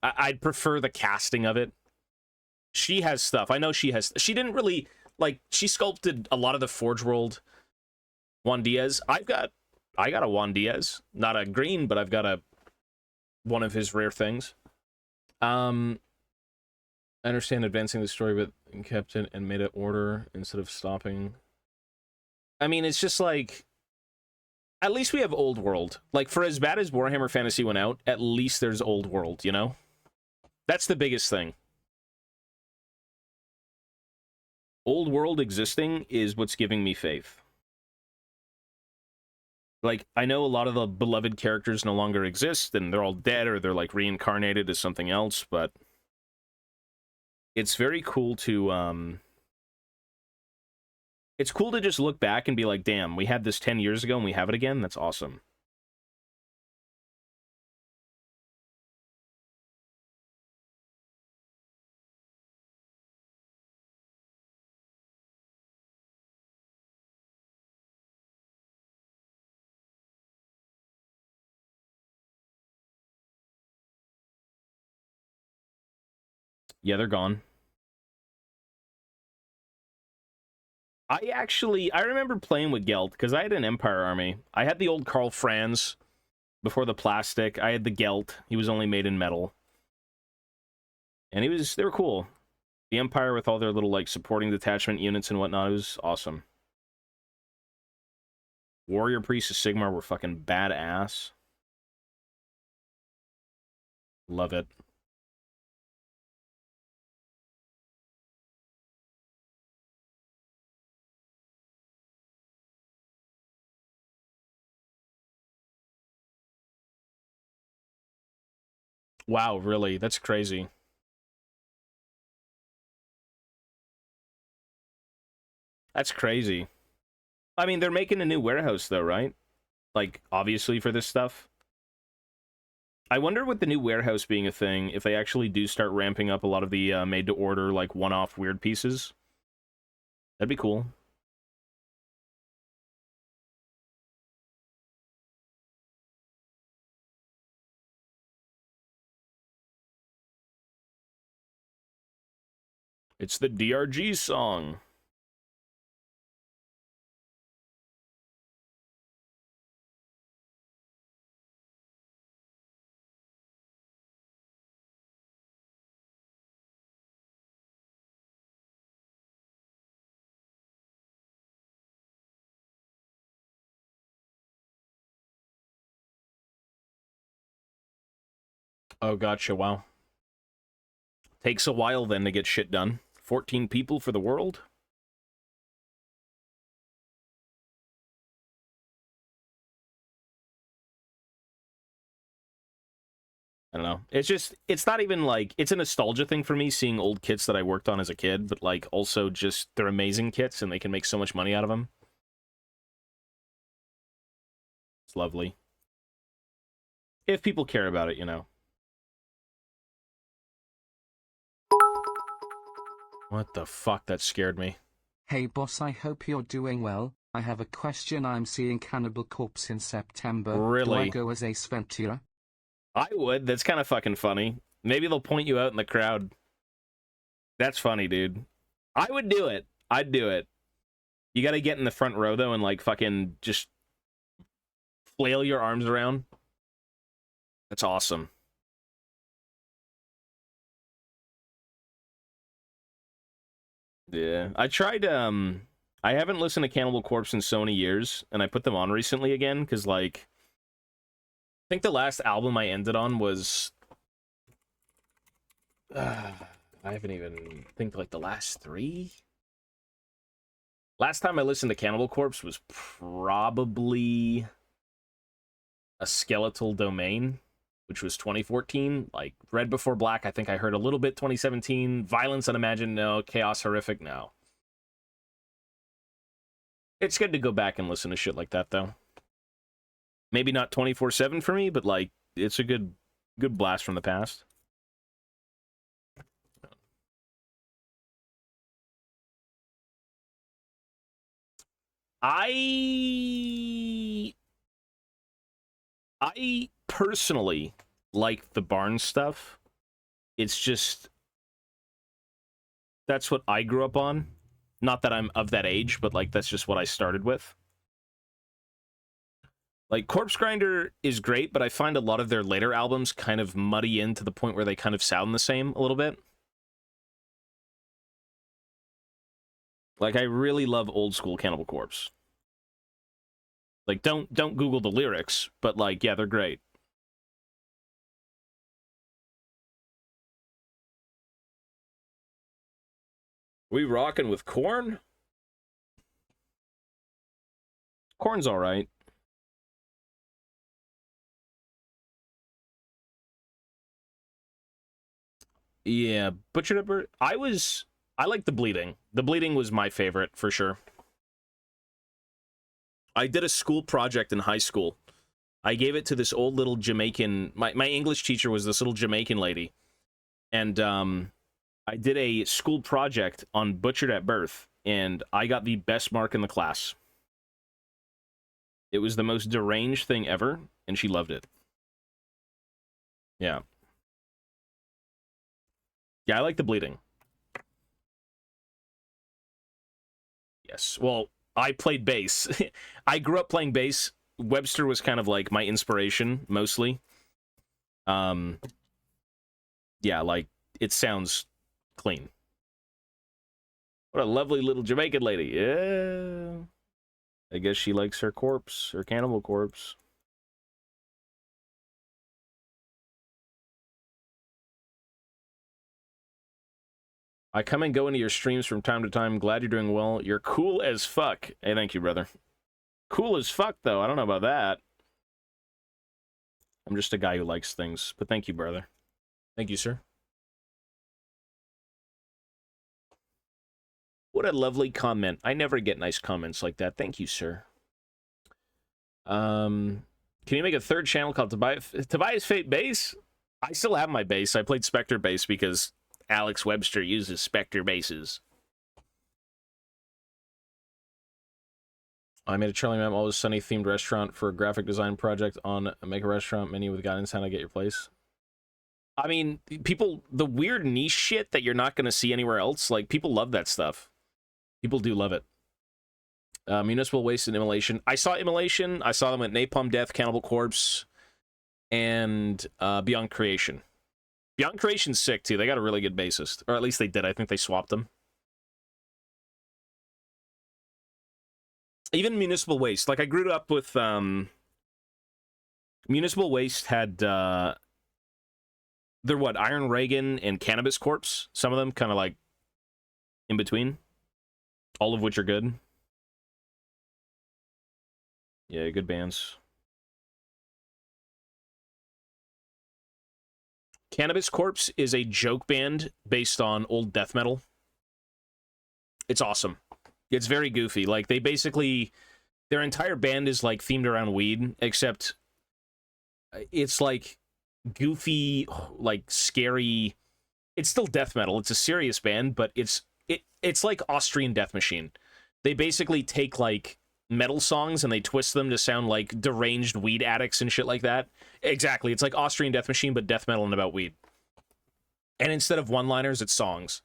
I'd prefer the casting of it. She has stuff. I know she has. She didn't really, like, she sculpted a lot of the Forge World Juan Diaz. I got a Juan Diaz. Not a green, but I've got one of his rare things. I understand advancing the story, but kept it and made it order instead of stopping. I mean, it's just like, at least we have Old World. Like, for as bad as Warhammer Fantasy went out, at least there's Old World, you know? That's the biggest thing. Old World existing is what's giving me faith. Like, I know a lot of the beloved characters no longer exist, and they're all dead, or they're, like, reincarnated as something else, but it's very cool to, it's cool to just look back and be like, damn, we had this 10 years ago and we have it again? That's awesome. Yeah, they're gone. I remember playing with Gelt, because I had an Empire army. I had the old Karl Franz before the plastic. I had the Gelt. He was only made in metal. And they were cool. The Empire with all their little, like, supporting detachment units and whatnot, it was awesome. Warrior Priests of Sigmar were fucking badass. Love it. Wow, really? That's crazy. That's crazy. I mean, they're making a new warehouse, though, right? Like, obviously, for this stuff. I wonder, with the new warehouse being a thing, if they actually do start ramping up a lot of the made-to-order, like, one-off weird pieces. That'd be cool. It's the DRG song. Oh, gotcha, wow. Takes a while, then, to get shit done. 14 people for the world? I don't know. It's just, it's not even like, it's a nostalgia thing for me seeing old kits that I worked on as a kid, but like also just they're amazing kits and they can make so much money out of them. It's lovely. If people care about it, you know. What the fuck? That scared me. Hey boss, I hope you're doing well. I have a question. I'm seeing Cannibal Corpse in September. Really? Do I go as Ace Ventura? I would. That's kind of fucking funny. Maybe they'll point you out in the crowd. That's funny, dude. I would do it. I'd do it. You gotta get in the front row, though, and, like, fucking just flail your arms around. That's awesome. Yeah. I tried, I haven't listened to Cannibal Corpse in so many years, and I put them on recently again, because, like, I think the last album I ended on was... I haven't even... think, like, the last 3? Last time I listened to Cannibal Corpse was probably... A Skeletal Domain. which was 2014. Like, Red Before Black, I think I heard a little bit 2017. Violence Unimagined, no. Chaos Horrific, no. It's good to go back and listen to shit like that, though. Maybe not 24/7 for me, but, like, it's a good blast from the past. I personally like the Barnes stuff. It's just, that's what I grew up on. Not that I'm of that age, but, like, that's just what I started with. Like, Corpse Grinder is great, but I find a lot of their later albums kind of muddy in to the point where they kind of sound the same a little bit. Like, I really love old school Cannibal Corpse. Like, don't Google the lyrics, but, like, yeah, they're great. We rocking with Korn? Korn's all right. Yeah, Butchered Up Bird. I like The Bleeding. The Bleeding was my favorite, for sure. I did a school project in high school. I gave it to this old little Jamaican... My English teacher was this little Jamaican lady. And, I did a school project on Butchered at Birth, and I got the best mark in the class. It was the most deranged thing ever, and she loved it. Yeah. Yeah, I like The Bleeding. Yes. Well, I played bass. I grew up playing bass. Webster was kind of like my inspiration, mostly. Yeah, like, it sounds clean. What a lovely little Jamaican lady. Yeah. I guess she likes her corpse, her cannibal corpse. I come and go into your streams from time to time. Glad you're doing well. You're cool as fuck. Hey, thank you, brother. Cool as fuck, though. I don't know about that. I'm just a guy who likes things. But thank you, brother. Thank you, sir. What a lovely comment. I never get nice comments like that. Thank you, sir. Can you make a third channel called Tobias Fate Bass? I still have my bass. I played Spectre bass because Alex Webster uses Spectre basses. I made a Charlie Map Always Sunny themed restaurant for a graphic design project on Make a Restaurant menu with guidance how to get your place. I mean, people, the weird niche shit that you're not going to see anywhere else, like, people love that stuff. People do love it. Municipal Waste and Immolation. I saw Immolation. I saw them at Napalm Death, Cannibal Corpse, and Beyond Creation. Beyond Creation's sick, too. They got a really good bassist. Or at least they did. I think they swapped them. Even Municipal Waste. Like, I grew up with... Municipal Waste had... they're what? Iron Reagan and Cannabis Corpse. Some of them kind of like in between. All of which are good. Yeah, good bands. Cannabis Corpse is a joke band based on old death metal. It's awesome. It's very goofy. Like, they basically... Their entire band is, like, themed around weed, except it's, like, goofy, like, scary... It's still death metal. It's a serious band, but it's like Austrian Death Machine. They basically take, like, metal songs and they twist them to sound like deranged weed addicts and shit like that. Exactly. It's like Austrian Death Machine, but death metal and about weed. And instead of one-liners, it's songs.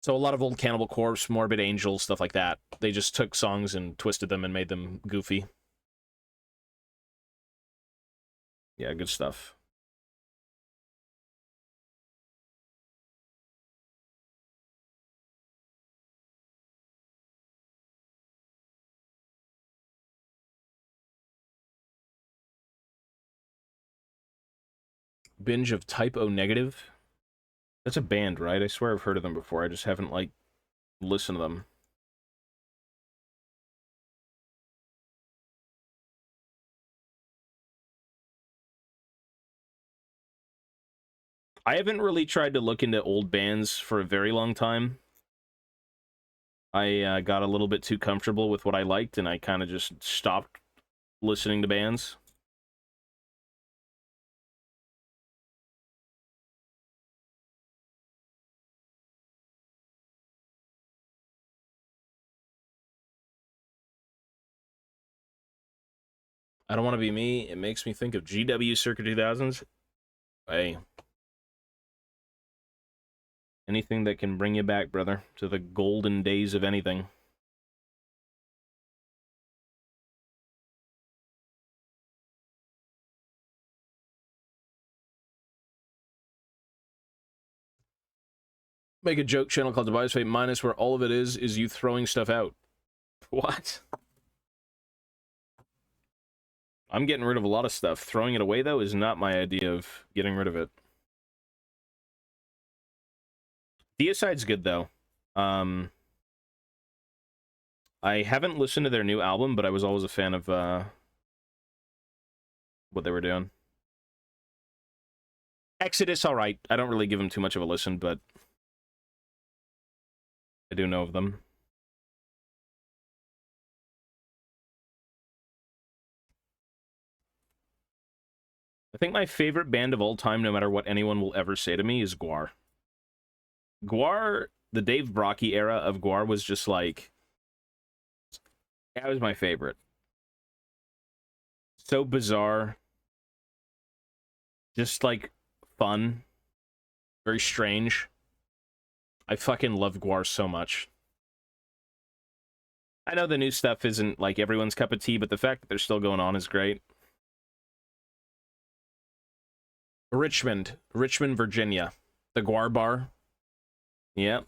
So a lot of old Cannibal Corpse, Morbid Angel, stuff like that. They just took songs and twisted them and made them goofy. Yeah, good stuff. Binge of Type O Negative. That's a band, right? I swear I've heard of them before. I just haven't, like, listened to them. I haven't really tried to look into old bands for a very long time. I got a little bit too comfortable with what I liked, and I kind of just stopped listening to bands. I don't want to be me. It makes me think of GW circa 2000s. Hey. Anything that can bring you back, brother, to the golden days of anything. Make a joke channel called TobiasFatePLUS where all of it is you throwing stuff out. What? I'm getting rid of a lot of stuff. Throwing it away, though, is not my idea of getting rid of it. Deicide's good, though. I haven't listened to their new album, but I was always a fan of what they were doing. Exodus, all right. I don't really give them too much of a listen, but I do know of them. I think my favorite band of all time, no matter what anyone will ever say to me, is Gwar. Gwar, the Dave Brockie era of Gwar was just like... That was my favorite. So bizarre. Just, like, fun. Very strange. I fucking love Gwar so much. I know the new stuff isn't, like, everyone's cup of tea, but the fact that they're still going on is great. Richmond, Virginia. The Gwar Bar. Yep.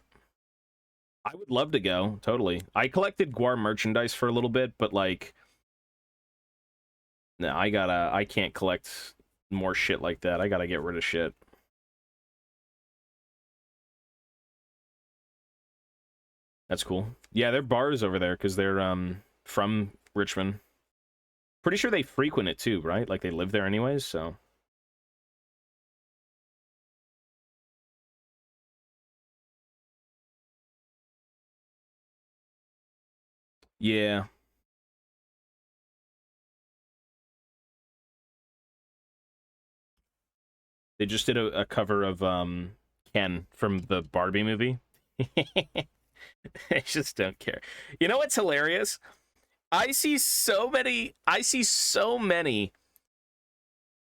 I would love to go, totally. I collected Gwar merchandise for a little bit, but, like... No, I can't collect more shit like that. I gotta get rid of shit. That's cool. Yeah, their bar is over there, because they're, from Richmond. Pretty sure they frequent it, too, right? Like, they live there anyways, so... Yeah. They just did a cover of Ken from the Barbie movie. I just don't care. You know what's hilarious? I see so many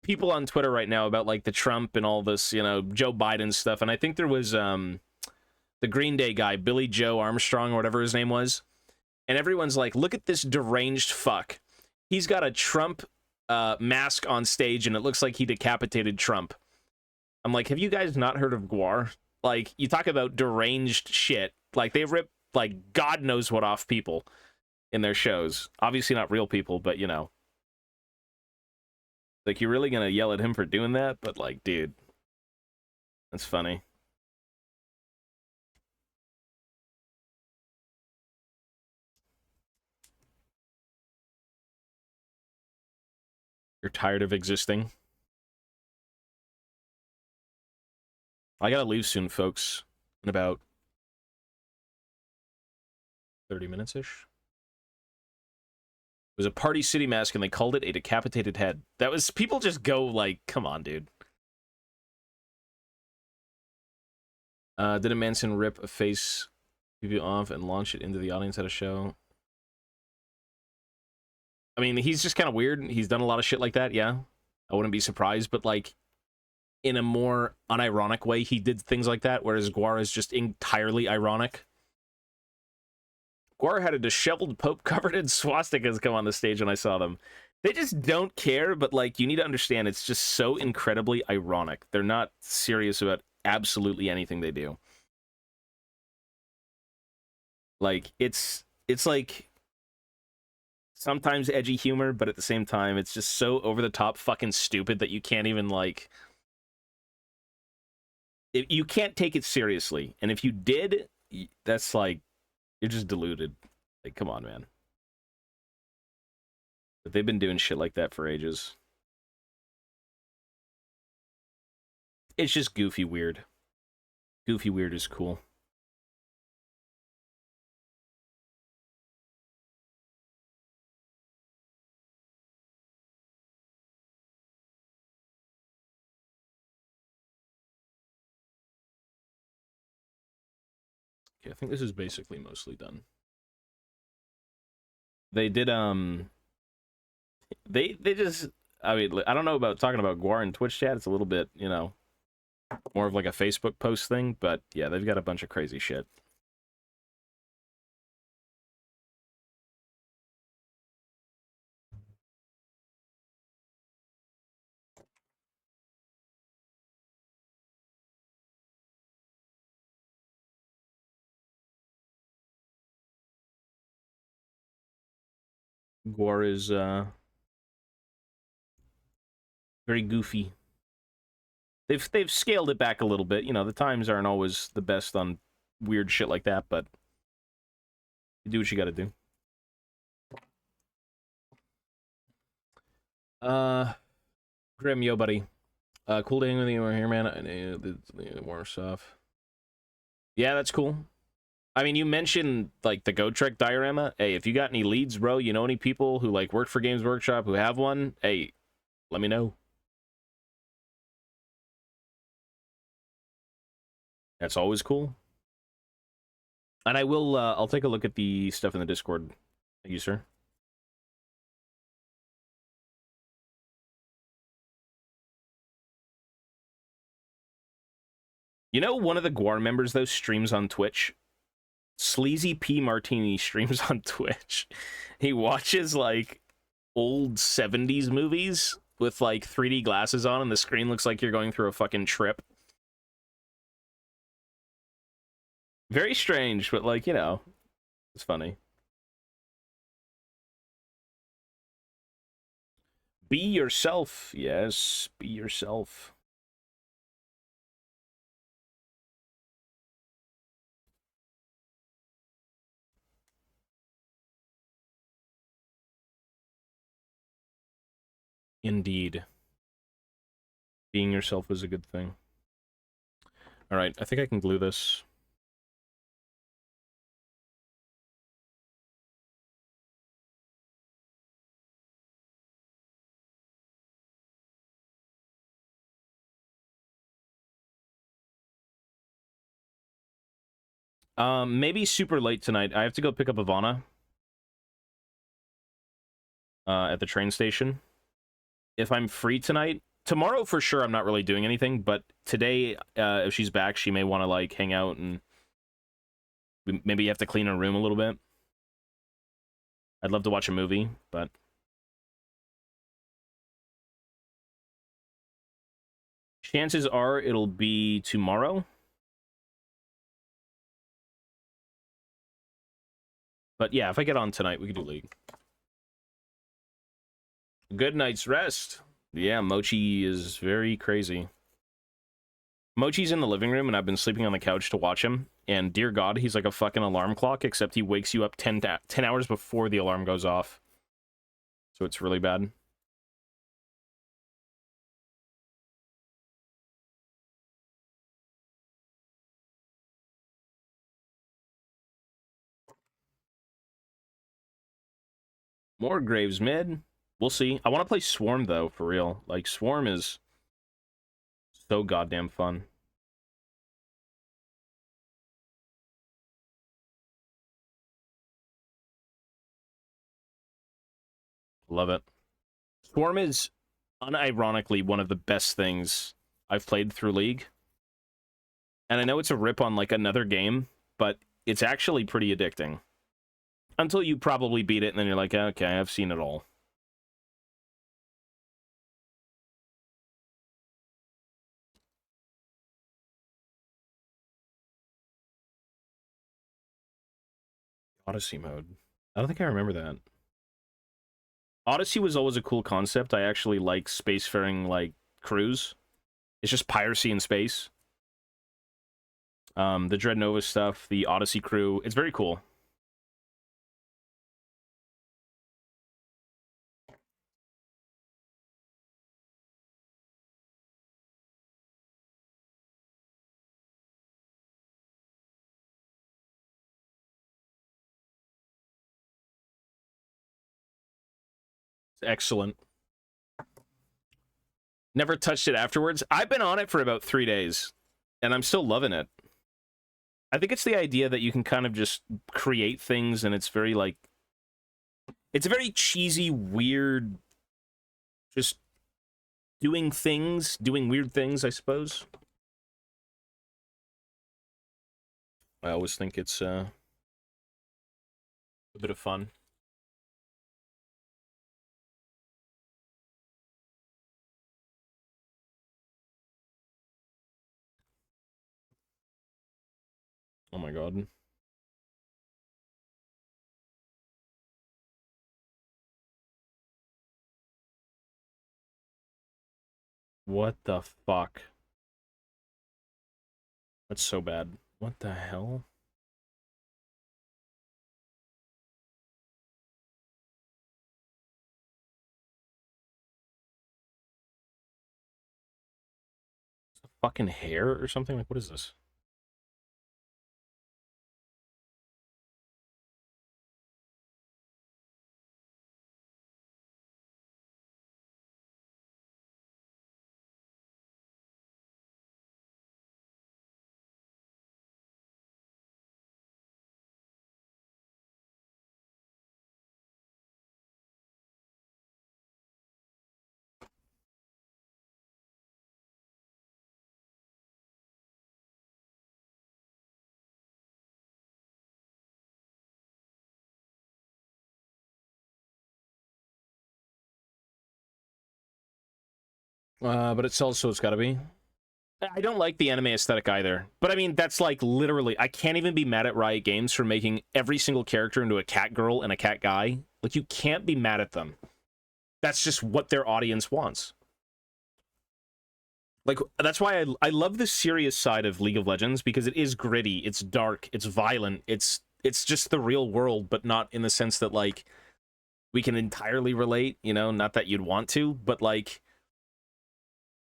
people on Twitter right now about like the Trump and all this, you know, Joe Biden stuff, and I think there was the Green Day guy, Billy Joe Armstrong or whatever his name was. And everyone's like, look at this deranged fuck. He's got a Trump mask on stage, and it looks like he decapitated Trump. I'm like, have you guys not heard of Gwar? Like, you talk about deranged shit. Like, they rip, like, God knows what off people in their shows. Obviously not real people, but, you know. Like, you're really gonna yell at him for doing that? But, like, dude. That's funny. You're tired of existing? I gotta leave soon, folks. In about 30 minutes-ish. It was a Party City mask, and they called it a decapitated head. That was... People just go, like, come on, dude. Didn't Manson rip a face preview off and launch it into the audience at a show? I mean, he's just kind of weird. He's done a lot of shit like that, yeah. I wouldn't be surprised, but, like, in a more unironic way, he did things like that, whereas Gwar is just entirely ironic. Gwar had a disheveled Pope covered in swastikas come on the stage when I saw them. They just don't care, but, like, you need to understand, it's just so incredibly ironic. They're not serious about absolutely anything they do. Like, it's like... sometimes edgy humor, but at the same time, it's just so over-the-top fucking stupid that you can't even, like... You can't take it seriously. And if you did, that's like... You're just deluded. Like, come on, man. But they've been doing shit like that for ages. It's just goofy weird. Goofy weird is cool. Okay, I think this is basically mostly done. They did, they just, I mean, I don't know about talking about Guar in Twitch chat. It's a little bit, you know, more of like a Facebook post thing, but yeah, they've got a bunch of crazy shit. Guar is, very goofy. They've scaled it back a little bit. You know, the times aren't always the best on weird shit like that, but you do what you gotta do. Grim, yo, buddy. Cool day with you here, man. I know the more stuff. Yeah, that's cool. I mean, you mentioned, like, the Go Trek diorama. Hey, if you got any leads, bro, you know any people who, like, work for Games Workshop who have one, hey, let me know. That's always cool. And I will, I'll take a look at the stuff in the Discord. Thank you, sir. You know, one of the Guar members, though, streams on Twitch. Sleazy P Martini streams on Twitch. He watches, like, old 70s movies with, like, 3D glasses on, and the screen looks like you're going through a fucking trip. Very strange, but, like, you know, it's funny. Be yourself. Yes, be yourself. Indeed. Being yourself is a good thing. Alright, I think I can glue this. Maybe super late tonight. I have to go pick up Ivana. At the train station. If I'm free tonight, tomorrow for sure I'm not really doing anything, but today, if she's back, she may want to, like, hang out and maybe you have to clean her room a little bit. I'd love to watch a movie, but chances are it'll be tomorrow. But yeah, if I get on tonight, we could do League. Good night's rest. Yeah, Mochi is very crazy. Mochi's in the living room, and I've been sleeping on the couch to watch him. And dear God, he's like a fucking alarm clock, except he wakes you up 10 hours before the alarm goes off. So it's really bad. More Graves mid. We'll see. I want to play Swarm, though, for real. Like, Swarm is so goddamn fun. Love it. Swarm is unironically one of the best things I've played through League. And I know it's a rip on, like, another game, but it's actually pretty addicting. Until you probably beat it, and then you're like, okay, I've seen it all. Odyssey mode. I don't think I remember that. Odyssey was always a cool concept. I actually like spacefaring, like, crews. It's just piracy in space. The Dread Nova stuff, the Odyssey crew. It's very cool. Excellent. Never touched it afterwards. I've been on it for about 3 days, and I'm still loving it. I think it's the idea that you can kind of just create things, and it's very, like... It's a very cheesy, weird... Just doing things, doing weird things, I suppose. I always think it's a bit of fun. Oh my god. What the fuck? That's so bad. What the hell? Fucking hair or something? Like, what is this? But it's also, it's gotta be. I don't like the anime aesthetic either. But I mean, that's like literally, I can't even be mad at Riot Games for making every single character into a cat girl and a cat guy. Like, you can't be mad at them. That's just what their audience wants. Like, that's why I love the serious side of League of Legends, because it is gritty, it's dark, it's violent, it's just the real world, but not in the sense that, like, we can entirely relate, you know, not that you'd want to, but, like,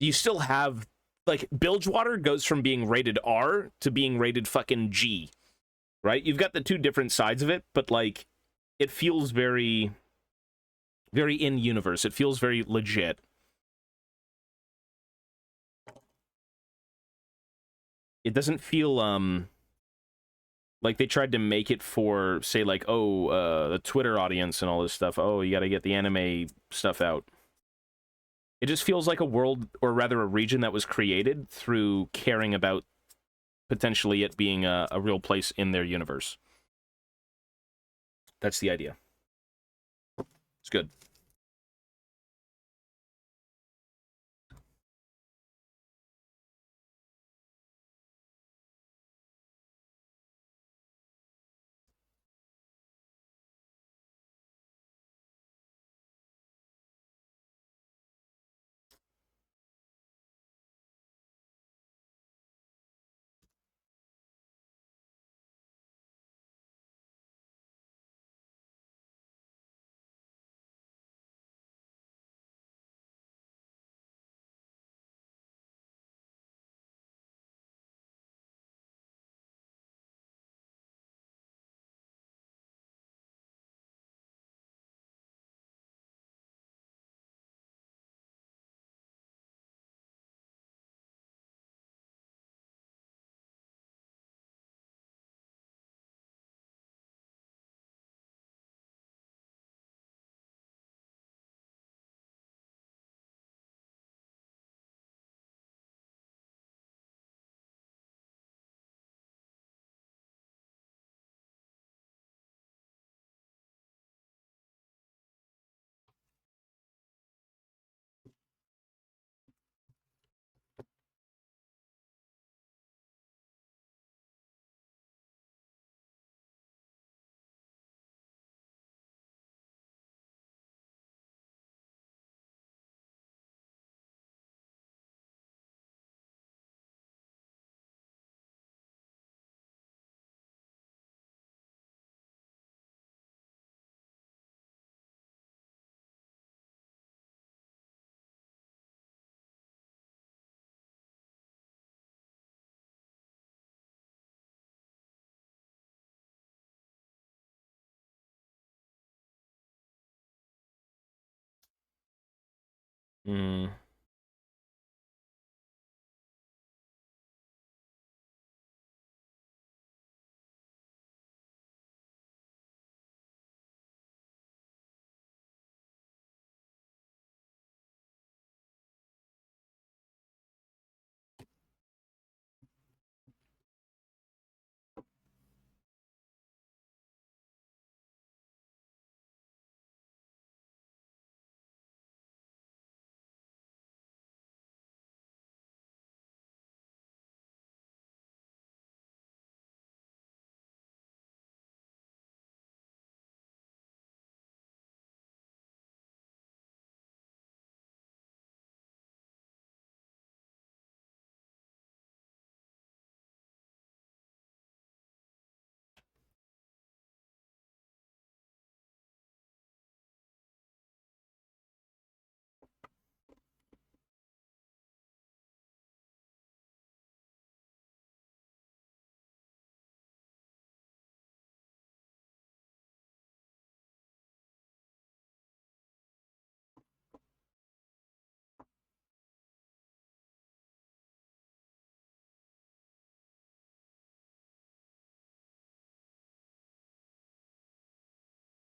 you still have, like, Bilgewater goes from being rated R to being rated fucking G, right? You've got the two different sides of it, but, like, it feels very, very in-universe. It feels very legit. It doesn't feel, like they tried to make it for, say, like, oh, the Twitter audience and all this stuff. Oh, you gotta get the anime stuff out. It just feels like a world, or rather a region that was created through caring about potentially it being a real place in their universe. That's the idea. It's good. Hmm.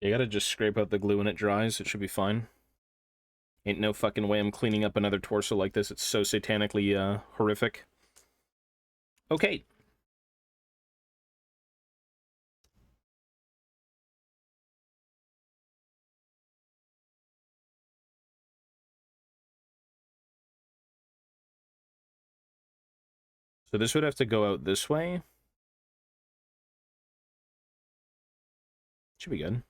You gotta just scrape out the glue when it dries. It should be fine. Ain't no fucking way I'm cleaning up another torso like this. It's so satanically, horrific. Okay. So this would have to go out this way. Should be good.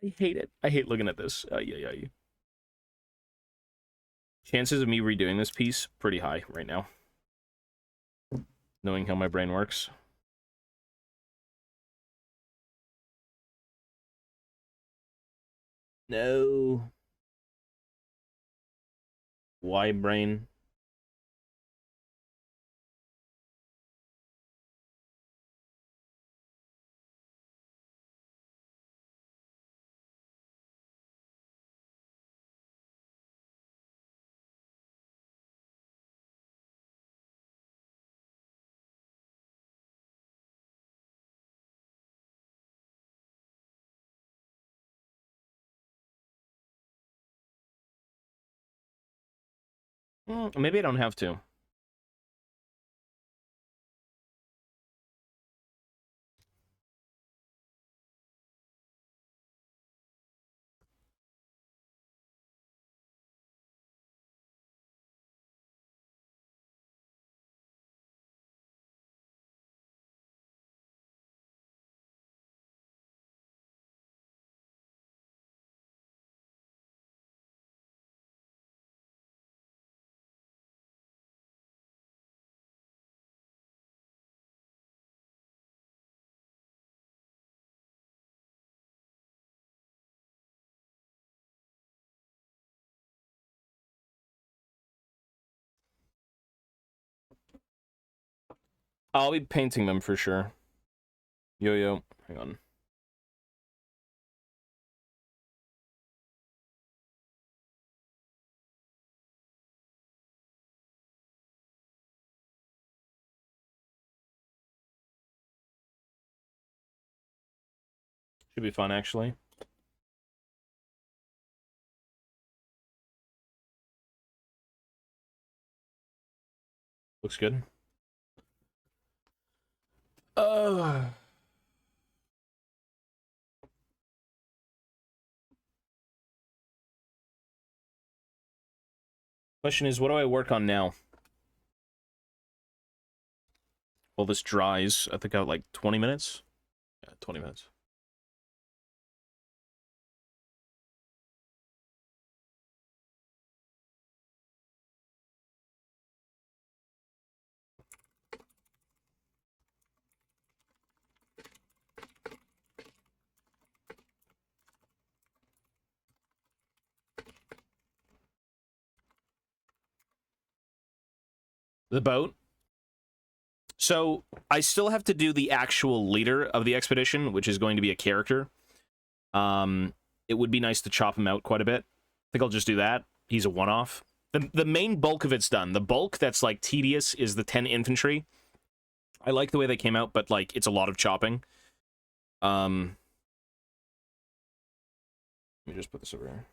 I hate it. I hate looking at this. Yeah. Chances of me redoing this piece, pretty high right now. Knowing how my brain works. No. Why brain? Maybe I don't have to. I'll be painting them for sure. Yo, hang on. Should be fun, actually. Looks good. Question is, what do I work on now? Well, this dries. I think I have like 20 minutes. Yeah, 20 minutes. The boat. So I still have to do the actual leader of the expedition, which is going to be a character. It would be nice to chop him out quite a bit. I think I'll just do that. He's a one-off. The main bulk of it's done. The bulk that's, like, tedious is the 10 infantry. I like the way they came out, but, like, it's a lot of chopping. Let me just put this over here.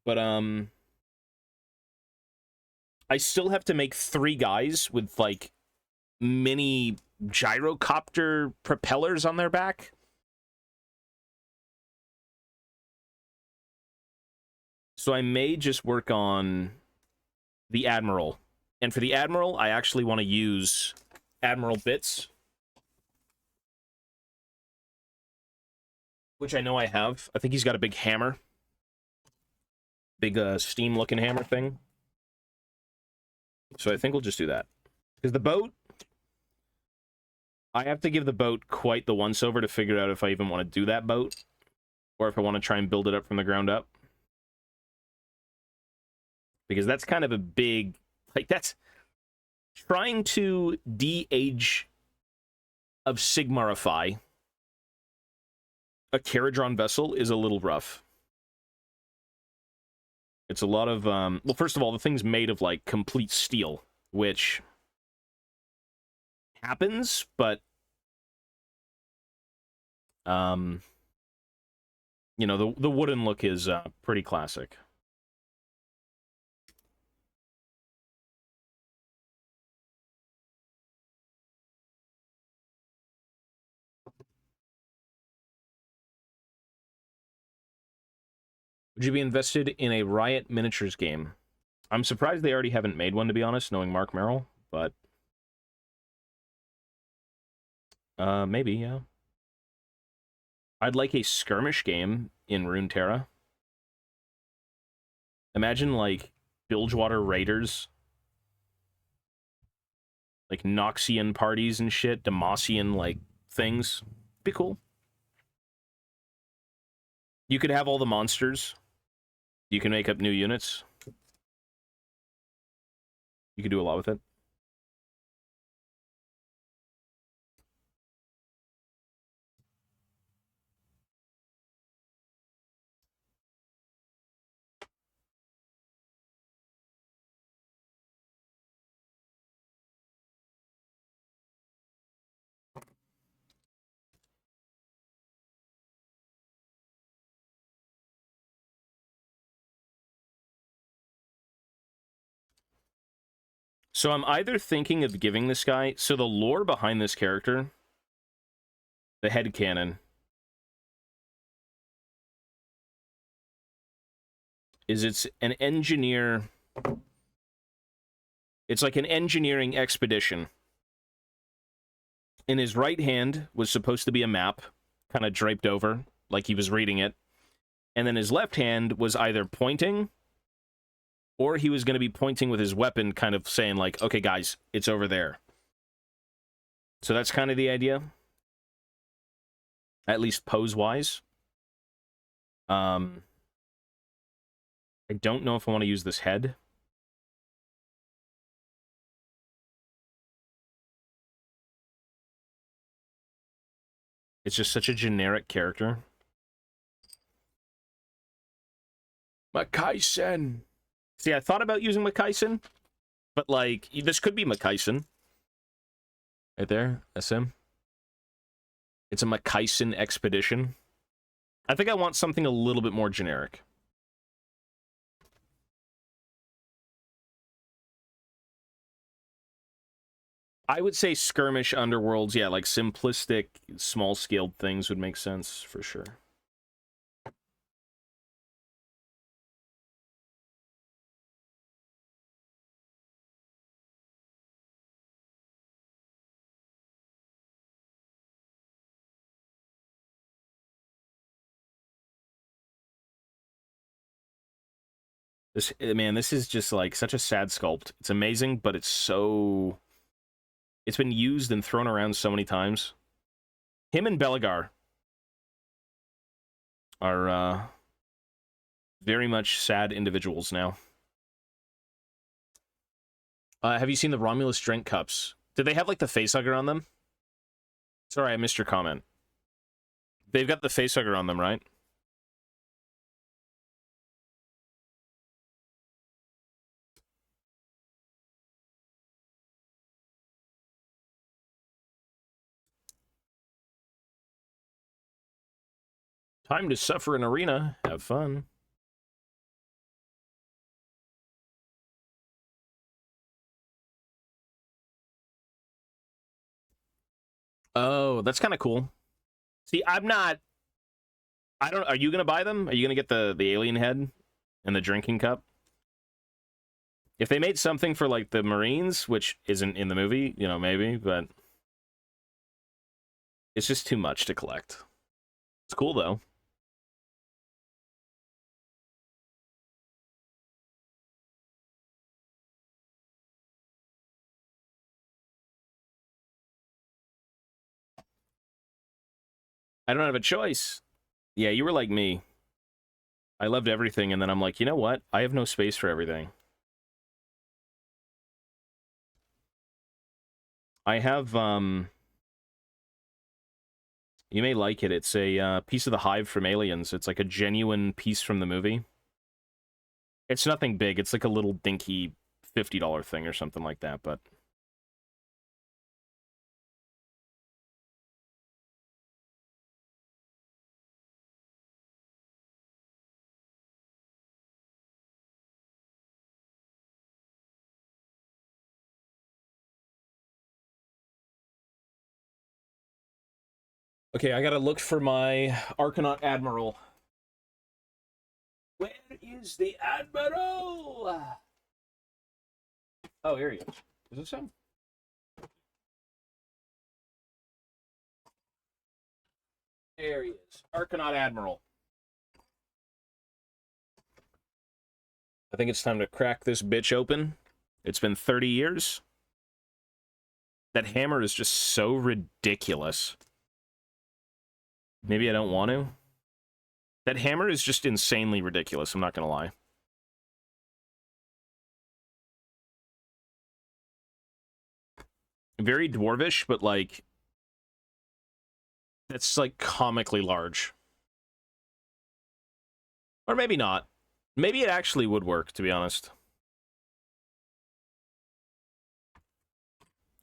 But, I still have to make 3 guys with, like, mini gyrocopter propellers on their back. So I may just work on the Admiral. And for the Admiral, I actually want to use Admiral Bits, which I know I have. I think he's got a big hammer. Big steam-looking hammer thing. So I think we'll just do that. Because the boat, I have to give the boat quite the once-over to figure out if I even want to do that boat, or if I want to try and build it up from the ground up. Because that's kind of a big, like, that's trying to de-age of Sigmarify a Caradron vessel is a little rough. It's a lot of, well, first of all, the thing's made of, like, complete steel, which happens, but, you know, the wooden look is pretty classic. Would you be invested in a Riot Miniatures game? I'm surprised they already haven't made one, to be honest, knowing Mark Merrill, but maybe, yeah. I'd like a skirmish game in Runeterra. Imagine, like, Bilgewater Raiders. Like, Noxian parties and shit. Demacian, like, things. Be cool. You could have all the monsters. You can make up new units. You could do a lot with it. So I'm either thinking of giving this guy... So the lore behind this character, the headcanon, is it's an engineer... It's like an engineering expedition. In his right hand was supposed to be a map, kind of draped over, like he was reading it. And then his left hand was either pointing, or he was going to be pointing with his weapon, kind of saying, like, okay, guys, it's over there. So that's kind of the idea. At least pose-wise. I don't know if I want to use this head. It's just such a generic character. Makaisen. See, I thought about using Makaisen, but, like, this could be Makaisen. Right there, that's him. It's a Makaisen expedition. I think I want something a little bit more generic. I would say skirmish underworlds, yeah, like simplistic, small-scaled things would make sense, for sure. This, man, this is just, like, such a sad sculpt. It's amazing, but it's so... It's been used and thrown around so many times. Him and Belagar are, very much sad individuals now. Have you seen the Romulus drink cups? Did they have, like, the facehugger on them? Sorry, I missed your comment. They've got the facehugger on them, right? Time to suffer in arena. Have fun. Oh, that's kind of cool. See, I don't, are you going to buy them? Are you going to get the alien head and the drinking cup? If they made something for, like, the Marines, which isn't in the movie, you know, maybe, but it's just too much to collect. It's cool, though. I don't have a choice. Yeah, you were like me. I loved everything, and then I'm like, you know what? I have no space for everything. I have, you may like it. It's a piece of the hive from Aliens. It's like a genuine piece from the movie. It's nothing big. It's like a little dinky $50 thing or something like that, but... Okay, I gotta look for my Arcanaut Admiral. Where is the Admiral? Oh, here he is. Is this him? There he is. Arcanaut Admiral. I think it's time to crack this bitch open. It's been 30 years. That hammer is just so ridiculous. Maybe I don't want to. That hammer is just insanely ridiculous, I'm not gonna lie. Very dwarvish, but, like, that's, like, comically large. Or maybe not. Maybe it actually would work, to be honest.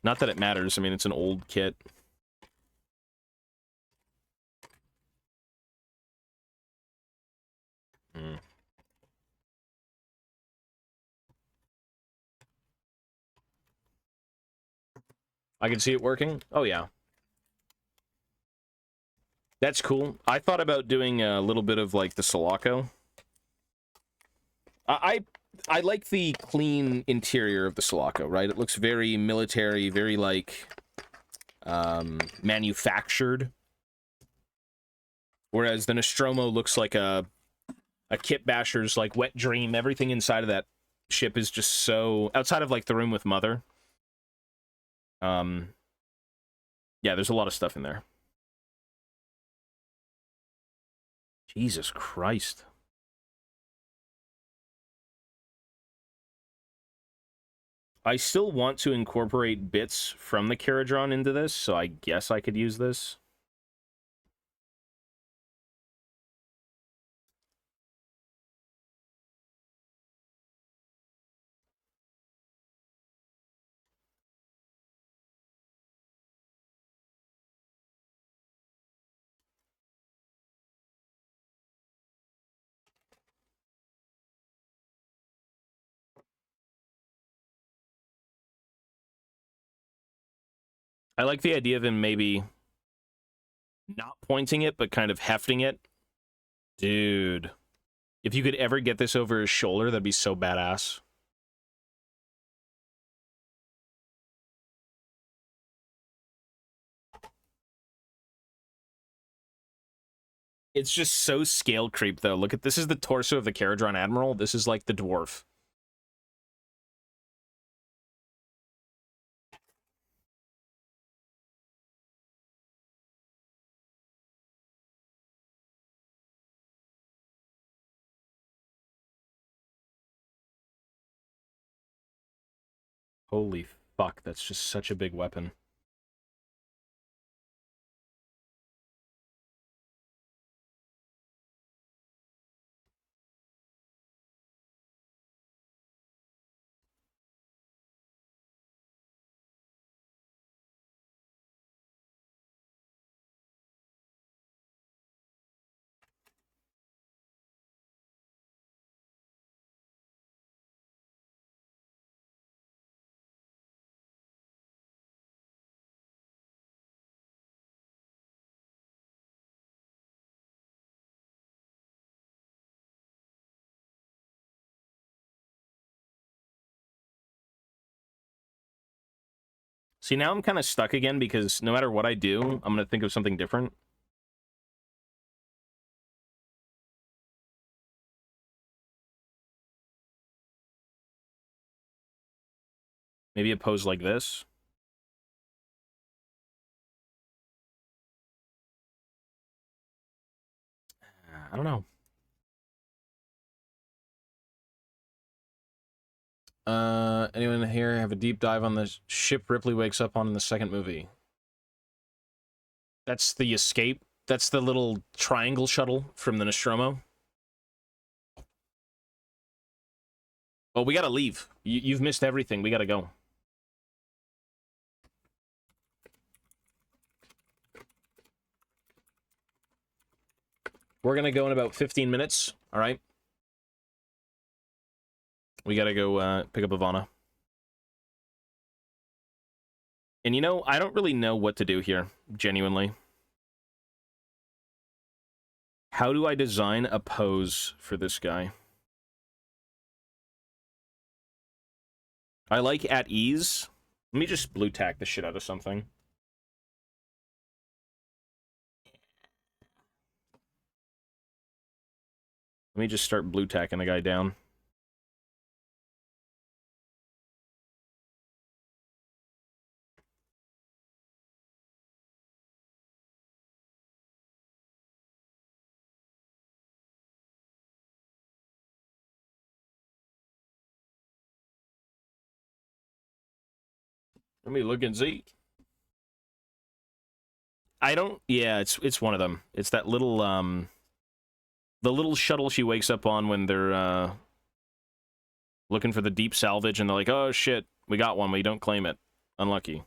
Not that it matters. I mean, it's an old kit. Hmm. I can see it working. Oh, yeah. That's cool. I thought about doing a little bit of, like, the Sulaco. I like the clean interior of the Sulaco, right? It looks very military, very, like, manufactured. Whereas the Nostromo looks like a Kit Basher's, like, wet dream. Everything inside of that ship is just so... Outside of, like, the room with Mother. Yeah, there's a lot of stuff in there. Jesus Christ. I still want to incorporate bits from the Caradron into this, so I guess I could use this. I like the idea of him maybe not pointing it, but kind of hefting it. Dude. If you could ever get this over his shoulder, that'd be so badass. It's just so scale creep, though. Look at this is the torso of the Caradron Admiral. This is like the dwarf. Holy fuck, that's just such a big weapon. See, now I'm kind of stuck again because no matter what I do, I'm going to think of something different. Maybe a pose like this. I don't know. Anyone here have a deep dive on the ship Ripley wakes up on in the second movie? That's the escape. That's the little triangle shuttle from the Nostromo. Well, we gotta leave. You've missed everything. We gotta go. We're gonna go in about 15 minutes, all right? We gotta go pick up Ivana. And you know, I don't really know what to do here, genuinely. How do I design a pose for this guy? I like at ease. Let me just blue tack the shit out of something. Let me just start blue tacking the guy down. Let me look and see. I don't... Yeah, it's one of them. It's that little, the little shuttle she wakes up on when they're, looking for the deep salvage, and they're like, oh, shit, we got one, we don't claim it. Unlucky.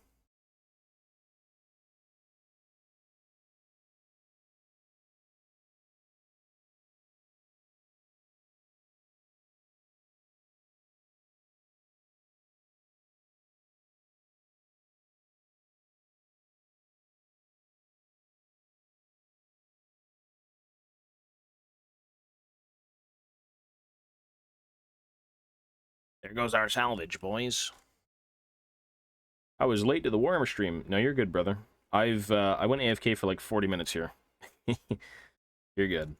There goes our salvage, boys. I was late to the Warhammer stream. No, you're good, brother. I went AFK for like 40 minutes here. You're good.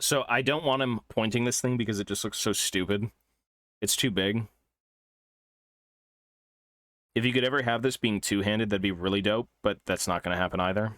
So I don't want him pointing this thing because it just looks so stupid. It's too big. If you could ever have this being two-handed, that'd be really dope, but that's not going to happen either.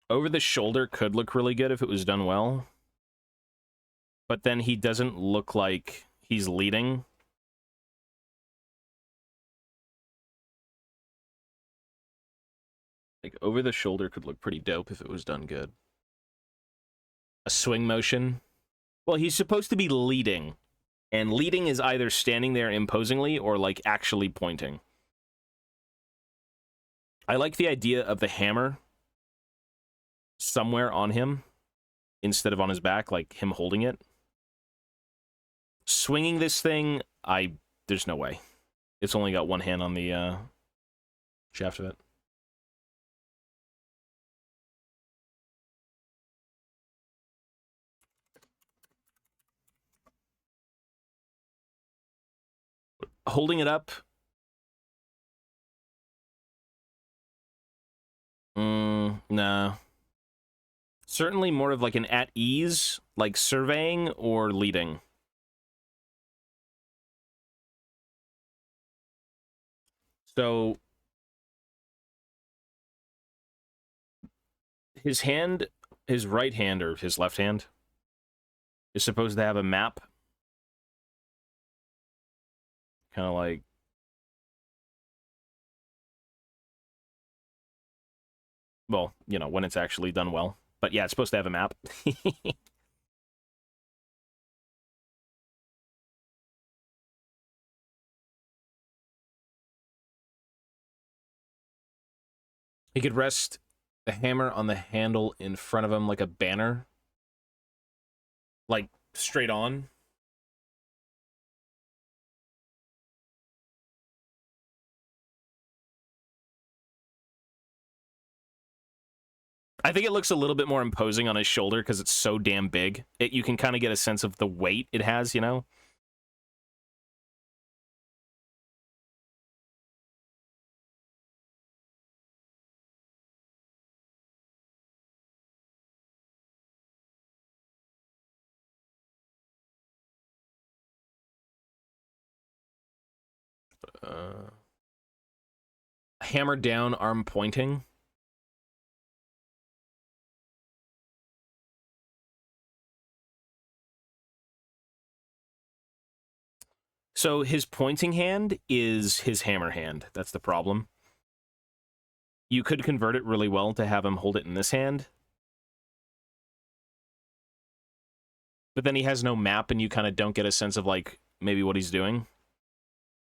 Over the shoulder could look really good if it was done well. But then he doesn't look like he's leading. Like, over the shoulder could look pretty dope if it was done good. A swing motion. Well, he's supposed to be leading. And leading is either standing there imposingly or, like, actually pointing. I like the idea of the hammer somewhere on him instead of on his back, like him holding it. Swinging this thing, there's no way. It's only got one hand on the shaft of it. Holding it up. Nah. Certainly more of like an at ease, like surveying or leading. So his hand, his right hand or his left hand is supposed to have a map. Kind of like, well, you know, when it's actually done well. But yeah, it's supposed to have a map. He could rest the hammer on the handle in front of him like a banner. Like, straight on. I think it looks a little bit more imposing on his shoulder because it's so damn big. You can kind of get a sense of the weight it has, you know? Hammer down, arm pointing. So his pointing hand is his hammer hand. That's the problem. You could convert it really well to have him hold it in this hand. But then he has no map and you kind of don't get a sense of, like, maybe what he's doing.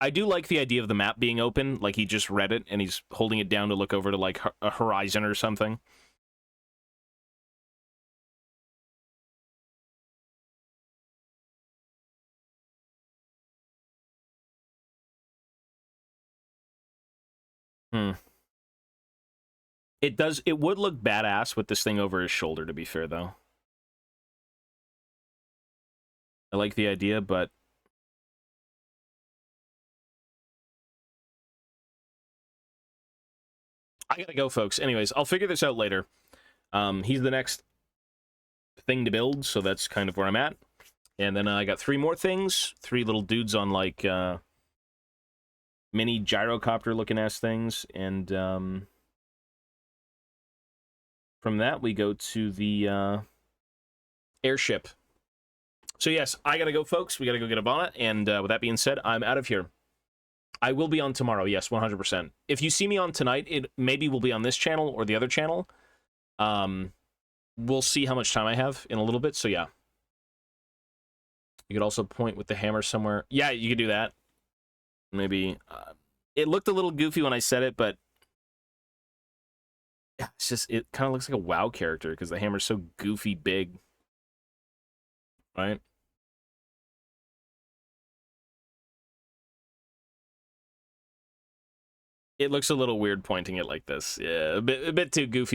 I do like the idea of the map being open, like he just read it and he's holding it down to look over to, like, a horizon or something. It would look badass with this thing over his shoulder, to be fair, though. I like the idea, but I gotta go, folks. Anyways, I'll figure this out later. He's the next thing to build, so that's kind of where I'm at. And then I got 3 more things. 3 little dudes on, like, mini gyrocopter-looking ass things. And from that, we go to the airship. So yes, I gotta go, folks. We gotta go get a bonnet. And with that being said, I'm out of here. I will be on tomorrow, yes, 100%. If you see me on tonight, it maybe will be on this channel or the other channel. We'll see how much time I have in a little bit, so yeah. You could also point with the hammer somewhere. Yeah, you could do that. Maybe. It looked a little goofy when I said it, but yeah, it's just, it kind of looks like a WoW character because the hammer's so goofy big. Right? It looks a little weird pointing it like this. Yeah, a bit too goofy.